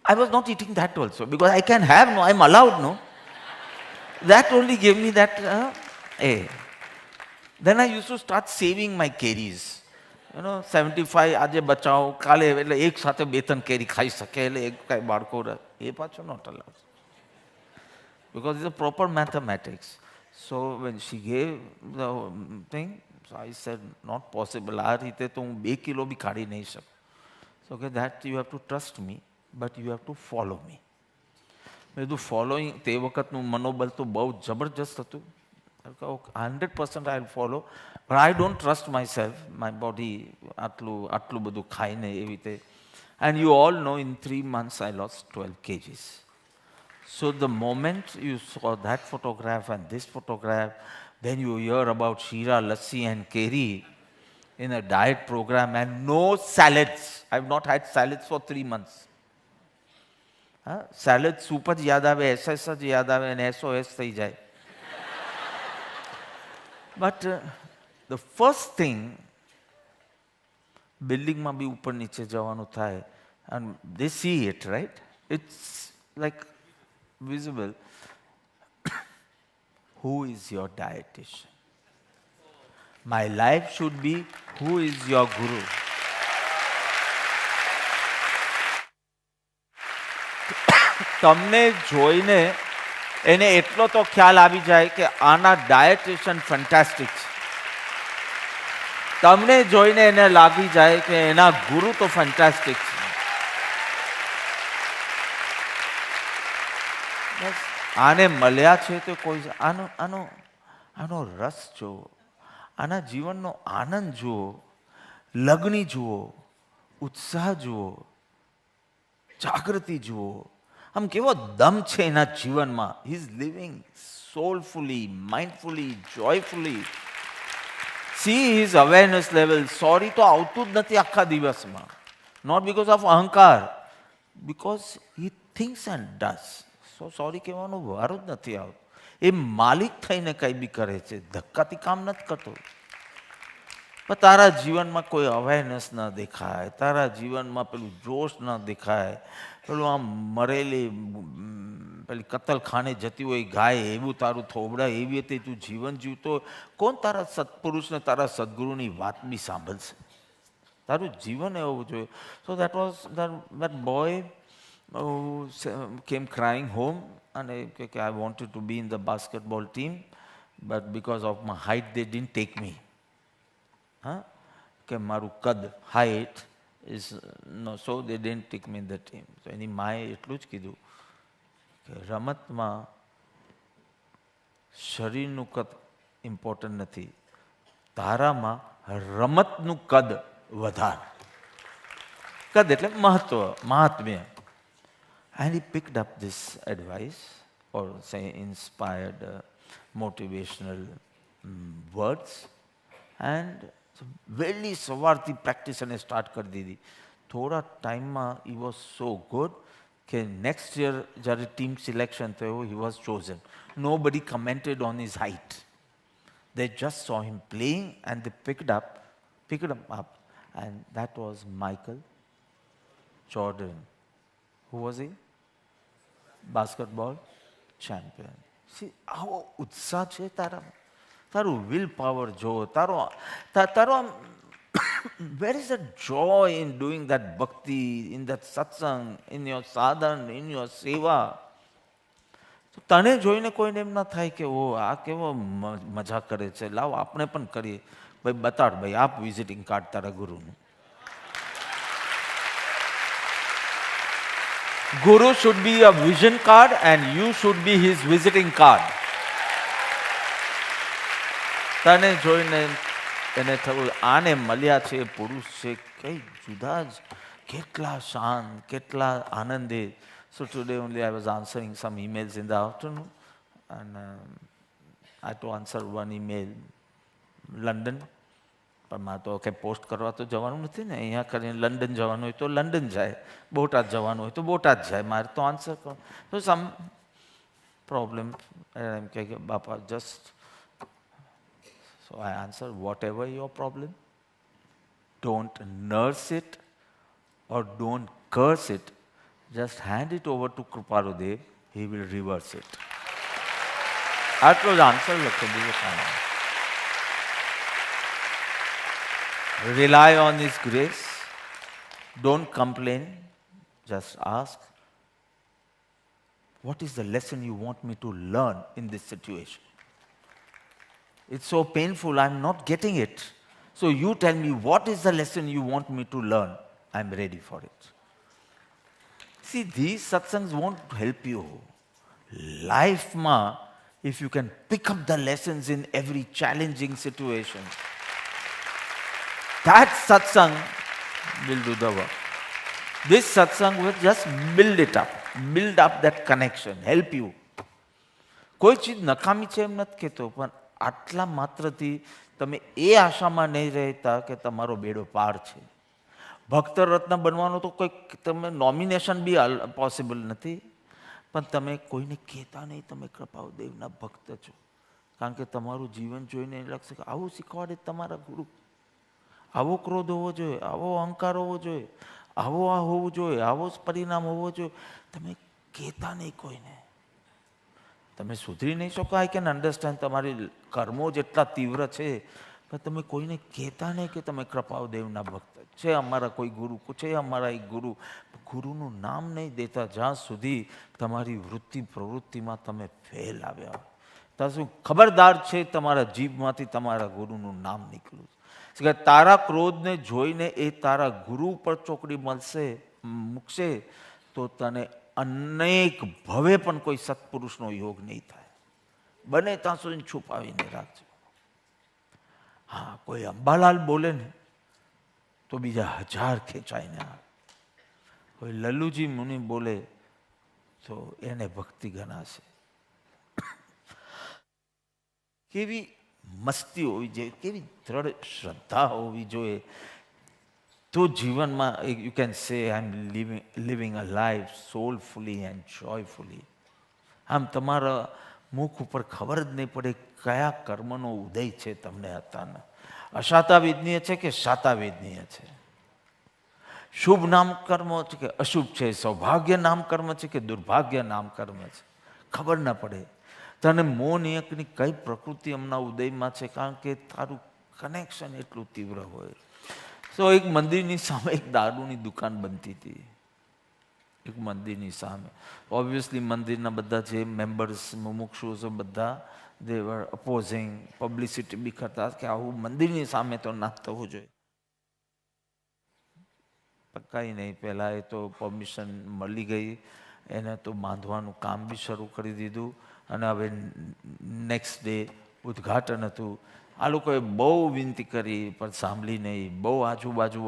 I was not eating that also because I can have, no, I'm allowed, no. That only gave me that, Then I used to start saving my caries. You know, 75 આજે બચાવો, કાલે એટલે એક સાથે 2-3 કેરી ખાઈ શકે એટલે એક કાંઈ બાળકો એ પાછું not allowed. Because it's a proper mathematics. So when she gave the thing, so I said, not possible. આ રીતે તો હું 2 કિલો બી કાઢી નહીં શકું. So okay, that you have to trust me, but you have to follow me. મેં કીધું following તે વખતનું મનોબળ તો બહુ જબરજસ્ત હતું. 100% I will follow, but I don't trust myself, my body આટલું બધું ખાઈને એવી રીતે. And you all know in 3 months I lost 12 kgs. So the moment you saw that photograph and this photograph, then you hear about Shira, Lassi and Keri in a diet program and no salads. I have not had salads for 3 months. Salad soup જ યાદ આવે, SS જ યાદ આવે અને SOS થઈ જાય. But the first thing, બિલ્ડિંગમાં બી ઉપર નીચે જવાનું થાય and they see it, right? It's like visible. Who is your dietitian? My life should be, who is your guru? તમને જોઈને એને એટલો તો ખ્યાલ આવી જાય કે આના ડાયટિશિયન ફેન્ટાસ્ટિક છે. તમને જોઈને એને લાગી જાય કે એના ગુરુ તો ફેન્ટાસ્ટિક છે. આને મળ્યા છે તો કોઈ આનો રસ જુઓ, આના જીવનનો આનંદ જુઓ, લગ્ની જુઓ, ઉત્સાહ જુઓ, જાગૃતિ જુઓ. આમ કેવો દમ છે એના જીવનમાં. He is living soulfully, mindfully, joyfully. See his awareness level. Sorry તો આવતું જ નથી આખા દિવસમાં. Not because of ahankar, because he thinks and does. So sorry કહેવાનો વારો જ નથી આવતો. એ માલિક થઈને કંઈ બી કરે છે, ધક્કાથી કામ નથી કરતો. પણ તારા જીવનમાં કોઈ અવેરનેસ ન દેખાય, તારા જીવનમાં પેલું જોશ ન દેખાય, પેલું આમ મરેલી પેલી કતલખાને જતી હોય ગાય એવું તારું થોબડાય, એવી રીતે તું જીવન જીવતો. કોણ તારા સત્પુરુષને, તારા સદગુરુની વાત બી સાંભળશે? તારું જીવન એવું જોઈએ. So that was that boy who came crying home and I wanted to be in the basketball team, but because of my height they didn't take me. કે મારું કદ, height is no, so they didn't take me in the team. So એની માએ એટલું જ કીધું કે રમતમાં શરીરનું કદ ઇમ્પોર્ટન્ટ નથી, તારામાં રમતનું કદ વધાર. કદ એટલે મહત્વ, મહાત્મ્ય. And he picked up this advice, or say inspired motivational words, and વહેલી સવારથી પ્રેક્ટિસ એને સ્ટાર્ટ કરી દીધી. થોડા ટાઈમમાં he was so good કે નેક્સ્ટ યર જ્યારે ટીમ સિલેક્શન થયો, he was chosen. Nobody commented on his height. They just saw him playing and they picked him up. And that was Michael Jordan. Who was he? Basketball champion. See, આવો ઉત્સાહ છે તારું will power જો, તારો where is the joy in doing that bhakti, in that satsang, in your sadhan, in your seva? તને જોઈને કોઈને એમ ના થાય કે ઓ આ કેવો મજા કરે છે, લાવ આપણે પણ કરીએ. ભાઈ બતાડ, ભાઈ આપ વિઝિટિંગ કાર્ડ તારા ગુરુનું. Guru should be a vision card and you should be his visiting card. તને જોઈને એને થયું આને મળ્યા છે, પુરુષ છે, કઈ જુદા જ, કેટલા શાંત, કેટલા આનંદિત. So today only I was answering some emails in the afternoon, and I had to answer one email, London. પણ મારે તો કંઈ પોસ્ટ કરવા તો જવાનું નથી ને, અહીંયા કરીને લંડન જવાનું હોય તો લંડન જાય, બોટાદ જવાનું હોય તો બોટાદ જાય, મારે તો આન્સર કરો. તો સમ પ્રોબ્લેમ એમ કહે કે બાપા just. So I answered, whatever your problem, don't nurse it or don't curse it. Just hand it over to Krupaludev, he will reverse it. આટલો જ આન્સર લખો, બીજો કાંઈ. Rely on his grace. Don't complain. Just ask, what is the lesson you want me to learn in this situation? It's so painful, I'm not getting it. So you tell me, what is the lesson you want me to learn? I'm ready for it. See, these satsangs won't help you. Life ma, if you can pick up the lessons in every challenging situation, that satsang will do the work. This satsang will just build it up, build up that connection, help you. કોઈ ચીજ નકામી છે એમ નથી કહેતો, પણ આટલા માત્રથી તમે એ આશામાં નહીં રહેતા કે તમારો બેડો પાર છે. ભક્ત રત્ન બનવાનો તો કોઈ તમે નોમિનેશન બી પોસિબલ નથી, પણ તમે કોઈને કહેતા નહીં તમે કૃપાળુદેવના ભક્ત છો. કારણ કે તમારું જીવન જોઈને એ લાગશે કે આવું શીખવાડે તમારા ગુરુ. આવો ક્રોધ હોવો જોઈએ, આવો અહંકાર હોવો જોઈએ, આવો આ હોવું જોઈએ, આવો જ પરિણામ હોવો જોઈએ. તમે કહેતા નહીં કોઈને. તમે સુધરી નહીં શકો. આઈ કેન અન્ડરસ્ટેન્ડ, તમારી કર્મો જેટલા તીવ્ર છે, પણ તમે કોઈને કહેતા નહીં કે તમે કૃપાળુદેવના ભક્ત છે, અમારા કોઈ ગુરુ છે, અમારા એક ગુરુ. ગુરુનું નામ નહીં દેતા જ્યાં સુધી તમારી વૃત્તિ પ્રવૃત્તિમાં તમે ફેલ આવ્યા હોય, ત્યાં સુધી ખબરદાર છે તમારા જીભમાંથી તમારા ગુરુનું નામ નીકળ્યું છે. તારા ક્રોધને જોઈને એ તારા ગુરુ પર ચોકડી મૂકશે તો તને અનેક ભવે પણ કોઈ સત્પુરુષનો યોગ નહીં થાય. બને ત્યાં સુધી છુપાવીને રાખજો. હા, કોઈ અંબાલાલ બોલે ને તો બીજા 1000 ખેંચાઈને આવે. કોઈ લલ્લુજી મુનિ બોલે તો એને ભક્તિ ગણાશે. કેવી મસ્તી હોવી જોઈએ, કેવી દ્રઢ શ્રદ્ધા હોવી જોઈએ, તો જીવનમાં you can say I am living a life soulfully and joyfully. આમ તમારા મુખ ઉપર ખબર જ નહીં પડે કયા કર્મનો ઉદય છે તમને અત્યારના. અશાતા વિધનીય છે કે શાતા વિધનીય છે, શુભ નામ કર્મ છે કે અશુભ છે, સૌભાગ્ય નામ કર્મ છે કે દુર્ભાગ્ય નામ કર્મ છે, ખબર ના પડે. તને મોહનિયકની કઈ પ્રકૃતિ હમણાં ઉદયમાં છે, કારણ કે તારું કનેક્શન એટલું તીવ્ર હોય. તો એક મંદિરની સામે એક દારૂની દુકાન બનતી હતી, એક મંદિરની સામે. ઓબ્વિયસલી મંદિરના બધા જે મેમ્બર્સ મુમુક્ષુઓ બધા they were opposing, publicity બી કરતા કે આવું મંદિરની સામે તો ના થવું જોઈએ. કંઈ નહીં, પહેલાં એ તો પરમિશન મળી ગઈ, એને તો બાંધવાનું કામ બી શરૂ કરી દીધું અને હવે નેક્સ્ટ ડે ઉદ્ઘાટન હતું. આ લોકોએ બહુ વિનંતી કરી પણ સાંભળી નહીં, બહુ આજુબાજુ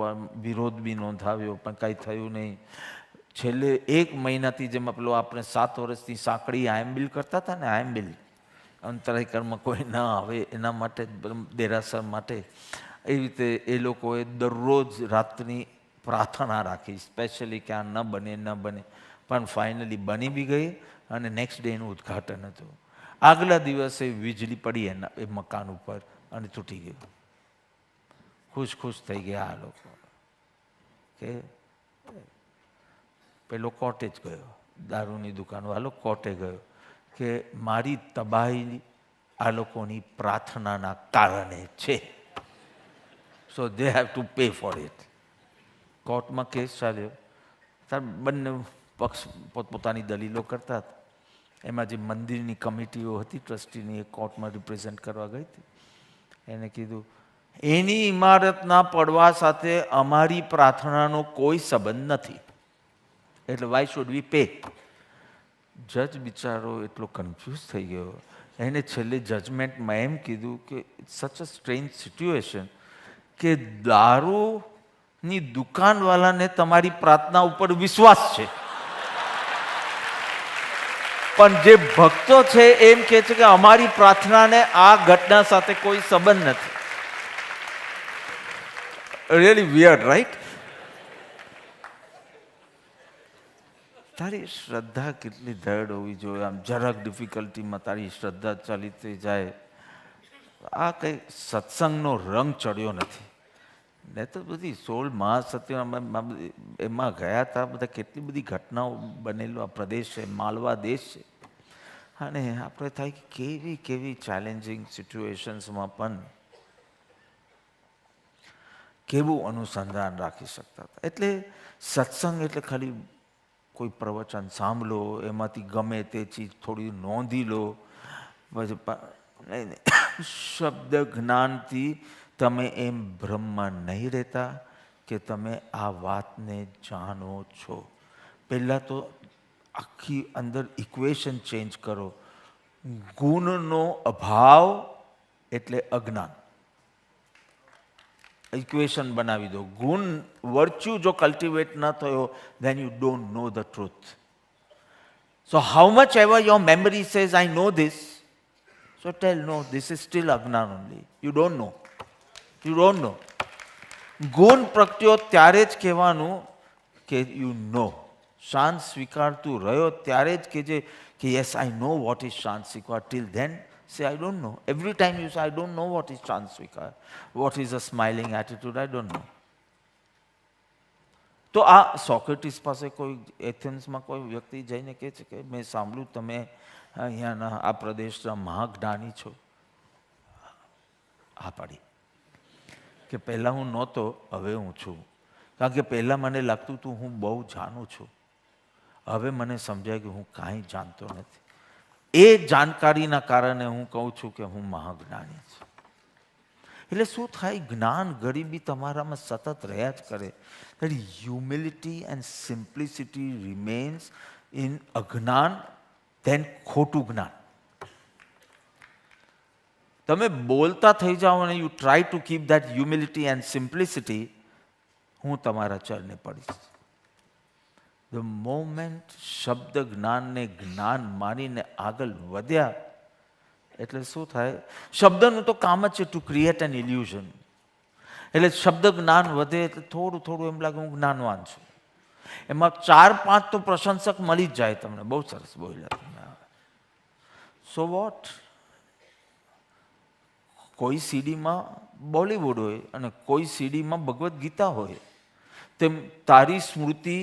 વિરોધ બી નોંધાવ્યો પણ કાંઈ થયું નહીં. છેલ્લે 1 મહિનાથી જેમાં પેલો આપણે 7 વર્ષથી સાંકળી આયંબિલ કરતા હતા ને, આયંબિલ અંતરાય કર્મ કોઈ ન આવે એના માટે, દેરાસર માટે, એ રીતે એ લોકોએ દરરોજ રાતની પ્રાર્થના રાખી સ્પેશિયલી કે આ ન બને. પણ ફાઇનલી બની બી ગઈ અને નેક્સ્ટ ડે એનું ઉદ્ઘાટન હતું. આગલા દિવસે વીજળી પડી એ મકાન ઉપર અને તૂટી ગયું. ખુશ થઈ ગયા આ લોકો કે પેલો કોર્ટે જ ગયો, દારૂની દુકાનવાળો કોર્ટે ગયો કે મારી તબાહી આ લોકોની પ્રાર્થનાના કારણે છે, so they have to pay for it. કોર્ટમાં કેસ ચાલ્યો. બંને પક્ષ પોતપોતાની દલીલો કરતા હતા. એમાં જે મંદિરની કમિટીઓ હતી ટ્રસ્ટીની, એ કોર્ટમાં રિપ્રેઝેન્ટ કરવા ગઈ હતી. એને કીધું એની ઇમારતના પડવા સાથે અમારી પ્રાર્થનાનો કોઈ સંબંધ નથી, એટલે વાય શુડ વી પે. જજ બિચારો એટલો કન્ફ્યુઝ થઈ ગયો. એને છેલ્લે જજમેન્ટમાં એમ કીધું કે સચ અ સ્ટ્રેન્જ સિચ્યુએશન કે દારૂની દુકાનવાળાને તમારી પ્રાર્થના ઉપર વિશ્વાસ છે, પણ જે ભક્તો છે એમ કહે છે કે અમારી પ્રાર્થનાને આ ઘટના સાથે કોઈ સંબંધ નથી. Really weird, right? તારી શ્રદ્ધા કેટલી દૃઢ હોવી જોઈએ. આમ જરાક ડિફિકલ્ટીમાં તારી શ્રદ્ધા ચાલી થઈ જાય. આ કંઈ સત્સંગનો રંગ ચડ્યો નથી. ને તો બધી 16 મહાસત્ય એમાં ગયા હતા, બધા કેટલી બધી ઘટનાઓ બનેલો આ પ્રદેશ છે, માલવા દેશ છે. અને આપણે થાય કે કેવી કેવી ચેલેન્જિંગ સિચ્યુએશન્સમાં પણ કેવું અનુસંધાન રાખી શકતા હતા. એટલે સત્સંગ એટલે ખાલી કોઈ પ્રવચન સાંભળો, એમાંથી ગમે તે ચીજ થોડી નોંધી લો, પછી શબ્દ જ્ઞાનથી તમે એમ ભ્રમમાં નહીં રહેતા કે તમે આ વાતને જાણો છો. પહેલાં તો આખી અંદર ઇક્વેશન ચેન્જ કરો. ગુણનો અભાવ એટલે અજ્ઞાન. ઇક્વેશન બનાવી દો. ગુણ વર્ચ્યુ જો કલ્ટિવેટ ન થયો, then you don't know the truth. So how much ever your memory says I know this, so tell no, this is still ajnan only. You don't know. You don't know. ગુણ પ્રગટ્યો ત્યારે જ કહેવાનું કે you know. શાંત સ્વીકારતું રહ્યો ત્યારે જ કહેજે કે yes, I know what is શાંત સ્વીકાર. Till then say I don't know. Every time you say I don't know what is શાંત સ્વીકાર, what is a smiling attitude, I don't know. તો આ સોક્રેટિસ પાસે કોઈ એથેન્સમાં કોઈ વ્યક્તિ જઈને કહે છે કે મેં સાંભળ્યું તમે અહીંયાના આ પ્રદેશના મહાજ્ઞાની છો. આ પાડી કે પહેલાં હું નહોતો, હવે હું છું. કારણ કે પહેલાં મને લાગતું હતું હું બહુ જાણું છું, હવે મને સમજાય કે હું કાંઈ જાણતો નથી. એ જાણકારીના કારણે હું કહું છું કે હું મહાજ્ઞાની છું. એટલે શું થાય? જ્ઞાન ગરીબી તમારામાં સતત રહ્યા જ કરે. that humility and simplicity remains in અજ્ઞાન then ખોટું જ્ઞાન. તમે બોલતા થઈ જાઓ અને you try to keep that humility and simplicity, હું તમારા ચરણે પડીશ. ધ મોમેન્ટ શબ્દ જ્ઞાનને જ્ઞાન માનીને આગળ વધ્યા એટલે શું થાય? શબ્દનું તો કામ જ છે ટુ ક્રિએટ એન ઇલ્યુઝન. એટલે શબ્દ જ્ઞાન વધે એટલે થોડું થોડું એમ લાગે હું જ્ઞાનવાન છું. એમાં 4-5 તો પ્રશંસક મળી જ જાય તમને, બહુ સરસ બોલ્યા તમે. So what? કોઈ સીડીમાં બોલિવૂડ હોય અને કોઈ સીડીમાં ભગવદ્ ગીતા હોય. તેમ તારી સ્મૃતિ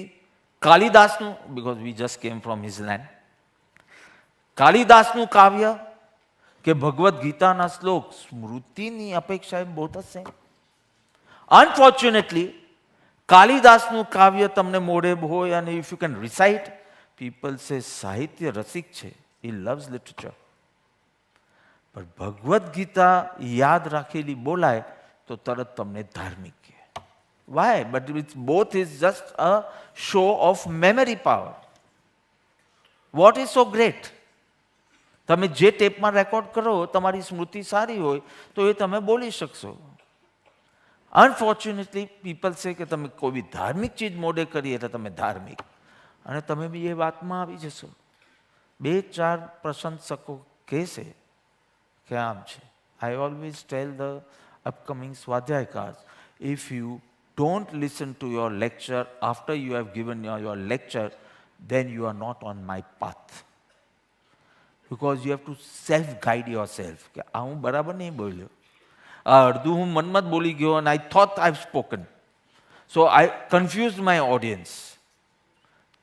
કાલિદાસનું, because we just came from his land, કાલિદાસનું કાવ્ય કે ભગવદ્ ગીતાના શ્લોક સ્મૃતિની અપેક્ષાએ બહુ જ સેમ. અનફોર્ચ્યુનેટલી કાલિદાસનું કાવ્ય તમને મોઢે હોય અને if you can recite, people સે સાહિત્ય રસિક છે, હી લવ્સ લિટરેચર. પણ ભગવદ્ ગીતા યાદ રાખેલી બોલાય તો તરત તમને ધાર્મિક કહે. Why? But it's both is just a show of memory power. What is so great? તમે જે ટેપમાં રેકોર્ડ કરો, તમારી સ્મૃતિ સારી હોય તો એ તમે બોલી શકશો. અનફોર્ચ્યુનેટલી પીપલ છે કે તમે કોઈ બી ધાર્મિક ચીજ મોડે કરી એટલે તમે ધાર્મિક, અને તમે બી એ વાતમાં આવી જશો. 2-4 પ્રશંસકો કહેશે કે આમ છે. I always tell the upcoming Swadhyayakars, if you don't listen to your lecture after you have given your lecture, then you are not on my path. Because you have to self-guide yourself. કે આ હું બરાબર નહીં બોલ્યો, આ અડધું હું મનમાં જ બોલી ગયો, and I thought I've spoken. So I confused my audience.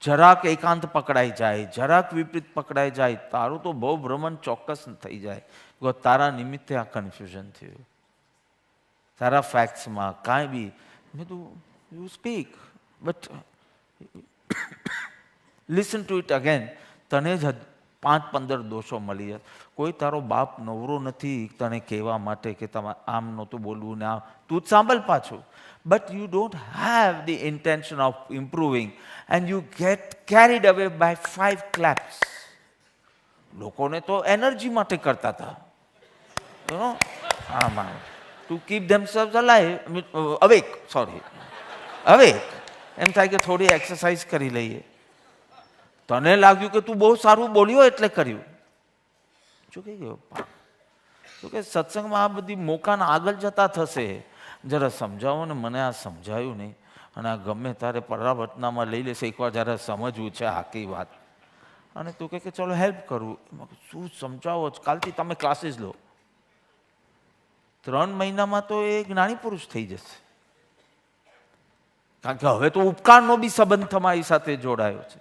જરાક એકાંત પકડાઈ જાય, જરાક વિપરીત પકડાઈ જાય, તારું તો બહુ ભ્રમણ ચોક્કસ થઈ જાય. બિકોઝ તારા નિમિત્તે આ કન્ફ્યુઝન થયું. તારા ફેક્ટ્સમાં કાંઈ બી મેં તું you speak but listen to it again. તને જ 5-15 દોષો મળી જાય. કોઈ તારો બાપ નવરો નથી તને કહેવા માટે કે તમારે આમ નહોતું બોલવું ને આમ, તું જ સાંભળ પાછું. But you don't have the intention of improving and you get carried away by 5 claps. લોકોને તો એનર્જી માટે કરતા હતા. You know? આમાં to keep themselves alive, awake, sorry. awake. એમ થાય કે થોડી એક્સરસાઇઝ કરી લઈએ. તને લાગ્યું કે તું બહુ સારું બોલ્યો એટલે કર્યું. ચૂકી ગયો. તો કે સત્સંગમાં આ બધી મોકાના આગળ જતા થશે. જરા સમજાવો ને, મને આ સમજાયું નહીં, અને આ ગમે તારે પરાવર્તનામાં લઈ લેશે. એકવાર જ્યારે સમજવું છે આખી વાત, અને તું કે ચલો હેલ્પ કરું. શું સમજાવો? કાલથી તમે ક્લાસીસ લો. 3 મહિનામાં તો એ જ્ઞાની પુરુષ થઈ જશે. કારણ કે હવે તો ઉપકારનો બી સંબંધ તમારી સાથે જોડાયો છે,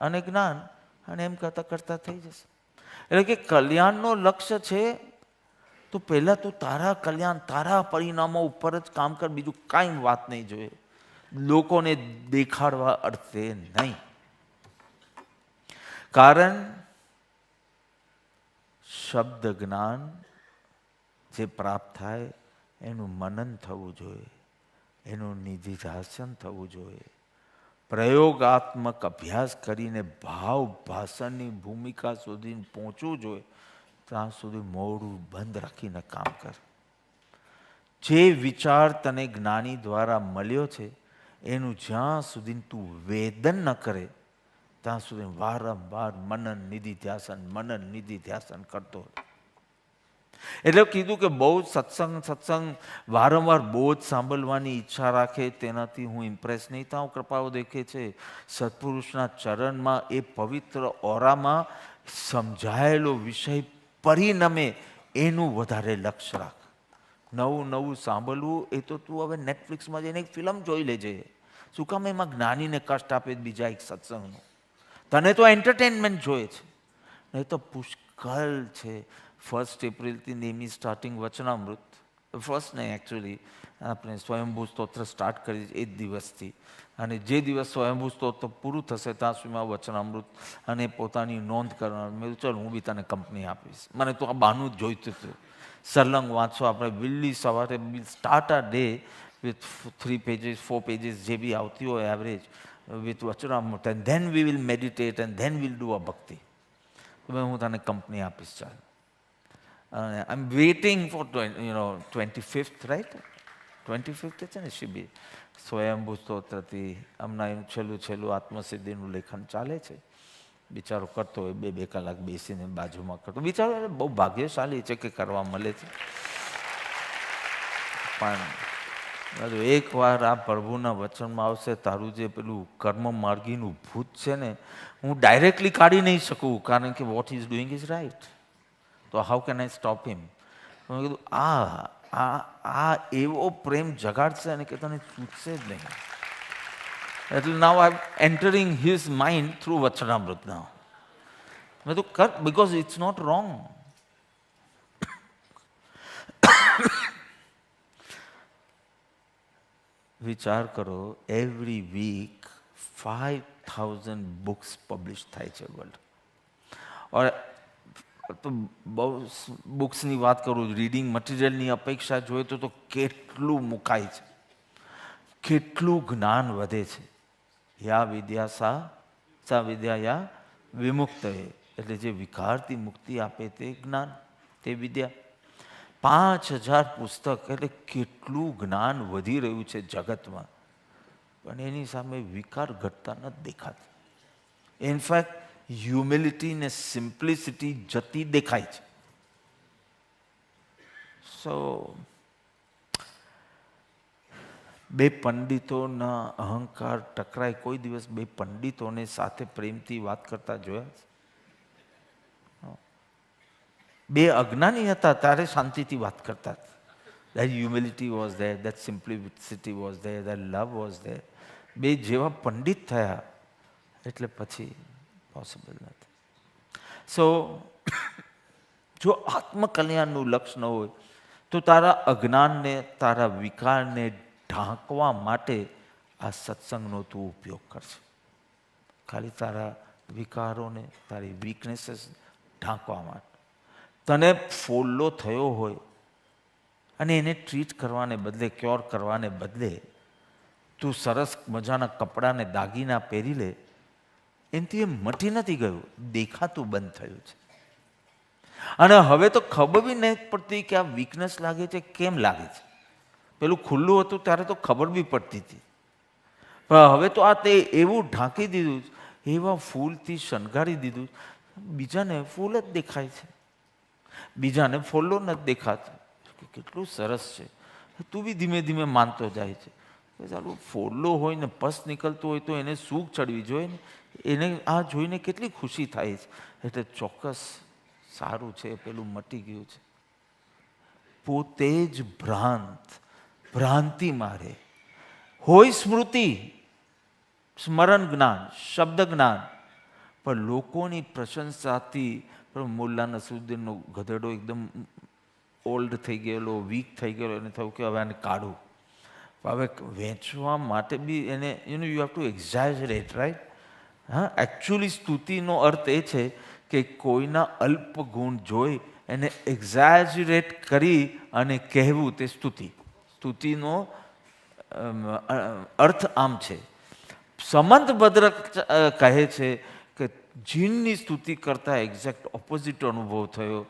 અને જ્ઞાન, અને એમ કરતા કરતા થઈ જશે. એટલે કે કલ્યાણનો લક્ષ્ય છે તો પહેલાં તું તારા કલ્યાણ, તારા પરિણામો ઉપર જ કામ કર. બીજું કાંઈ વાત નહીં જોઈએ, લોકોને દેખાડવા અર્થે નહીં. કારણ શબ્દ જ્ઞાન જે પ્રાપ્ત થાય એનું મનન થવું જોઈએ, એનું નિધિધ્યાસન થવું જોઈએ. પ્રયોગાત્મક અભ્યાસ કરીને ભાવ ભાષણની ભૂમિકા સુધી પહોંચવું જોઈએ. ત્યાં સુધી મોડું બંધ રાખીને કામ કર. જે વિચાર તને જ્ઞાની દ્વારા મળ્યો છે એનું જ્યાં સુધી તું વેદન ન કરે ત્યાં સુધી વારંવાર મનન નિધિ ધ્યાસન કરતો. એટલે કીધું કે બહુ સત્સંગ વારંવાર બહુ જ સાંભળવાની ઈચ્છા રાખે તેનાથી હું ઇમ્પ્રેસ નહીં થાઉં. કૃપાઓ દેખે છે સત્પુરુષના ચરણમાં, એ પવિત્ર ઓરામાં સમજાયેલો વિષય પરિણમે એનું વધારે લક્ષ્ય રાખ. નવું સાંભળવું એ તો તું હવે નેટફ્લિક્સમાં જઈને એક ફિલ્મ જોઈ લેજે. શું કામ એમાં જ્ઞાનીને કષ્ટ આપે બીજા એક સત્સંગનું? તને તો એન્ટરટેનમેન્ટ જોઈએ છે, નહીં તો પુષ્કળ છે. 1 એપ્રિલથી નેમી સ્ટાર્ટિંગ વચનામૃત, ફર્સ્ટ નહીં એકચ્યુઅલી, આપણે સ્વયંભૂ સ્તોત્ર સ્ટાર્ટ કરી એ જ દિવસથી, અને જે દિવસ સ્વયંભૂ સ્તોત્ર પૂરું થશે ત્યાં સુધીમાં વચનામૃત અને પોતાની નોંધ કરવાનું. મેં ચાલ હું બી તને કંપની આપીશ. મને તો આ બહાનું જ જોઈતું હતું. સરલંગ વાંચો આપણે વહેલી સવારે, સ્ટાર્ટ આ ડે વિથ 3 pages 4 pages જે બી આવતી હોય average with Vachanamrut, and then we will meditate and then will do a bhakti. હું તને કંપની આપીશ. ચાલ, I am waiting for 25th, right? 25th છે ને શિબિર સ્વયંભૂ સ્તોત્રથી. હમણાં એનું છેલ્લું આત્મસિદ્ધિનું લેખન ચાલે છે. બિચારો કરતો હોય 2 કલાક બેસીને બાજુમાં કરતો. બિચારો બહુ ભાગ્યશાળી છે કે કરવા મળે છે. પણ એકવાર આ પ્રભુના વચનમાં આવશે, તારું જે પેલું કર્મ માર્ગીનું ભૂત છે ને, હું ડાયરેક્ટલી કાઢી નહીં શકું, કારણ કે what is doing is right. તો હાઉ કેન આઈ સ્ટોપ હિમ? મેં કીધું આ એવો પ્રેમ જગાડશે અને કે તને છૂટશે જ નહીં. એટલે નાવ આઈ એન્ટરિંગ હિઝ માઇન્ડ થ્રુ વચનામૃત નાવ. મેં તો કર, બિકોઝ ઇટ્સ નોટ રોંગ. વિચાર કરો, એવરી વીક 5000 બુક્સ પબ્લિશ થાય છે વર્લ્ડ. ઓર તો બહુ બુક્સની વાત કરું, રીડિંગ મટીરિયલની અપેક્ષા જોઈએ તો કેટલું મુકાય છે, કેટલું જ્ઞાન વધે છે. યા વિદ્યા સા વિદ્યા યા વિમુક્ત એટલે જે વિકારથી મુક્તિ આપે તે જ્ઞાન, તે વિદ્યા. 5000 પુસ્તક એટલે કેટલું જ્ઞાન વધી રહ્યું છે જગતમાં, પણ એની સામે વિકાર ઘટતા નથી દેખાતા. ઇનફેક્ટ હ્યુમિલિટી ને સિમ્પ્લિસિટી જતી દેખાય છે. સો બે પંડિતોના અહંકાર ટકરાય. કોઈ દિવસ બે પંડિતોને સાથે પ્રેમથી વાત કરતા જોયા? બે અજ્ઞાની હતા ત્યારે શાંતિથી વાત કરતા. That humility was there, that simplicity was there, that love was there. બે જેવા પંડિત થયા એટલે પછી પોસિબલ નથી. સો જો આત્મકલ્યાણનું લક્ષ્ય ન હોય તો તારા અજ્ઞાનને, તારા વિકારને ઢાંકવા માટે આ સત્સંગનો તું ઉપયોગ કરશે. ખાલી તારા વિકારોને, તારી વીકનેસીસ ઢાંકવા માટે. તને ફોલ્લો થયો હોય અને એને ટ્રીટ કરવાને બદલે, ક્યોર કરવાને બદલે તું સરસ મજાના કપડાને, દાગીના પહેરી લે, એનાથી એ મટી નથી ગયું, દેખાતું બંધ થયું છે. અને હવે તો ખબર બી નહીં પડતી કે આ વીકનેસ લાગે છે, કેમ લાગે છે. પેલું ખુલ્લું હતું ત્યારે તો ખબર બી પડતી હતી, પણ હવે તો આ તે એવું ઢાંકી દીધું, એવા ફૂલથી શણગારી દીધું, બીજાને ફૂલ જ દેખાય છે, બીજાને ફોલ્લો નથી દેખાતો. કેટલું સરસ છે. તું બી ધીમે ધીમે માનતો જાય છે. ચાલો ફોલ્લો હોય ને પસ નીકળતો હોય તો એને સૂગ ચડવી જોઈએ ને, એને આ જોઈને કેટલી ખુશી થાય છે. એટલે ચોક્કસ સારું છે, પેલું મટી ગયું છે. પોતે જ ભ્રાંતિ મારે હોય સ્મૃતિ, સ્મરણ જ્ઞાન, શબ્દ જ્ઞાન, પણ લોકોની પ્રશંસાથી મુલ્લા નસરુદ્દીનનો ગધેડો એકદમ ઓલ્ડ થઈ ગયેલો, વીક થઈ ગયેલો, એને થયું કે હવે આને કાઢું. હવે વેચવા માટે બી એને યુ હેવ ટુ એક્ઝેજરેટ, રાઈટ? હા, એકચ્યુઅલી સ્તુતિનો અર્થ એ છે કે કોઈના અલ્પ ગુણ જોઈ એને એક્ઝેજરેટ કરી અને કહેવું, તે સ્તુતિ. સ્તુતિનો અર્થ આમ છે. સમંત ભદ્રક કહે છે કે જીનની સ્તુતિ કરતા એક્ઝેક્ટ ઓપોઝિટ અનુભવ થયો.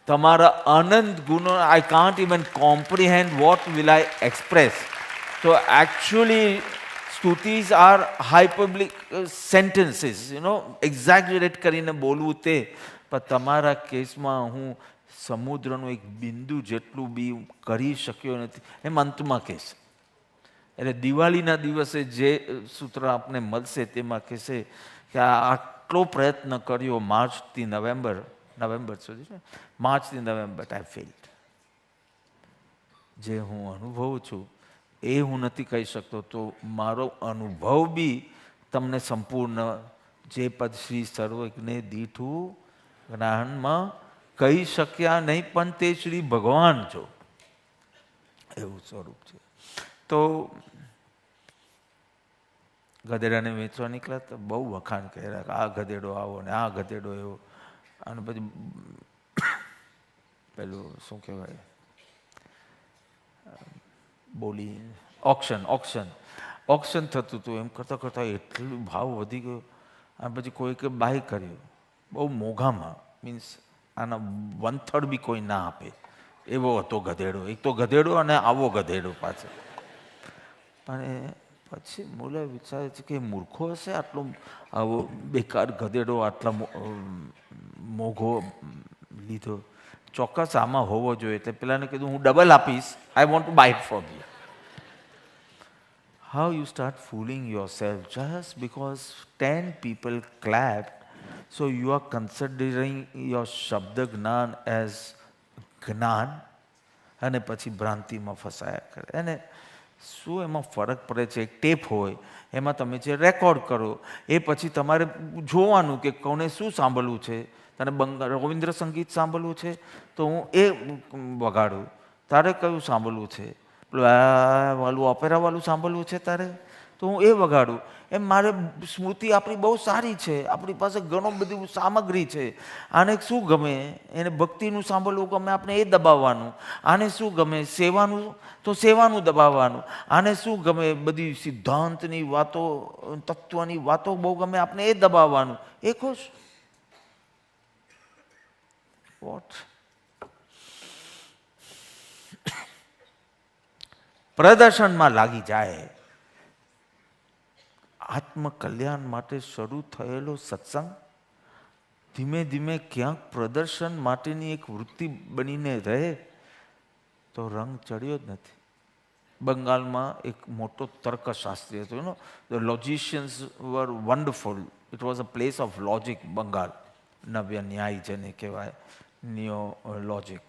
તમારા અનંત ગુણો, I can't even comprehend what will I express. તો એકચ્યુઅલી સ્તુતિઝ આર હાઇપરબોલિક સેન્ટેન્સીસ, એક્ઝેજરેટ કરીને બોલવું તે. પણ તમારા કેસમાં હું સમુદ્રનું એક બિંદુ જેટલું બી કરી શક્યો નથી, એમ અંતમાં કહેશે. એટલે દિવાળીના દિવસે જે સૂત્ર આપને મળશે તેમાં કહેશે કે આટલો પ્રયત્ન કર્યો માર્ચથી નવેમ્બર સુધી છે, માર્ચથી નવેમ્બર આઈ ફેલ્ડ. જે હું અનુભવું છું એ હું નથી કહી શકતો, તો મારો અનુભવ બી તમને સંપૂર્ણ જે પદ શ્રી સર્વજ્ઞે દીઠું જ્ઞાનમાં કહી શક્યા નહીં, પણ તે શ્રી ભગવાન છો, એવું સ્વરૂપ છે. તો ગધેડાને વેચવા નીકળ્યા તો બહુ વખાણ કર્યા કે આ ગધેડો આવો ને આ ગધેડો એવો. અને પછી પેલું શું કહેવાય, બોલી ઓક્શન થતું હતું. એમ કરતાં કરતાં એટલું ભાવ વધી ગયો. અને પછી કોઈકે બાય કર્યું બહુ મોંઘામાં, મીન્સ આના 1/3 બી કોઈ ના આપે એવો હતો ગધેડો. એક તો ગધેડો અને આવો ગધેડો પાછો. પણ પછી મૂલે વિચારે છે કે મૂર્ખો હશે આટલો આવો બેકાર ગધેડો આટલા મોંઘો લીધો, ચોક્કસ આમાં હોવો જોઈએ. એટલે પેલાને કીધું હું ડબલ આપીશ, I want to buy it from you. How you start fooling yourself just because 10 people clapped, so you are considering your shabda જ્ઞાન as જ્ઞાન, અને પછી ભ્રાંતિમાં ફસાયા કરે. અને શું એમાં ફરક પડે છે? એક ટેપ હોય એમાં તમે જે રેકોર્ડ કરો એ પછી તમારે જોવાનું કે કોને શું સાંભળવું છે. તને રવિન્દ્ર સંગીત સાંભળવું છે તો હું એ વગાડું, તારે કયું સાંભળવું છે, પેલું વાળું ઓપેરા વાળું સાંભળવું છે તારે, તો હું એ વગાડું. એમ મારે સ્મૃતિ આપણી બહુ સારી છે, આપણી પાસે ઘણું બધું સામગ્રી છે. આને શું ગમે, એને ભક્તિનું સાંભળવું ગમે, આપણે એ દબાવવાનું. આને શું ગમે, સેવાનું, તો સેવાનું દબાવવાનું. આને શું ગમે, બધી સિદ્ધાંતની વાતો, તત્વની વાતો બહુ ગમે, આપણે એ દબાવવાનું. એ ખુશ. વોટ પ્રદર્શનમાં લાગી જાય. આત્મકલ્યાણ માટે શરૂ થયેલો સત્સંગ ધીમે ધીમે ક્યાંક પ્રદર્શન માટેની એક વૃત્તિ બનીને રહે તો રંગ ચડ્યો જ નથી. બંગાળમાં એક મોટો તર્કશાસ્ત્રી હતો. The logicians were wonderful. It was a place of logic. Bengal Navya Nyaya જેને કહેવાય, neo logic.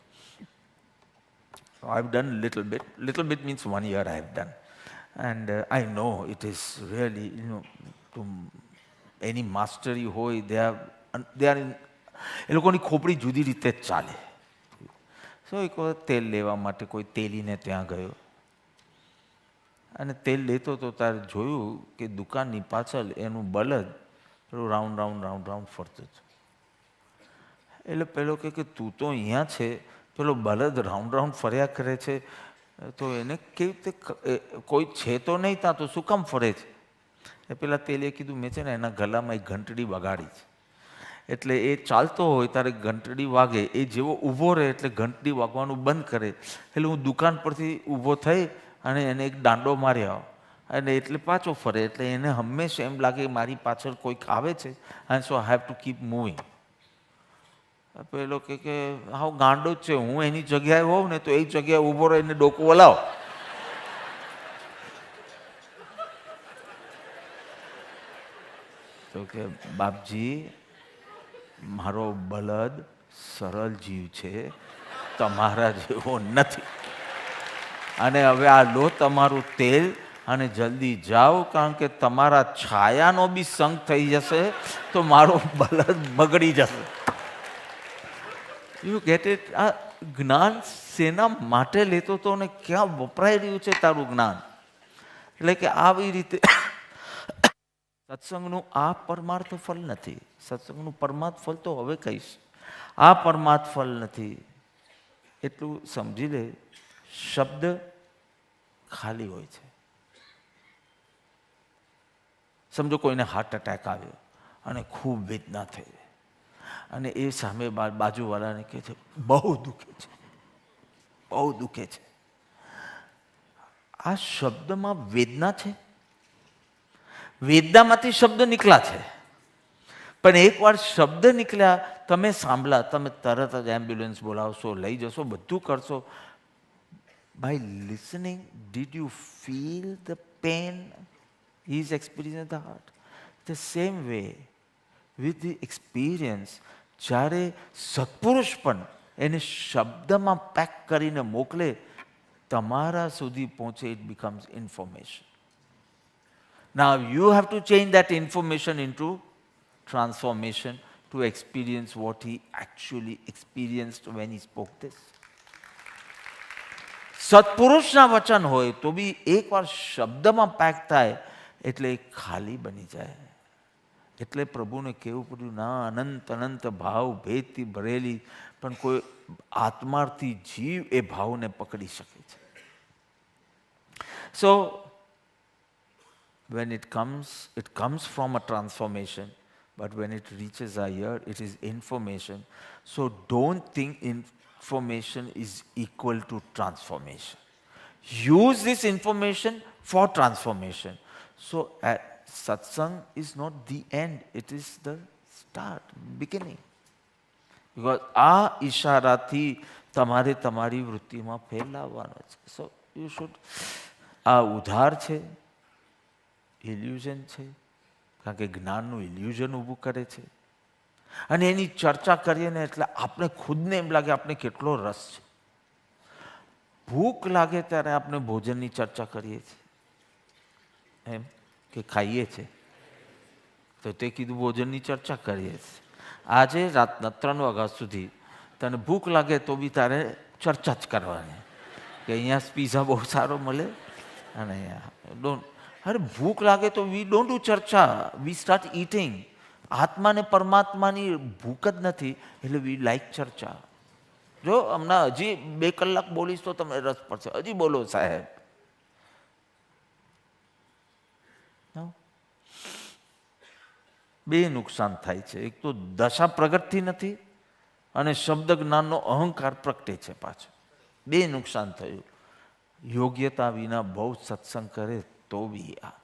I've done little bit. Little bit means 1 year I have done. And I know it is really, to any mastery હોય, they are in, એ લોકોની ખોપડી જુદી રીતે જ ચાલે. સો એક વખત તેલ લેવા માટે કોઈ તેલીને ત્યાં ગયો અને તેલ લેતો તો તારે જોયું કે દુકાનની પાછળ એનું બળદ રાઉન્ડ રાઉન્ડ રાઉન્ડ રાઉન્ડ ફરતું હતું. એટલે પેલો કે તું તો અહીંયા છે, પેલો બળદ રાઉન્ડ રાઉન્ડ ફર્યા કરે છે, તો એને કેવી રીતે, કોઈ છે તો નહીં ત્યાં, તો શું કામ ફરે છે? એ પેલા તેલે કીધું, મેં છે ને એના ગળામાં એક ઘંટડી વગાડી છે, એટલે એ ચાલતો હોય ત્યારે ઘંટડી વાગે, એ જેવો ઊભો રહે એટલે ઘંટડી વાગવાનું બંધ કરે. એટલે હું દુકાન પરથી ઊભો થઈ અને એને એક દાંડો માર્યો અને એટલે પાછો ફરે. એટલે એને હંમેશા એમ લાગે મારી પાછળ કોઈક આવે છે, and so I have to keep moving. પેલો કે હાવ ગાંડો જ છે, હું એની જગ્યાએ હોઉં ને તો એ જગ્યાએ ઊભો રહીને ડોકું હલાવ. તો કે બાપજી, મારો બળદ સરળ જીવ છે, તમારા જેવો નથી. અને હવે આ લો તમારું તેલ અને જલ્દી જાઓ, કારણ કે તમારા છાયાનો બી સંગ થઈ જશે તો મારો બળદ બગડી જશે. You get it? આ જ્ઞાન શેના માટે લેતો હતો ને ક્યાં વપરાઈ રહ્યું છે તારું જ્ઞાન? એટલે કે આવી રીતે સત્સંગનું આ પરમાર્થ ફલ નથી. સત્સંગનું પરમાર્થ ફલ તો હવે કહીશ, આ પરમાર્થ ફલ નથી. એટલું સમજી લે, શબ્દ ખાલી હોય છે. સમજો કોઈને હાર્ટ એટેક આવ્યો અને ખૂબ વેદના થઈ અને એ સામે બાજુવાળાને કહે છે બહુ દુખે છે, બહુ દુખે છે. આ શબ્દમાં વેદના છે, વેદનામાંથી શબ્દ નીકળ્યા છે. પણ એકવાર શબ્દ નીકળ્યા, તમે સાંભળ્યા, તમે તરત જ એમ્બ્યુલન્સ બોલાવશો, લઈ જશો, બધું કરશો. By listening, did you feel the pain he is experiencing in the heart? The same way, with the experience, જ્યારે સત્પુરુષ પણ એને શબ્દમાં પેક કરીને મોકલે, તમારા સુધી પહોંચે, it becomes information. Now you have to change that information into transformation to experience what he actually experienced when he spoke this. સત્પુરુષના વચન હોય તો બી એકવાર શબ્દમાં પેક થાય એટલે ખાલી બની જાય. એટલે પ્રભુને કહેવું પડ્યું, ના, અનંત અનંત ભાવ ભેદથી ભરેલી પણ કોઈ આત્માર્થી જીવ એ ભાવને પકડી શકે છે. સો when it comes from a transformation, but when it reaches our ear, it is information. So don't think information is equal to transformation. Use this information for transformation. So satsang is not the end, it is the start, beginning. Because આ ઈશારાથી તમારે તમારી વૃત્તિમાં ફેર લાવવાનો છે. So you should, આ ઉધાર છે, illusion છે, કારણ કે જ્ઞાનનું ઇલ્યુઝન ઊભું કરે છે. અને એની ચર્ચા કરીએ ને એટલે આપણે ખુદને એમ લાગે આપણે કેટલો રસ છે. ભૂખ લાગે ત્યારે આપણે ભોજનની ચર્ચા કરીએ છીએ, એમ કે ખાઈએ છીએ, તો તે કીધું ભોજનની ચર્ચા કરીએ છીએ. આજે રાતના 3 વાગ્યા સુધી તને ભૂખ લાગે તો બી તારે ચર્ચા જ કરવાની કે અહીંયા પીઝા બહુ સારો મળે અને અહીંયા અરે ભૂખ લાગે તો વી ડોન્ટ ડુ ચર્ચા, વી સ્ટાર્ટ ઈટિંગ. આત્માને પરમાત્માની ભૂખ જ નથી એટલે વી લાઈક ચર્ચા. જો હમણાં હજી 2 કલાક બોલીશ તો તમને રસ પડશે, હજી બોલો સાહેબ. બે નુકસાન થાય છે. એક તો દશા પ્રગટતી નથી અને શબ્દ જ્ઞાનનો અહંકાર પ્રગટે છે પાછો. 2 નુકસાન થયું. યોગ્યતા વિના બહુ સત્સંગ કરે તો બી આ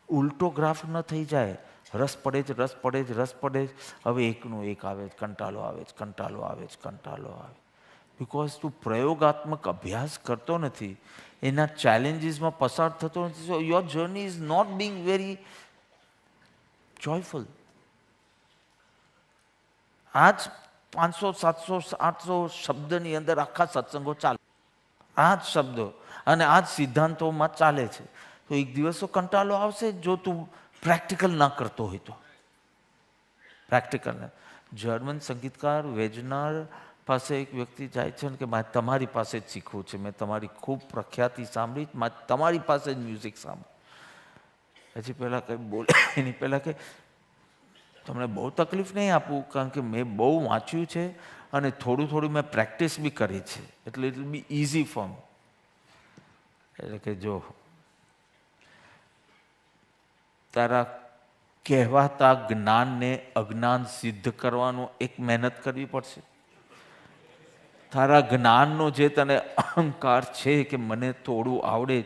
ઉલટો ગ્રાફ ન થઈ જાય. રસ પડે જ રસ પડે જ રસ પડે જ. હવે એકનું એક આવે જ, કંટાળો આવે જ, કંટાળો આવે જ, કંટાળો આવે. બિકોઝ તું પ્રયોગાત્મક અભ્યાસ કરતો નથી, એના ચેલેન્જીસમાં પસાર થતો નથી. So your journey is not being very joyful. આજ 500, 700, 800 શબ્દની અંદર આખા સત્સંગો ચાલે. આ જ શબ્દો અને આ જ સિદ્ધાંતોમાં ચાલે છે. તો એક દિવસ તો કંટાળો આવશે જો તું પ્રેક્ટિકલ ના કરતો હોય તો. પ્રેક્ટિકલ. જર્મન સંગીતકાર વેજનર પાસે એક વ્યક્તિ જાય છે ને કે મારે તમારી પાસે જ શીખવું છે, મેં તમારી ખૂબ પ્રખ્યાતિ સાંભળી, મારે તમારી પાસે જ મ્યુઝિક સાંભળ્યું. પછી પહેલાં કંઈ બોલે એની પહેલાં કે તમને બહુ તકલીફ નહીં આપું, કારણ કે મેં બહુ વાંચ્યું છે અને થોડું થોડું મેં પ્રેક્ટિસ બી કરી છે, એટલે it will be easy for me. એટલે કે જો તારા કહેવાતા જ્ઞાનને અજ્ઞાન સિદ્ધ કરવાનું એક મહેનત કરવી પડશે. તારા જ્ઞાનનો જે તને અહંકાર છે કે મને થોડું આવડે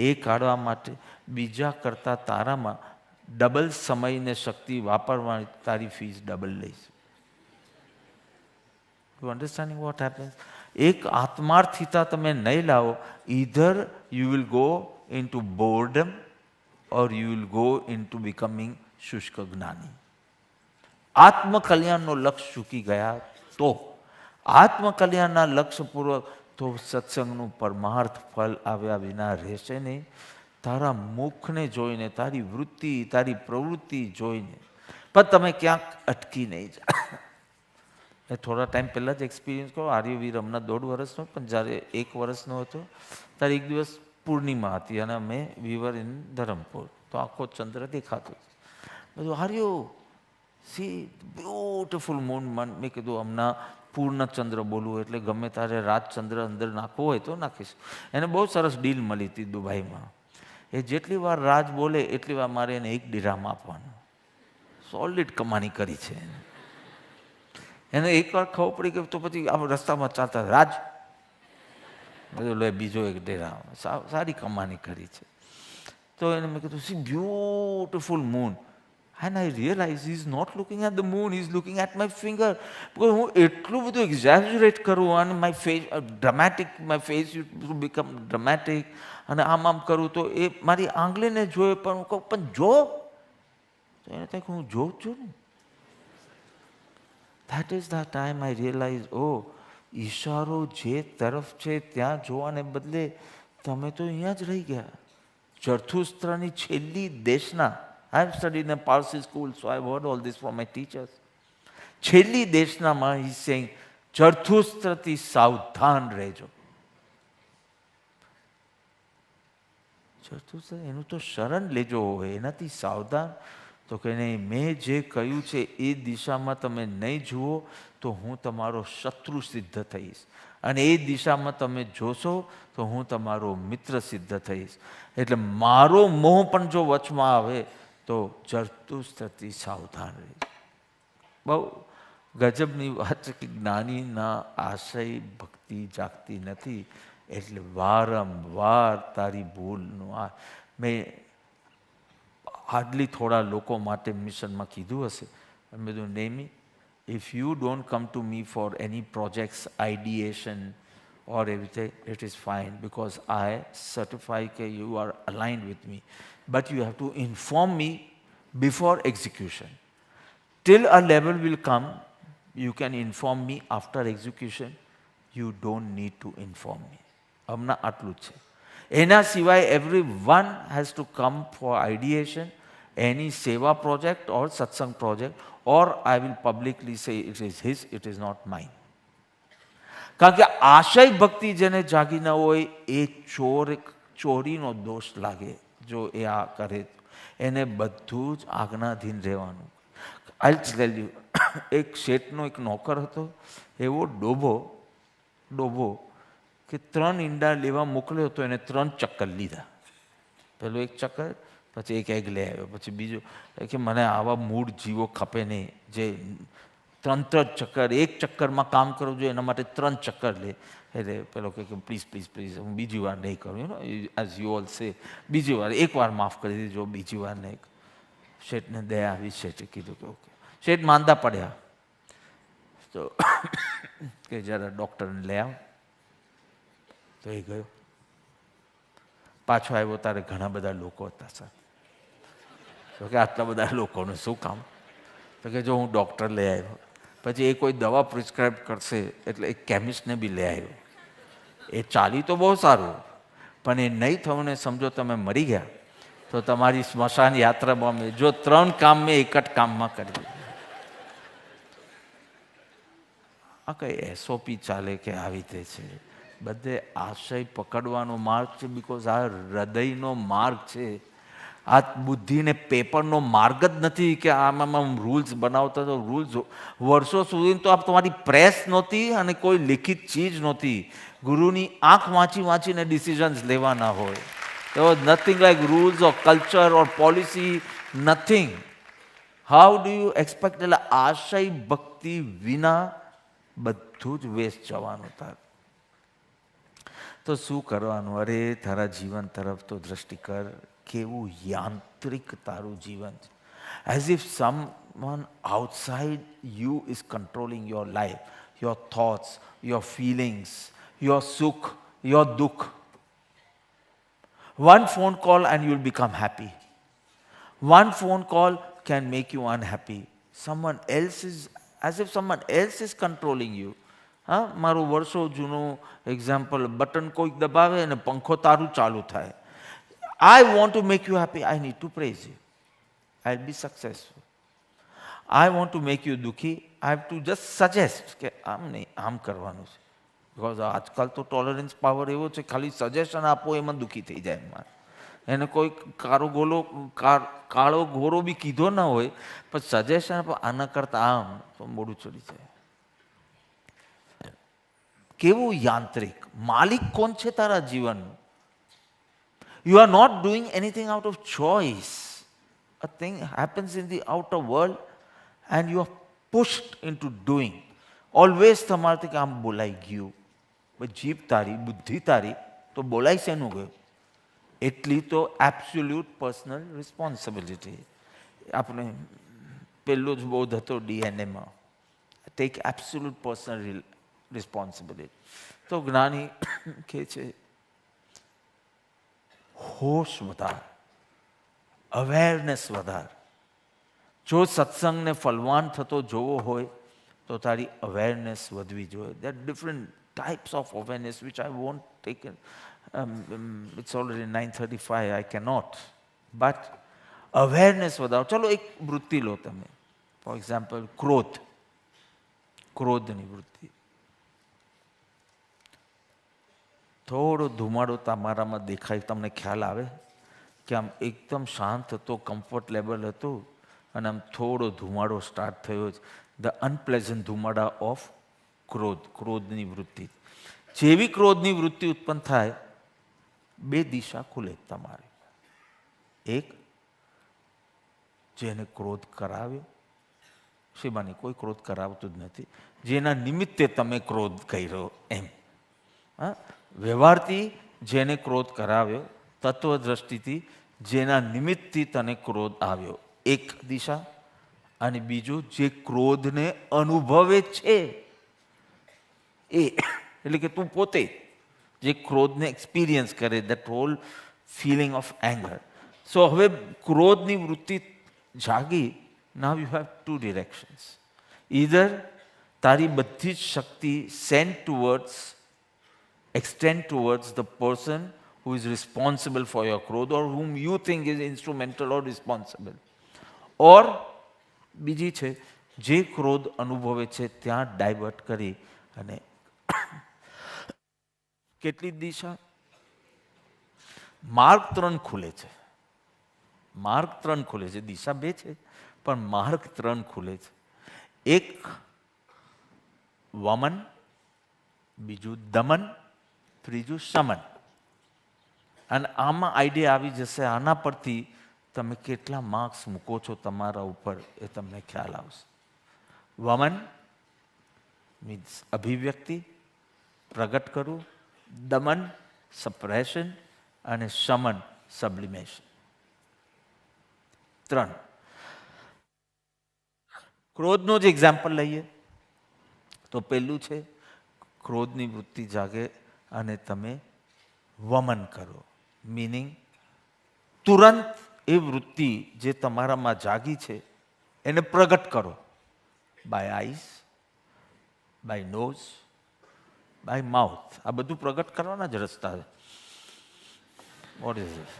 એ કાઢવા માટે બીજા કરતાં તારામાં ડબલ સમય ને શક્તિ વાપરવાની તારી ફીસ ડબલ લઈશ. You understanding what happens? એક આત્માર્થિતા તમે નહીં લાવો, either you will go in to boredom or you will go into becoming શુષ્ક જ્ઞાની. આત્મકલ્યાણનો લક્ષ્ય ચૂકી ગયા તો, આત્મકલ્યાણના લક્ષ્યપૂર્વક તો સત્સંગનું પરમાર્થ ફળ આવ્યા વિના રહેશે નહીં. તારા મુખને જોઈને, તારી વૃત્તિ, તારી પ્રવૃત્તિ જોઈને પણ તમે ક્યાંક અટકી નહીં જાય. એ થોડા ટાઈમ પહેલાં જ એક્સપિરિયન્સ કરો. આર્યવીર હમણાં 1.5 વર્ષનો, પણ જ્યારે 1 વર્ષનો હતો ત્યારે એક દિવસ પૂર્ણિમા હતી અને અમે વીવર ઇન ધરમપુર, તો આખો ચંદ્ર દેખાતો. બધું હાર્યો સી બ્યુટિફુલ મૂન. મેં કીધું હમણાં પૂર્ણચંદ્ર બોલવું એટલે ગમે તારે રાજચંદ્ર અંદર નાખવો હોય તો નાખીશ. એને બહુ સરસ ડીલ મળી હતી દુબઈમાં. એ જેટલી વાર રાજ બોલે એટલી વાર મારે એને 1 દિરહામ આપવાનું. સોલિડ કમાણી કરી છે એને. એકવાર ખબર પડી ગઈ તો પછી આ રસ્તામાં ચાલતા રાજ બધું લે બીજો 1 દિરહામ. સારી કમાણી કરી છે. તો એને મેં કીધું C beautiful moon. And I realized he's not looking at the moon, he's looking at my finger. Because હું એટલું બધું exaggerate કરું અને my face dramatic, my face used to become dramatic અને આમ કરું તો એ મારી આંગળીને જોયે પણ હું કહું પણ જો તો એને થાય કે હું જોઉં છું ને. That is the time I realized, oh, ઈશારો જે તરફ છે ત્યાં જોવાને બદલે તમે તો અહીંયા જ રહી ગયા. જરથુસ્ત્રની છેલ્લી દેશના, I have studied in a Parsi school, so I have heard all this from my teachers. છેલ્લી દેશનામાં he is saying, જરથુસ્ત્રથી સાવધાન રહેજો. જરથુસ્ત્ર એનું તો શરણ લેજો હોય, એનાથી સાવધાન. તો કે નહીં, મેં જે કહ્યું છે એ દિશામાં તમે નહીં જુઓ તો હું તમારો શત્રુ સિદ્ધ થઈશ, અને એ દિશામાં તમે જોશો તો હું તમારો મિત્ર સિદ્ધ થઈશ. એટલે મારો મોહ પણ જો વચમાં આવે તો જરથુસ્ત્રથી સાવધાન રહે. બહુ ગજબની વાત છે કે જ્ઞાનીના આશય ભક્તિ જાગતી નથી, એટલે વારંવાર તારી ભૂલનું આ મેં હાર્ડલી થોડા લોકો માટે મિશનમાં કીધું હશે. મેં કીધું Nemi, if you don't come to me for any projects, ideation or everything, it is fine because I certify that you are aligned with me. But you have to inform me before execution. Till a level will come, you can inform me after execution. You don't need to inform me. હમણાં આટલું જ છે. એના સિવાય everyone has to come for ideation, any seva project or satsang project, or I will publicly say it is his, it is not mine. કારણ કે આશય ભક્તિ જેને જાગી ન હોય એ ચોરીનો દોષ લાગે. જો એ આ કરે, એને બધું જ આજ્ઞાધીન રહેવાનું. આઈ ટેલ યુ, એક શેઠનો એક નોકર હતો, એવો ડોબો કે 3 ઈંડા લેવા મોકલ્યો હતો, એને 3 ચક્કર લીધા. પેલું એક ચક્કર, પછી એક એગ લઈ આવ્યો, પછી બીજું કે મને આવા મૂળ જીવો ખપે નહીં જે 3 ચક્કર, એક ચક્કરમાં કામ કરવું જોઈએ, એના માટે 3 ચક્કર લે. એટલે પેલો કે પ્લીઝ હું બીજી વાર નહીં કરું, you know, as you all સે, બીજી વાર, એક વાર માફ કરી દીધો, બીજી વાર નહીં. શેઠને દયા આવી, શેઠે કીધું કે ઓકે. શેઠ માંદા પડ્યા તો કે જરા ડૉક્ટરને લઈ આવ. તો એ ગયો, પાછો આવ્યો, તારે ઘણા બધા લોકો હતા સર. તો કે આટલા બધા લોકોનું શું કામ? તો કે જો હું ડૉક્ટર લઈ આવ્યો, પછી એ કોઈ દવા પ્રિસ્ક્રાઇબ કરશે એટલે એક કેમિસ્ટને બી લઈ આવ્યો. એ ચાલી તો બહુ સારું, પણ એ નહીં થયું ને સમજો તમે મરી ગયા તો તમારી સ્મશાન યાત્રામાં મેં જો 3 કામ મેં એક જ કામમાં કરી. આ કઈ એસઓપી ચાલે કે આવી રીતે છે? બધે આશય પકડવાનો માર્ગ છે, બિકોઝ આ હૃદયનો માર્ગ છે. આ બુદ્ધિને પેપરનો માર્ગ જ નથી કે આમાં રૂલ્સ બનાવતા. તો રૂલ્સ વર્ષો સુધી તો આપ તમારી પ્રેસ નહોતી અને કોઈ લિખિત ચીજ નહોતી. ગુરુની આંખ વાંચીને ડિસિઝન્સ લેવાના હોય. There was nothing like rules or culture or policy, nothing. How do you expect? એટલે આશય ભક્તિ વિના બધું જ વેસ્ટ જવાનું તાર. તો શું કરવાનું? અરે તારા જીવન તરફ તો દ્રષ્ટિ કર. કેવું યાંત્રિક તારું જીવન છે. As if someone outside you is controlling your life, your thoughts, your feelings, your sukh, your dukh. One phone call and you will become happy. One phone call can make you unhappy. Someone else is, as if someone else is controlling you. હા, મારું વર્ષો જૂનું example, button કોઈક દબાવે અને પંખો તારું ચાલુ થાય. I want to make you happy, I need to praise you. I'll be successful. I want to make you dukhi, I have to just suggest કે આમ નહીં, આમ કરવાનું છે. બિકોઝ આજકાલ તો ટોલરન્સ પાવર એવો છે, ખાલી સજેશન આપો એમાં દુઃખી થઈ જાય એમાં. એને કોઈ કાળો ગોરો બી કીધો ના હોય, પણ સજેશન આપો આના કરતાં આમ, તો મોડું ચડી જાય. કેવું યાંત્રિક! માલિક કોણ છે તારા જીવનનું? You are not doing anything out of choice. A thing happens in the outer world and you are pushed into doing. Always તમારાથી કે આમ બોલાઈ ગયું. જીભ તારી, બુદ્ધિ તારી, તો બોલાઈ શેનું ગયું? એટલી તો એબ્સોલ્યુટ પર્સનલ રિસ્પોન્સિબિલિટી. આપણે પહેલો જ બોધ હતો ડીએનએમાં, ટેક એબ્સોલ્યુટ પર્સનલ રિસ્પોન્સિબિલિટી. તો જ્ઞાની કહે છે હોશ વધાર, અવેરનેસ વધાર. જો સત્સંગને ફલવાન થતો જોવો હોય તો તારી અવેરનેસ વધવી જોઈએ. There are different types of awareness which I won't take in. It's already 9:35, I cannot. But awareness વધારો. ચલો એક વૃત્તિ લો તમે. ફોર એક્ઝામ્પલ ક્રોધની વૃત્તિ. થોડો ધુમાડો તમારામાં દેખાય, તમને ખ્યાલ આવે કે આમ એકદમ શાંત હતો, કમ્ફર્ટ લેવલ હતું, અને આમ થોડો ધુમાડો સ્ટાર્ટ થયો જ. ધ અનપ્લેઝન્ટ ધુમાડા ઓફ ક્રોધની વૃત્તિ. જેવી ક્રોધની વૃત્તિ ઉત્પન્ન થાય, 2 દિશા ખુલે તમારે. એક, જેને ક્રોધ કરાવ્યો, શિવાની કોઈ ક્રોધ કરાવતું જ નથી, જેના નિમિત્તે તમે ક્રોધ કર્યો એમ. હા, વ્યવહારથી જેને ક્રોધ કરાવ્યો, તત્વદ્રષ્ટિથી જેના નિમિત્તથી તને ક્રોધ આવ્યો, એક દિશા. અને બીજું, જે ક્રોધને અનુભવે છે એ, એટલે કે તું પોતે જે ક્રોધને એક્સપિરિયન્સ કરે, that whole feeling of anger. So હવે ક્રોધની વૃત્તિ જાગી. Now you have 2 directions. Either તારી બધી જ શક્તિ extend towards the person who is responsible for your ક્રોધ or whom you think is instrumental or responsible. Or બીજી છે, જે ક્રોધ અનુભવે છે ત્યાં ડાયવર્ટ કરી અને કેટલી દિશા? માર્ગ 3 ખુલે છે. માર્ગ 3 ખુલે છે. દિશા 2 છે પણ માર્ગ 3 ખુલે છે. એક વમન, બીજું દમન, ત્રીજું શમન. અને આમાં આઈડિયા આવી જશે. આના પરથી તમે કેટલા માર્ક્સ મૂકો છો તમારા ઉપર એ તમને ખ્યાલ આવશે. વમન મીન્સ અભિવ્યક્તિ, પ્રગટ કરવું. દમન સપ્રેશન અને શમન સબ્લિમેશન. 3. ક્રોધનો જ એક્ઝામ્પલ લઈએ તો પહેલું છે ક્રોધની વૃત્તિ જાગે અને તમે વમન કરો. મીનિંગ તુરંત એ વૃત્તિ જે તમારામાં જાગી છે એને પ્રગટ કરો. By eyes, by nose, by mouth. આ બધું પ્રગટ કરવાના જ રસ્તા છે. What is this?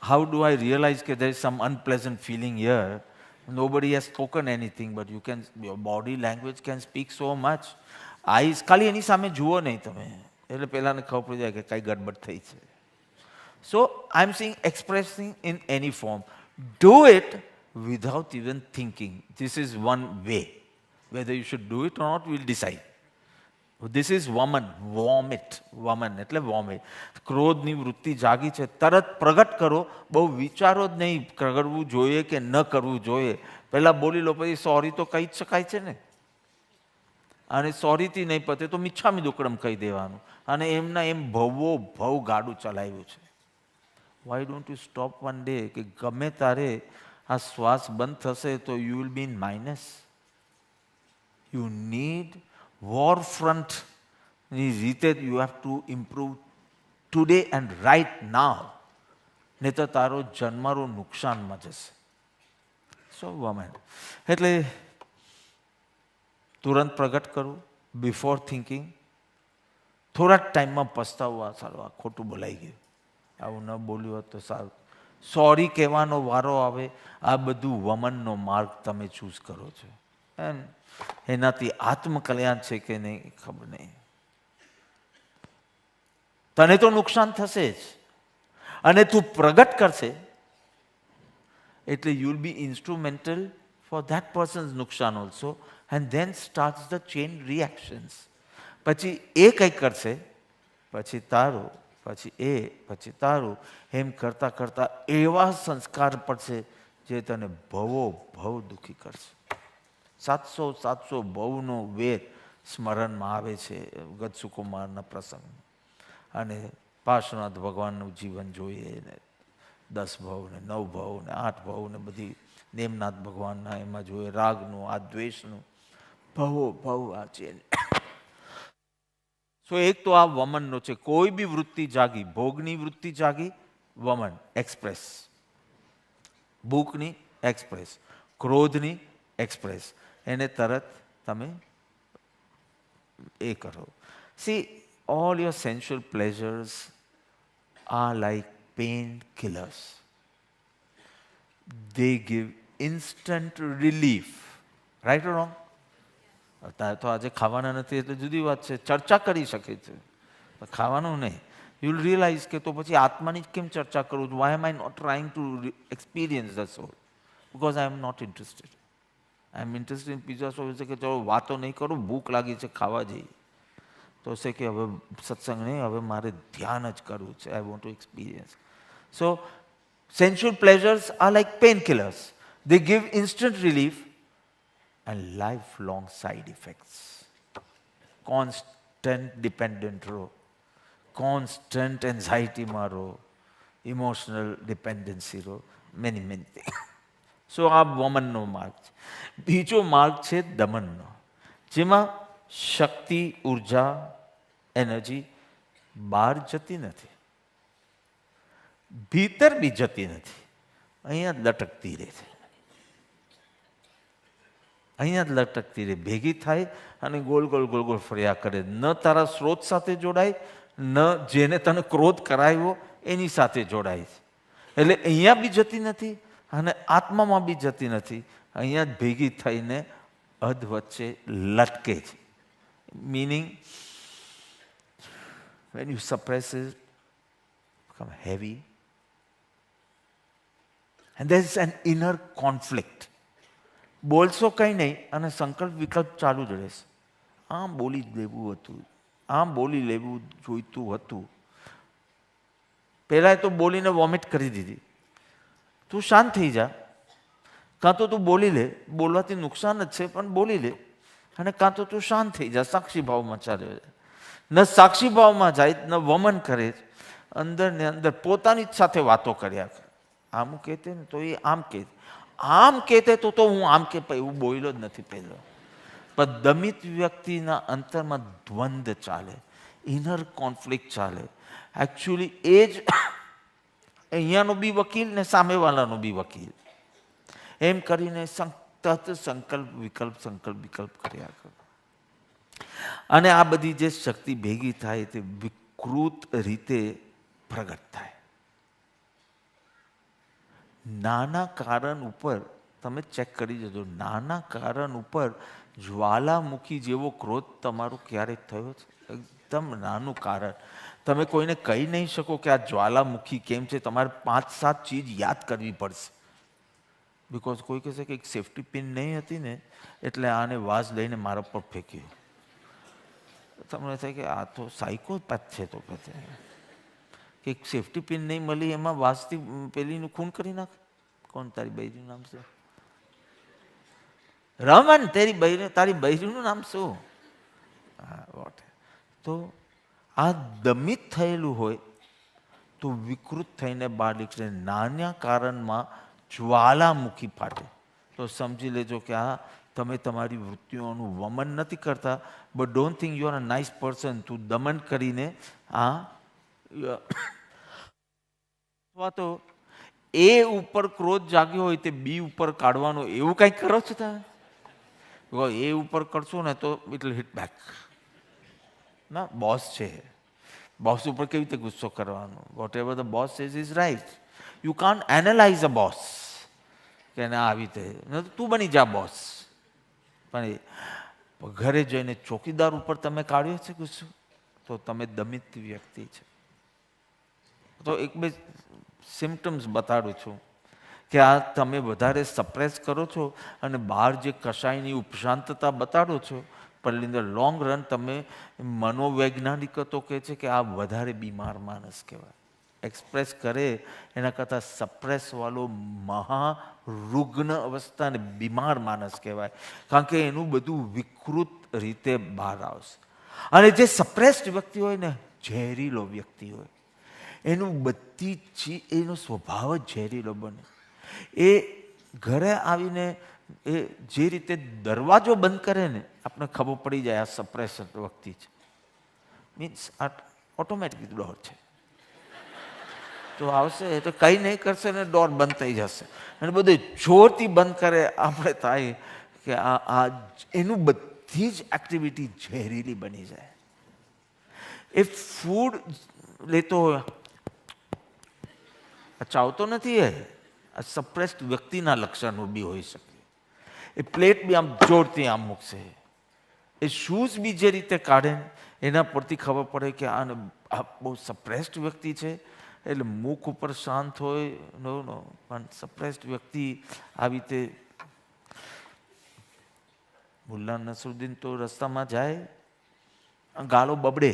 How do I realize that there is some unpleasant feeling here? Nobody has spoken anything, but your body language can speak so much. Eyes, ખાલી એની સામે જુઓ નહીં તમે, એટલે પહેલાને ખબર પડી જાય કે કઈ ગડબડ થઈ છે. So I'm saying expressing in any form. Do it without even thinking. This is one way. Whether you should do it or not, we'll decide. This is woman, vomit. woman એટલે vomit. ક્રોધની વૃત્તિ જાગી છે, તરત પ્રગટ કરો. બહુ વિચારો જ નહીં કરવું જોઈએ કે ન કરવું જોઈએ. પહેલા બોલી લો, પછી સોરી તો કહી જ શકાય છે ને. અને સોરીથી નહીં પતે તો મિચ્છામી દુક્કડમ કહી દેવાનું. અને એમના એમ ભવો ભવ ગાડું ચલાવ્યું છે. Why don't you stop one day કે ગમે તારે આ શ્વાસ બંધ થશે તો you will be in minus. You need war ફ્રન્ટની રીતે you have to improve today and right now. નહીં તો તારો જન્મારો નુકસાનમાં જશે. સો વમેન એટલે તુરંત પ્રગટ કરવું, બિફોર થિંકિંગ. થોડા જ ટાઈમમાં પસ્તાવવા, સારું આ ખોટું બોલાઈ ગયું, આવું ન બોલ્યું હોત તો સારું. સોરી કહેવાનો વારો આવે. આ બધું વમનનો માર્ગ તમે ચૂઝ કરો છો. એનાથી આત્મકલ્યાણ છે કે નહીં ખબર નહીં. તને તો નુકસાન થશે જ, અને તું પ્રગટ કરશે એટલે you will be instrumental for that person's નુકસાન also. And then starts the chain reactions. પછી એ કંઈ કરશે, પછી તારું, પછી એ, પછી તારું. એમ કરતાં કરતાં એવા સંસ્કાર પડશે જે તને ભવો ભવ દુઃખી કરશે. 700 ભવનો વેર સ્મરણમાં આવે છે ગજસુકુમારના પ્રસંગ. અને પાર્શ્વનાથ ભગવાનનું જીવન જોઈએ ને 10 ભવ ને 9 ભવ ને 8 ભવ ને બધી નેમનાથ ભગવાનના એમાં જોઈએ. રાગનું, આ દ્વેષનું ભવો ભવ આ છે. સો એક તો આ વમનનો છે. કોઈ બી વૃત્તિ જાગી, ભોગની વૃત્તિ જાગી, વમન એક્સપ્રેસ. ભૂખની એક્સપ્રેસ, ક્રોધની એક્સપ્રેસ. એને તરત તમે એ કરો. See all your sensual pleasures are like painkillers. They give instant relief. Right or wrong? અત્યારે તો આજે ખાવાના નથી એટલે જુદી વાત છે, ચર્ચા કરી શકે છે, ખાવાનું નહીં. યુ વિલ રિયલાઇઝ કે તો પછી આત્માની જ કેમ ચર્ચા કરું છું? Why am I not trying to experience the soul? Because I am not interested. I am interested in pizza. So છે કે ચલો વાતો નહીં કરું, ભૂખ લાગી છે, ખાવા જઈએ. તો છે કે હવે સત્સંગ નહીં, હવે મારે ધ્યાન જ કરવું છે. આઈ want two experience. So sensual pleasures are like painkillers. They give instant relief and lifelong side effects. Constant dependent રહો, constant anxiety માં રહો, emotional dependency રહો, many things. So આ વમનનો માર્ગ છે. બીજો માર્ગ છે દમનનો, જેમાં શક્તિ, ઉર્જા, એનર્જી બહાર જતી નથી, ભીતર બી જતી નથી, અહીંયા જ લટકતી રહે છે. અહીંયા જ લટકતી રહે, ભેગી થાય અને ગોળ ગોળ ગોળ ગોળ ફર્યા કરે. ન તારા સ્ત્રોત સાથે જોડાય, ન જેને તને ક્રોધ કરાવ્યો એની સાથે જોડાય છે. એટલે અહીંયા બી જતી નથી અને આત્મામાં બી જતી નથી. અહીંયા જ ભેગી થઈને અધ વચ્ચે લટકે છે. Meaning, when you suppress it, become heavy, and there is an inner conflict. બોલશો કંઈ નહીં અને સંકલ્પ વિકલ્પ ચાલુ જ રહેશે. આમ બોલી જ લેવું હતું, આમ બોલી લેવું જોઈતું હતું. પહેલાં તો બોલીને વોમિટ કરી દીધી. તું શાંત થઈ જા, કાં તો તું બોલી લે, બોલવાથી નુકસાન જ છે પણ બોલી લે, અને કાં તો તું શાંત થઈ જા, સાક્ષી ભાવમાં ચાલ્યો જાય. ન સાક્ષી ભાવમાં જાય, ન વમન કરે, અંદર ને અંદર પોતાની જ સાથે વાતો કર્યા કરે. આમ કહેતે ને તો એ આમ કહે, આમ કહેતે તો હું આમ કે એવું બોલ્યો જ નથી પહેલો. પણ દમિત વ્યક્તિના અંતરમાં દ્વંદ ચાલે, ઇનર કોન્ફ્લિક્ટ ચાલે. એકચ્યુઅલી એ જ અહીંયાનો બી વકીલ ને સામેવાળાનો બી વકીલ, એમ કરીને સતત સંકલ્પ વિકલ્પ કર્યા કરે. અને આ બધી જે શક્તિ ભેગી થાય તે વિકૃત રીતે પ્રગટ થાય. નાના કારણ ઉપર તમે ચેક કરી જજો, નાના કારણ ઉપર જ્વાલામુખી જેવો ક્રોધ તમારો ક્યારેક થયો છે? એકદમ નાનું કારણ, તમે કોઈને કહી નહીં શકો કે આ જ્વાલામુખી કેમ છે. તમારે 5-7 ચીજ યાદ કરવી પડશે. બિકોઝ કોઈ કહેશે કે એક સેફ્ટી પિન નહીં હતી ને એટલે આને વાસ લઈને મારા પર ફેંક્યો. તમને થાય કે આ તો સાયકોપેથ છે. તો કે એક સેફ્ટી પિન નહીં મળી એમાં વાસથી પેલીનું ખૂન કરી નાખ. કોણ તારી બૈરીનું નામ છે? રમન, તારી બૈરીનું નામ શું? વોટ. તો આ દમિત થયેલું હોય તો વિકૃત થઈને બહાર નીકળે. નાના કારણમાં જ્વાલામુખી ફાટે તો સમજી લેજો કે આ તમે તમારી વૃત્તિઓનું વમન નથી કરતા, but don't think you are a nice person. તું દમન કરીને આ અથવા તો એ ઉપર ક્રોધ જાગ્યો હોય તે બી ઉપર કાઢવાનો એવું કંઈક કરો છો તમે? એ ઉપર કરશો ને તો ઇટ વિલ હિટ બેક. ના, બોસ છે, બોસ ઉપર કેવી રીતે ગુસ્સો કરવાનો? Whatever the boss says is right. You can't analyse a boss કે ના આવી રીતે તું બની જા બોસ. પણ ઘરે જઈને ચોકીદાર ઉપર તમે કાઢ્યો છે ગુસ્સો તો તમે દમિત વ્યક્તિ છે. તો એક બે સિમ્ટમ્સ બતાડું છું કે આ તમે વધારે સપ્રેસ કરો છો અને બહાર જે કશાયની ઉપશાંતતા બતાડો છો, પણ ઇન ધ લોંગ રન તમે મનોવૈજ્ઞાનિકો તો કહે છે કે આ વધારે બીમાર માણસ કહેવાય. એક્સપ્રેસ કરે એના કરતાં સપ્રેસવાળો મહારુગ્ન અવસ્થા અને બીમાર માણસ કહેવાય. કારણ કે એનું બધું વિકૃત રીતે બહાર આવશે. અને જે સપ્રેસ્ડ વ્યક્તિ હોય ને, ઝેરીલો વ્યક્તિ હોય, એનું બધી એનો સ્વભાવ જ ઝેરીલો બને. એ ઘરે આવીને એ જે રીતે દરવાજો બંધ કરે ને આપણે ખબર પડી જાય આ સપ્રેસ્ડ વ્યક્તિ છે. મીન્સ આ ઓટોમેટિક ડોર છે. તો આવશે તો કંઈ નહીં કરશે ને ડોર બંધ થઈ જશે. અને બધું જોરથી બંધ કરે આપણે થાય કે આ એનું બધી જ એક્ટિવિટી ઝેરીલી બની જાય. એ ફૂડ લેતો હોય, ચાવતો નથી. આ સપ્રેસ્ડ વ્યક્તિના લક્ષણો બી હોઈ શકે. એ પ્લેટ બી આમ જોરથી આમ મૂકશે. એ શૂઝ બી જે રીતે કાઢે એના પરથી ખબર પડે કે આ બહુ સપ્રેસ્ડ વ્યક્તિ છે. એટલે મુખ ઉપર શાંત હોય નો પણ સપ્રેસ્ડ વ્યક્તિ આવી રીતે. મુલ્લા નસરુદ્દીન તો રસ્તામાં જાય, ગાળો બબડે.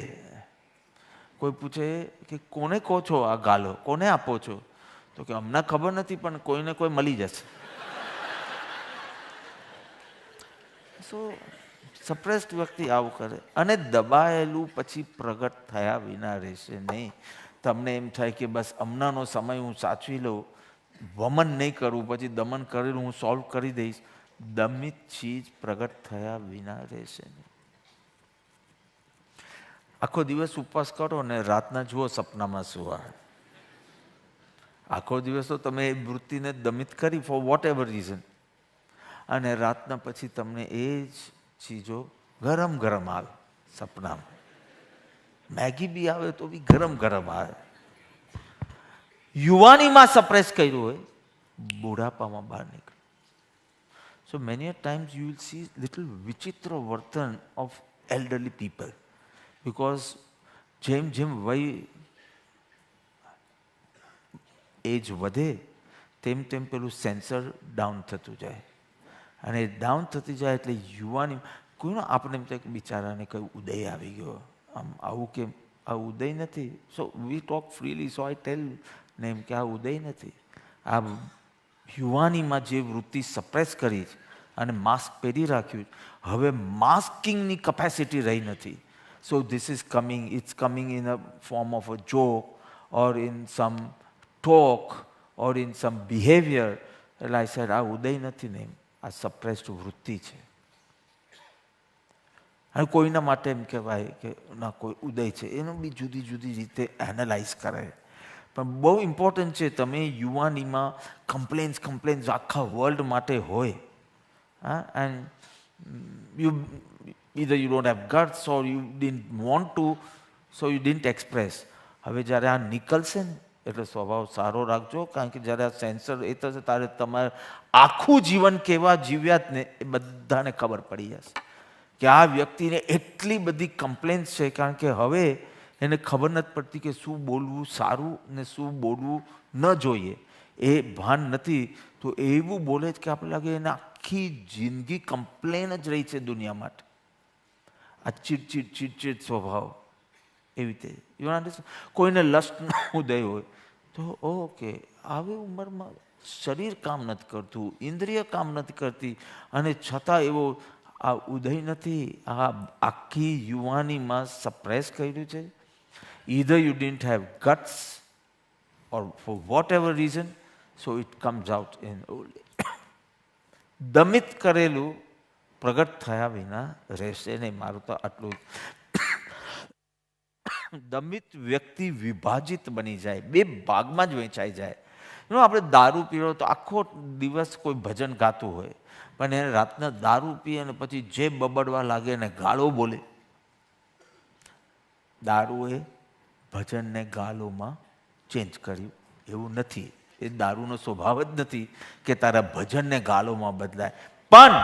કોઈ પૂછે કે કોને કહો છો આ ગાળો, કોને આપો છો? તો કે અમને ખબર નથી પણ કોઈને કોઈ મળી જશે. સો સપ્રેસ્ડ વ્યક્તિ આવું કરે અને દબાયેલું પછી પ્રગટ થયા વિના રહેશે નહીં. તમને એમ થાય કે બસ હમણાંનો સમય હું સાચવી લઉં, વમન નહીં કરું, પછી દમન કરેલું હું સોલ્વ કરી દઈશ. દમિત ચીજ પ્રગટ થયા વિના રહેશે નહીં. આખો દિવસ ઉપવાસ કરો ને રાતના જુઓ સપનામાં શું આવે. આખો દિવસ તો તમે એ વૃત્તિને દમિત કરી ફોર વોટ એવર રીઝન, અને રાતના પછી તમને એ જ ચીજો ગરમ ગરમ આવે સપનામાં. મેગી બી આવે તો બી ગરમ ગરમ આવે. યુવાનીમાં સપ્રેસ કર્યું હોય, બુઢાપામાં બહાર નીકળે. So many a times you will see little વિચિત્ર વર્તન ઓફ એલ્ડરલી પીપલ. બિકોઝ જેમ જેમ વય એજ વધે તેમ તેમ પેલું સેન્સર ડાઉન થતું જાય, અને ડાઉન થતી જાય એટલે યુવાની કોઈનો આપણે એમ થાય કે બિચારાને કંઈ ઉદય આવી ગયો, આમ આવું કેમ? આ ઉદય નથી. સો વી ટોક ફ્રીલી. સો આઈ ટેલ ને એમ કે આ ઉદય નથી, આ યુવાનીમાં જે વૃત્તિ સપ્રેસ કરી અને માસ્ક પહેરી રાખ્યું, હવે માસ્કિંગની કેપેસિટી રહી નથી. So this is coming, it's coming in a form of a joke or in some talk or in some behaviour. એટલે આઈ સેડ આ ઉદય નથી ને, આ સપ્રેસ્ડ વૃત્તિ છે. અને કોઈના માટે એમ કહેવાય કે ના કોઈ ઉદય છે, એનું બી જુદી જુદી રીતે એનાલાઇઝ કરે. પણ બહુ ઇમ્પોર્ટન્ટ છે, તમે યુવાનીમાં કમ્પ્લેન્સ આખા વર્લ્ડ માટે હોય, and either you don't have guts or you didn't want to, so you didn't express. હવે જ્યારે આ નીકળશે ને એટલે સ્વભાવ સારો રાખજો, કારણ કે જ્યારે આ સેન્સર એ થશે ત્યારે તમારે આખું જીવન કેવા જીવ્યા જ ને એ બધાને ખબર પડી જશે કે આ વ્યક્તિને એટલી બધી કમ્પ્લેન્સ છે, કારણ કે હવે એને ખબર નથી પડતી કે શું બોલવું સારું ને શું બોલવું ન જોઈએ, એ ભાન નથી. તો એવું બોલે છે કે આપણે લાગે એને આખી જિંદગી કમ્પ્લેન જ રહી છે દુનિયા માટે. આ ચીડચીડ સ્વભાવ એવી રીતે કોઈને લસ્ટનો ઉદય હોય તો ઓકે, આવી ઉંમરમાં શરીર કામ નથી કરતું, ઇન્દ્રિય કામ નથી કરતી, અને છતાં એવો આ ઉદય નથી. આ આખી યુવાનીમાં સપ્રેસ કર્યું છે. either you didn't have guts or for whatever reason, so it comes out in old age. દમિત કરેલું પ્રગટ થયા વિના રહેશે નહીં. મારું તો આટલું. દમિત વ્યક્તિ વિભાજિત બની જાય, બે ભાગમાં જ વહેંચાઈ જાય. આપણે દારૂ પીવો તો આખો દિવસ કોઈ ભજન ગાતું હોય, પણ એને રાતના દારૂ પીએ અને પછી જે બબડવા લાગે એને ગાળો બોલે. દારૂએ ભજનને ગાળોમાં ચેન્જ કર્યું એવું નથી. એ દારૂનો સ્વભાવ જ નથી કે તારા ભજનને ગાળોમાં બદલાય. પણ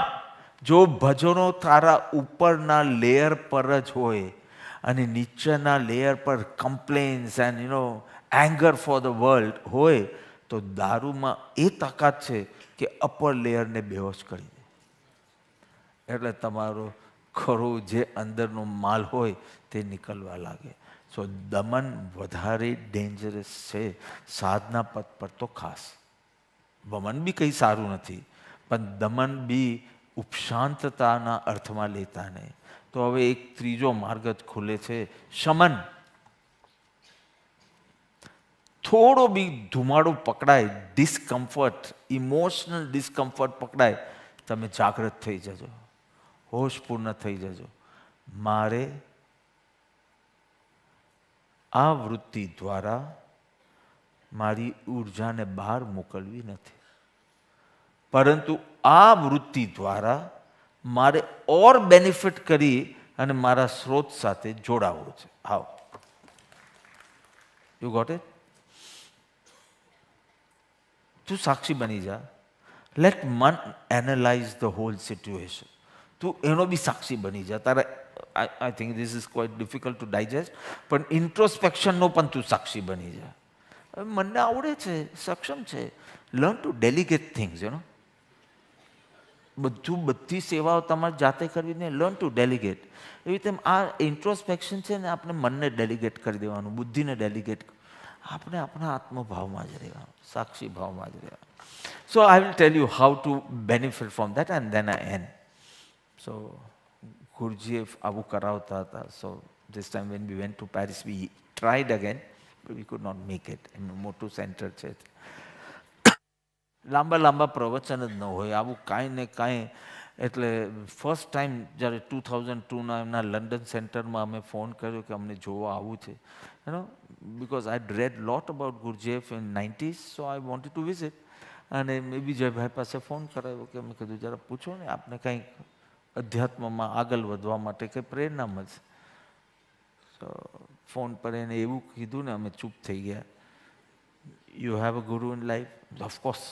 જો ભજનો તારા ઉપરના લેયર પર જ હોય અને નીચેના લેયર પર complains and anger for the world હોય, તો દારૂમાં એ તાકાત છે કે અપર લેયરને બેહોશ કરી દે. એટલે તમારો ખરો જે અંદરનો માલ હોય તે નીકળવા લાગે. સો દમન વધારે ડેન્જરસ છે સાધના પદ પર તો ખાસ. વમન બી કંઈ સારું નથી, પણ દમન બી ઉપશાંતતાના અર્થમાં લેતા નહીં. તો હવે એક ત્રીજો માર્ગ જ ખુલે છે, શમન. થોડો બી ધુમાડો પકડાય, ડિસ્કમ્ફર્ટ, ઇમોશનલ ડિસ્કમ્ફર્ટ પકડાય, તમે જાગૃત થઈ જજો, હોશપૂર્ણ થઈ જજો. મારે આ વૃત્તિ દ્વારા મારી ઉર્જાને બહાર મોકલવી નથી, પરંતુ આ વૃત્તિ દ્વારા મારે ઓર બેનિફિટ કરી અને મારા સ્રોત સાથે જોડાવવું છે. હાઉ? You got it? તું સાક્ષી બની જા. લેટ મન એનાલાઇઝ ધ હોલ સિચ્યુએશન. તું એનો બી સાક્ષી બની જા. તારા I think this is quite difficult to digest, પણ ઇન્ટ્રોસ્પેક્શનનો પણ તું સાક્ષી બની જા. મને આવડે છે, સક્ષમ છે. Learn to delegate things. બધી સેવાઓ તમારે જાતે કરવી ને, લર્ન ટુ ડેલિગેટ. એવી રીતે આ ઇન્ટ્રોસ્પેક્શન છે ને, આપણે મનને ડેલિગેટ કરી દેવાનું, બુદ્ધિને ડેલિગેટ. આપણે આપણા આત્મભાવમાં જ રહેવાનું, સાક્ષી ભાવમાં જ રહેવાનું. So I will tell you how to benefit from that and then I end. So ગુરુજીએ આવું કરાવતા હતા. So this time when we went to Paris we tried again, but we could not make it. એમનું મોટું centre છે. લાંબા પ્રવચન જ ન હોય, આવું કાંઈ ને કાંઈ. એટલે ફર્સ્ટ ટાઈમ જ્યારે 2002ના એમના લંડન સેન્ટરમાં અમે ફોન કર્યો કે અમને જોવા આવવું છે, because I'd read lot about Gurdjieff in 90s, so I wanted to visit. અને મેં વિજયભાઈ પાસે ફોન કરાવ્યો કે મેં કીધું જરા પૂછો ને, આપને કંઈક અધ્યાત્મમાં આગળ વધવા માટે કંઈ પ્રેરણા મળશે. તો ફોન પર એને એવું કીધું ને, અમે ચૂપ થઈ ગયા. યુ હેવ અ ગુરુ ઇન લાઈફ? ઓફકોર્સ.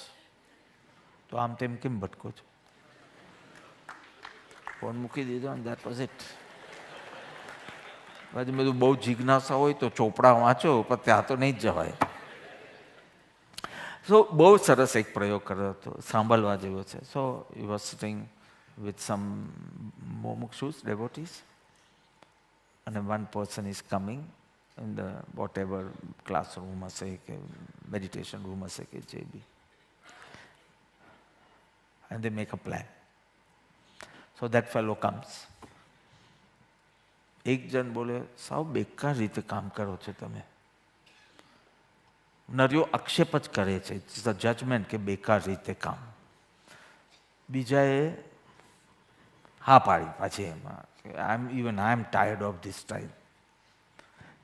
તો આમ તેમ કેમ ભટકો છો? ફોન મૂકી દીધો અને દેટ વોઝ ઇટ. પછી મેં બહુ જિજ્ઞાસા હોય તો ચોપડા વાંચો, પણ ત્યાં તો નહીં જ જવાય. સો બહુ સરસ એક પ્રયોગ કર્યો હતો, સાંભળવા જેવો છે. So you was sitting with some મોમુક્ષુસ devotees and one person is coming in the whatever classroom હશે કે meditation room હશે કે જે બી, and they make a plan. So that fellow comes. એક જણ બોલે, સાવ બેકાર રીતે કામ કરો છો તમે. નર્યો આક્ષેપ જ કરે છે, ઇટ્સ અ જજમેન્ટ કે બેકાર રીતે કામ. બીજાએ હા પાડી પાછી એમાં, આઈ એમ ટાયર્ડ ઓફ ધીસ ટાઈમ.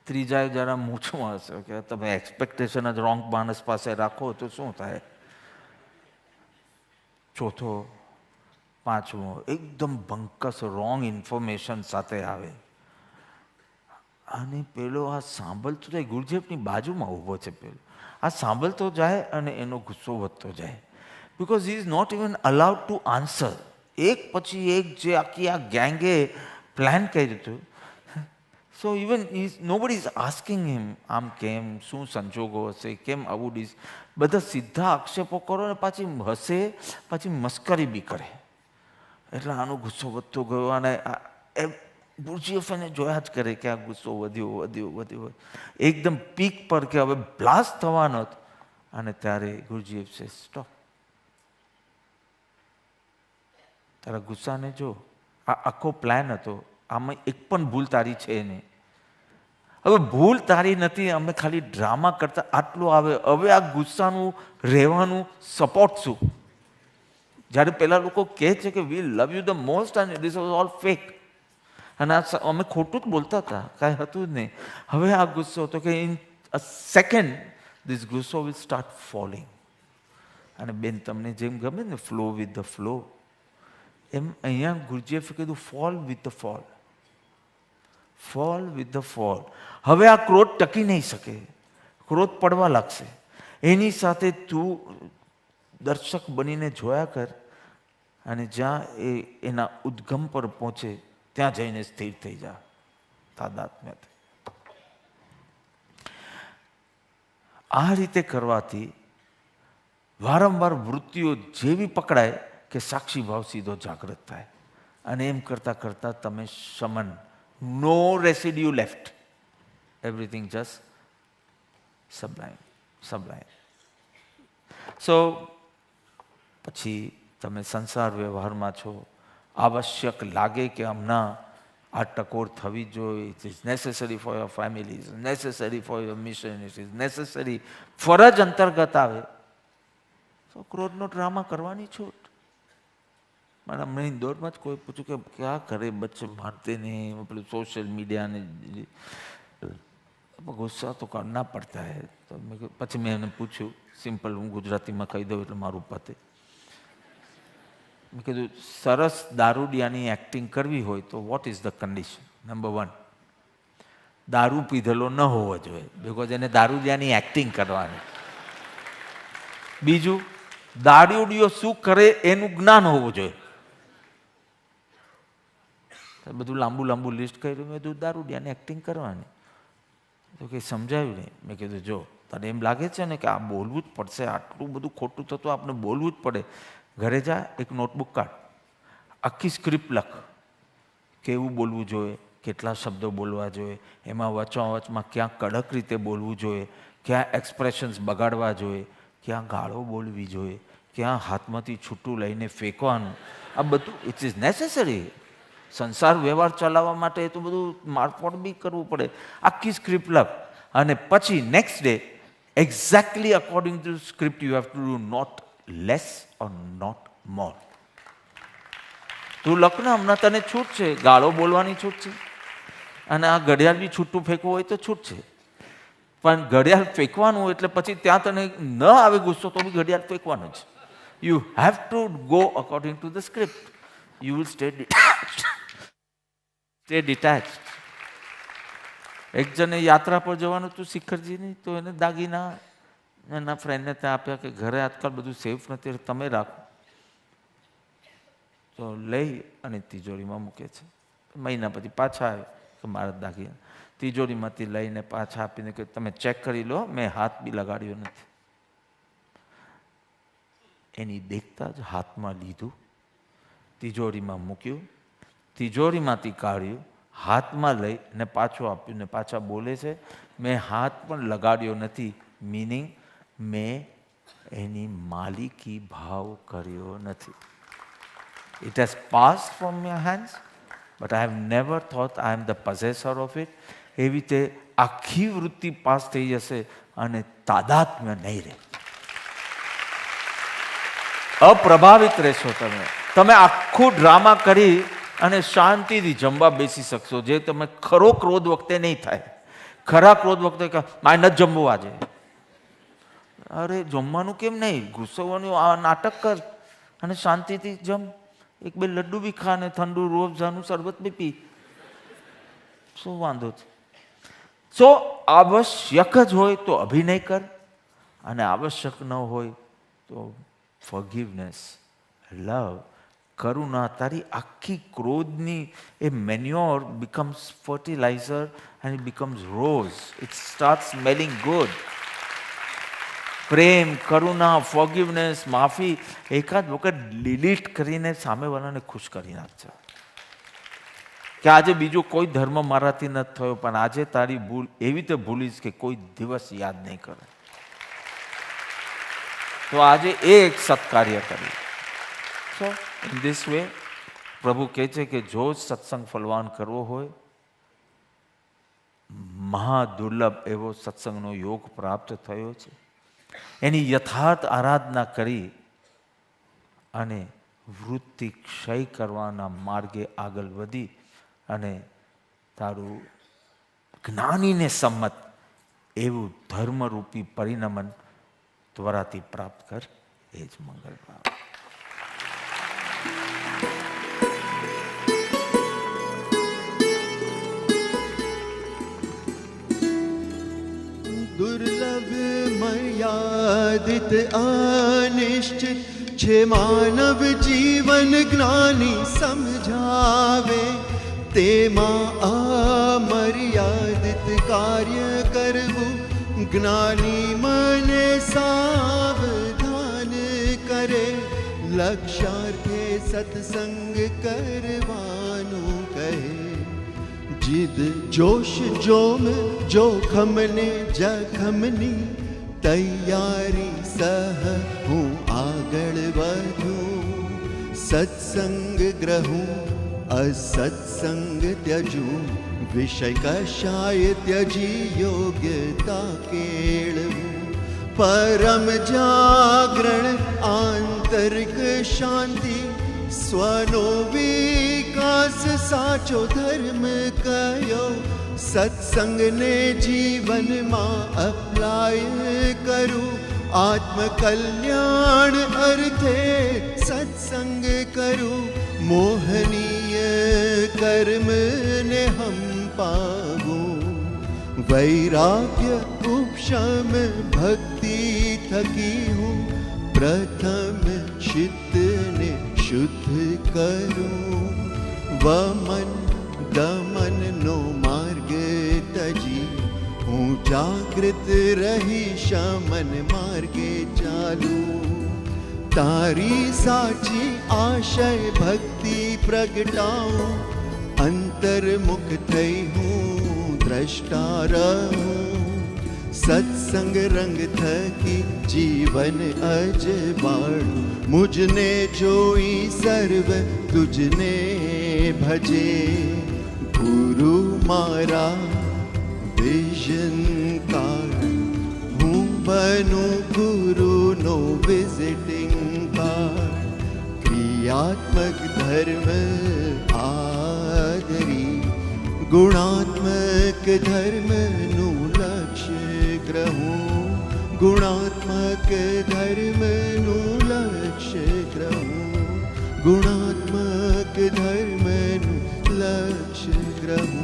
ત્રીજાએ જરા મૂછમાં હશે કે તમે એક્સપેક્ટેશન જ રોંગ માણસ પાસે રાખો તો શું થાય. ચોથો, પાંચમો એકદમ બંકસ રોંગ ઇન્ફોર્મેશન સાથે આવે. અને પેલો આ સાંભળતો જાય, ગુરુદેવની બાજુમાં ઊભો છે પેલો, આ સાંભળતો જાય અને એનો ગુસ્સો વધતો જાય. Because he is not even allowed to answer. એક પછી એક જે આખી આ ગેંગે પ્લાન કર્યું હતું. So even nobody is asking him આમ કેમ, શું સંજોગો હશે, કેમ આવું ડીસ, બધા સીધા આક્ષેપો કરો ને પાછી હસે, પાછી મસ્કરી બી કરે. એટલે આનો ગુસ્સો વધતો ગયો અને ગુરુજીએફ એને જોયા જ કરે કે આ ગુસ્સો વધ્યો વધ્યો વધ્યો, એકદમ પીક પર કે હવે બ્લાસ્ટ થવાનો હતો. અને ત્યારે ગુરુજીએફ છે સ્ટોપ, તારા ગુસ્સાને જો, આ આખો પ્લાન હતો, આમાં એક પણ ભૂલ તારી છે નહીં. હવે ભૂલ તારી નથી, અમે ખાલી ડ્રામા કરતા આટલું આવે. હવે આ ગુસ્સાનું રહેવાનું સપોર્ટ શું? જ્યારે પેલા લોકો કહે છે કે we love you the most and this was all fake, અને આ અમે ખોટું જ બોલતા હતા, કાંઈ હતું જ નહીં. હવે આ ગુસ્સો હતો કે ઇન અ સેકન્ડ ધીસ ગુસ્સો વિલ સ્ટાર્ટ ફોલિંગ. અને બેન તમને જેમ ગમે ને ફ્લો વિથ ધ ફ્લો, એમ અહીંયા ગુરુજીએફે કીધું fall with the fall, fall with the fall. હવે આ ક્રોધ ટકી નહીં શકે, ક્રોધ પડવા લાગશે. એની સાથે તું દર્શક બનીને જોયા કર, અને જ્યાં એ એના ઉદ્ગમ પર પહોંચે ત્યાં જઈને સ્થિર થઈ જા, તાદાત્મ્ય થઈ. આ રીતે કરવાથી વારંવાર વૃત્તિઓ જેવી પકડાય કે સાક્ષી ભાવ સીધો જાગૃત થાય. અને એમ કરતાં કરતાં તમે શમન, નો રેસિડ્યુ લેફ્ટ, એવરીથિંગ જસ્ટ સબ્લાઇમ સબ્લાઇમ. સો પછી તમે સંસાર વ્યવહારમાં છો, આવશ્યક લાગે કે હમણાં આ ટકોર થવી જોઈએ, it is necessary for your family, is necessary for your mission, it is necessary, ફરજ અંતર્ગત આવે તો ક્રોધનો ડ્રામા કરવાની છૂટ. મને હમણાં ઇન્દોરમાં જ કોઈ પૂછ્યું કે ક્યાં કરે બચ્ચે મારતે નહીં, પેલું સોશિયલ મીડિયાને ગુસ્સા તો કરના પડતા હે. તો પછી મેં એને પૂછ્યું, સિમ્પલ, હું ગુજરાતીમાં કહી દઉં એટલે મારું પતે. મેં કીધું સરસ દારૂડિયાની એક્ટિંગ કરવી હોય તો what is the condition? Number 1, દારૂ પીધેલો ન હોવો જોઈએ, બિકોઝ એને દારૂડિયાની એક્ટિંગ કરવાની. બીજું, દારૂડિયો શું કરે એનું જ્ઞાન હોવું જોઈએ. બધું લાંબુ લાંબુ લિસ્ટ કર્યું. મેં કીધું દારૂડિયાની એક્ટિંગ કરવાની. તો કંઈ સમજાયું નહીં. મેં કીધું જો તને એમ લાગે છે ને કે આ બોલવું જ પડશે, આટલું બધું ખોટું થતું આપણે બોલવું જ પડે, ઘરે જા, એક નોટબુક કાઢ, આખી સ્ક્રિપ્ટ લખ, કેવું બોલવું જોઈએ, કેટલા શબ્દો બોલવા જોઈએ, એમાં વચોવચમાં ક્યાં કડક રીતે બોલવું જોઈએ, ક્યાં એક્સપ્રેશન્સ બગાડવા જોઈએ, ક્યાં ગાળો બોલવી જોઈએ, ક્યાં હાથમાંથી છૂટું લઈને ફેંકવાનું. આ બધું ઇટ ઇઝ નેસેસરી. સંસાર વ્યવહાર ચલાવવા માટે તો બધું મારફોડ બી કરવું પડે. આખી સ્ક્રિપ્ટ લખ, અને પછી next day exactly according to script you have to do, not less or not more. તું લખને, હમણાં તને છૂટ છે, ગાળો બોલવાની છૂટ છે, અને આ ઘડિયાળ બી છૂટું ફેંકવું હોય તો છૂટ છે. પણ ઘડિયાળ ફેંકવાનું એટલે પછી ત્યાં તને ન આવે ગુસ્સો તો બી ઘડિયાળ ફેંકવાનું જ. You have to go according to the script. You will stay detached. એક જણે યાત્રા પર જવાનું હતું શિખરજીની, તો એને દાગીના એના ફ્રેન્ડને ત્યાં આપ્યા કે ઘરે આજકાલ બધું સેફ નથી, તમે રાખો. તો લઈ અને તિજોરીમાં મૂકે છે. મહિના પછી પાછા આવે કે મારા દાગીના. તિજોરીમાંથી લઈને પાછા આપીને કે તમે ચેક કરી લો, મેં હાથ બી લગાડ્યો નથી. એની દેખતા જ હાથમાં લીધું, તિજોરીમાં મૂક્યું, તિજોરીમાંથી કાઢ્યું, હાથમાં લઈ ને પાછું આપ્યું ને પાછા બોલે છે મેં હાથ પણ લગાડ્યો નથી, મીનિંગ મેં એની માલિકી ભાવ કર્યો નથી. It has passed from your hands, but I have never thought I am the possessor of it. એવી રીતે આખી વૃત્તિ પાસ થઈ જશે અને તાદાત્મ્ય નહીં રહે. અપ્રભાવિત રહેશો તમે. તમે આખું ડ્રામા કરી અને શાંતિથી જમવા બેસી શકશો, જે તમે ખરો ક્રોધ વખતે નહીં થાય. ખરા ક્રોધ વખતે મારે નથી જમવું આજે, અરે જમવાનું કેમ નહીં, ગુસ્સોવાનું આ નાટક કર અને શાંતિથી જમ. એક બે લડ્ડુ બી ખા ને ઠંડુ રોબઝાનું શરબત બી પી, શું વાંધો છે? સો આવશ્યક જ હોય તો અભિનય કર, અને આવશ્યક ન હોય તો ફોરગિવનેસ, લવ, કરુણા. તારી આખી ક્રોધની એ મેન્યોર becomes fertilizer and it becomes rose. It starts smelling good. પ્રેમ, કરુણા, ફોરગિવનેસ, માફી એકાદ વખત ડિલીટ કરીને સામેવાળાને ખુશ કરી નાખશે કે આજે બીજો કોઈ ધર્મ મારાથી નથી થયો, પણ આજે તારી ભૂલ એવી રીતે ભૂલીશ કે કોઈ દિવસ યાદ નહીં કરે. તો આજે એ એક સત્કાર્ય કર્યું. સો ઇન ધીસ વે પ્રભુ કહે છે કે જો સત્સંગ ફલવાન કરવો હોય, મહાદુર્લભ એવો સત્સંગનો યોગ પ્રાપ્ત થયો છે. એની યથાર્થ આરાધના કરી અને વૃત્તિ ક્ષય કરવાના માર્ગે આગળ વધી અને તારું જ્ઞાનીને સંમત એવું ધર્મરૂપી પરિણમન ત્વરાથી પ્રાપ્ત કર. એ જ મંગળ ભાવ. दुर्लभ मर्यादित अनिश्चित छे मानव जीवन ज्ञानी समझावे, तेमा अमर्यादित कार्य करवू ज्ञानी મને સાવધાન કરે. લક્ષ્યાર્થે સત્સંગ કરવાનું કહે, जिद जोश जोम जोखमने जखमनी तैयारी सह हूँ આગળ વધું. સત્સંગ ગ્રહું असत्संग त्यजूं, विषय कषाय त्यजी योग्यता केळवूं. परम जागरण आंतरिक शांति, स्वनो विकास साचो धर्म कयो. सत्संग ने जीवन में अप्लाय करूं, आत्म कल्याण अर्थे सत्संग करूं. मोहनीय कर्म ने हम पावूं, वैराग्य उपशम भक्ति थकी हूँ. प्रथम चित्त ने शुद्ध करूं, वमन दमन नो मार्ग तजी. हूँ जागृत रही शमन मार्गे चालू. तारी साची आशय भक्ति प्रगटाऊं, अंतर्मुख थई हूँ द्रष्टा रहूं. सत्संग रंग थकी जीवन अजबाड़ू, मुझने जोई सर्व तुझने भजे. गुरु मारा विजन कार्ड, हूँ बनूं गुरु नो विजिटिंग कार्ड. क्रियात्मक धर्म आदरी, गुणात्मक धर्म नु लक्ष्य ग्रहूं. गुणात्मक धर्म नु लक्ष्य ग्रहूं. गुणात्मक धर्म नु लक्ष्य ग्रहूं.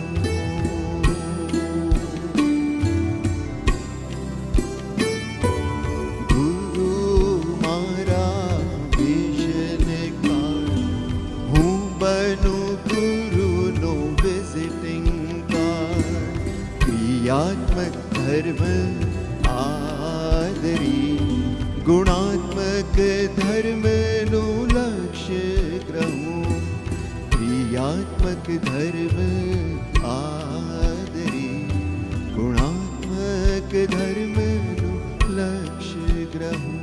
क्रियात्मक धर्म आदरी, गुणात्मक ધર્મનું લક્ષ્ય ગ્રહો ક્રિયાત્મક ધર્મ આદરી ગુણાત્મક ધર્મનું લક્ષ્ય ગ્રહો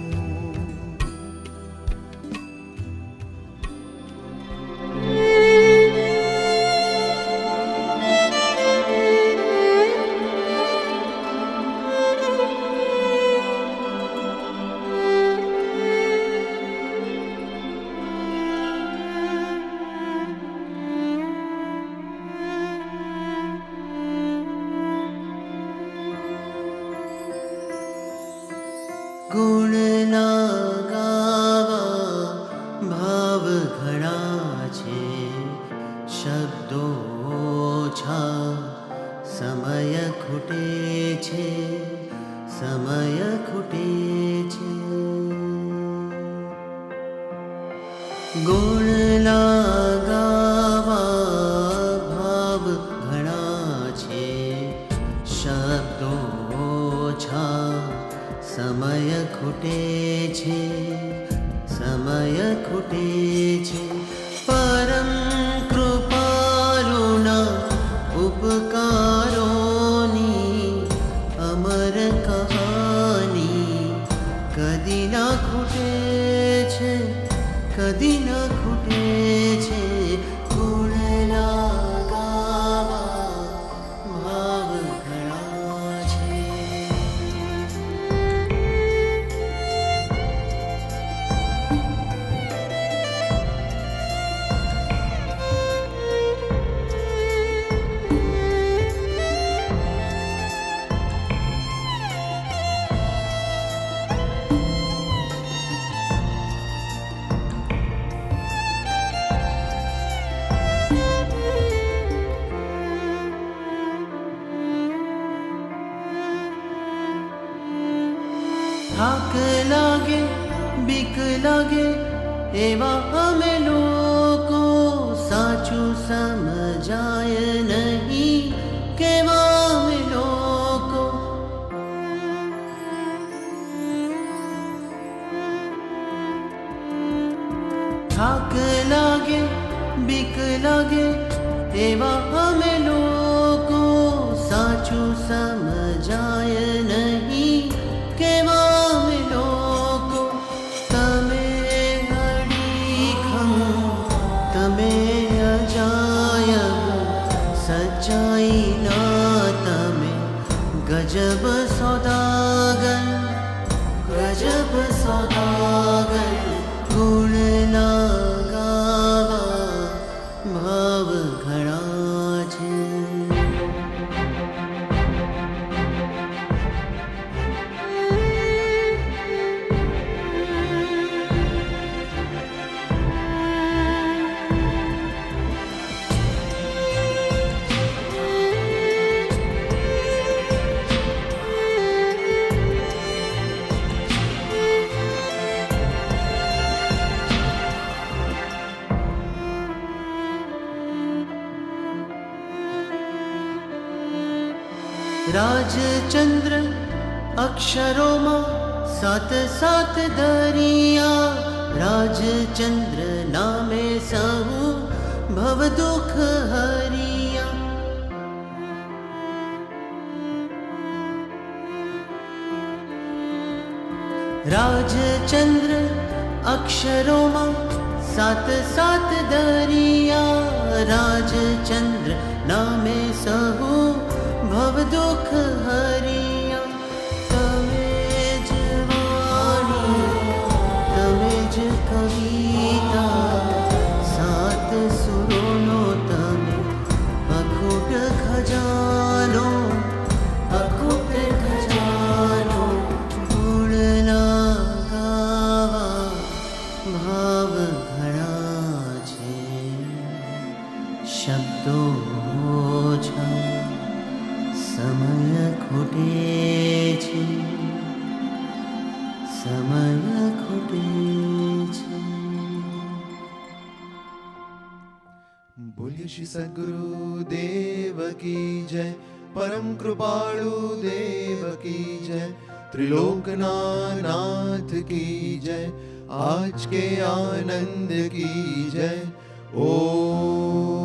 થાક લાગે બીક લાગે એવા અમે લોકો સાચું સમજાય નહીં કેવા અમે લોકો થાક લાગે બીક લાગે એવા અમે લોકો સાચું સમજાય નહીં કેવા गजब सौदागर गुण लगावा भाव घड़ा छे राजचंद्र अक्षरों में सात सात दरिया राजचंद्र नामे सहु भव दुख हरिया राजचंद्र अक्षरों में सात सात दरिया राजचंद्र नामे सहु भव दुख हरिया तमे ज वाणी तमे ज कविता सात सुरोनो तमे अखूट खजानो गुण लगावा भाव घड़ा छे शब्दों ओछा समय खोटे छे समय खोटे छे। बोलिए श्री सद्गुरु देव की जय, परम कृपालु देव की जय, त्रिलोकनाथ की जय, आज के आनंद की जय। ओम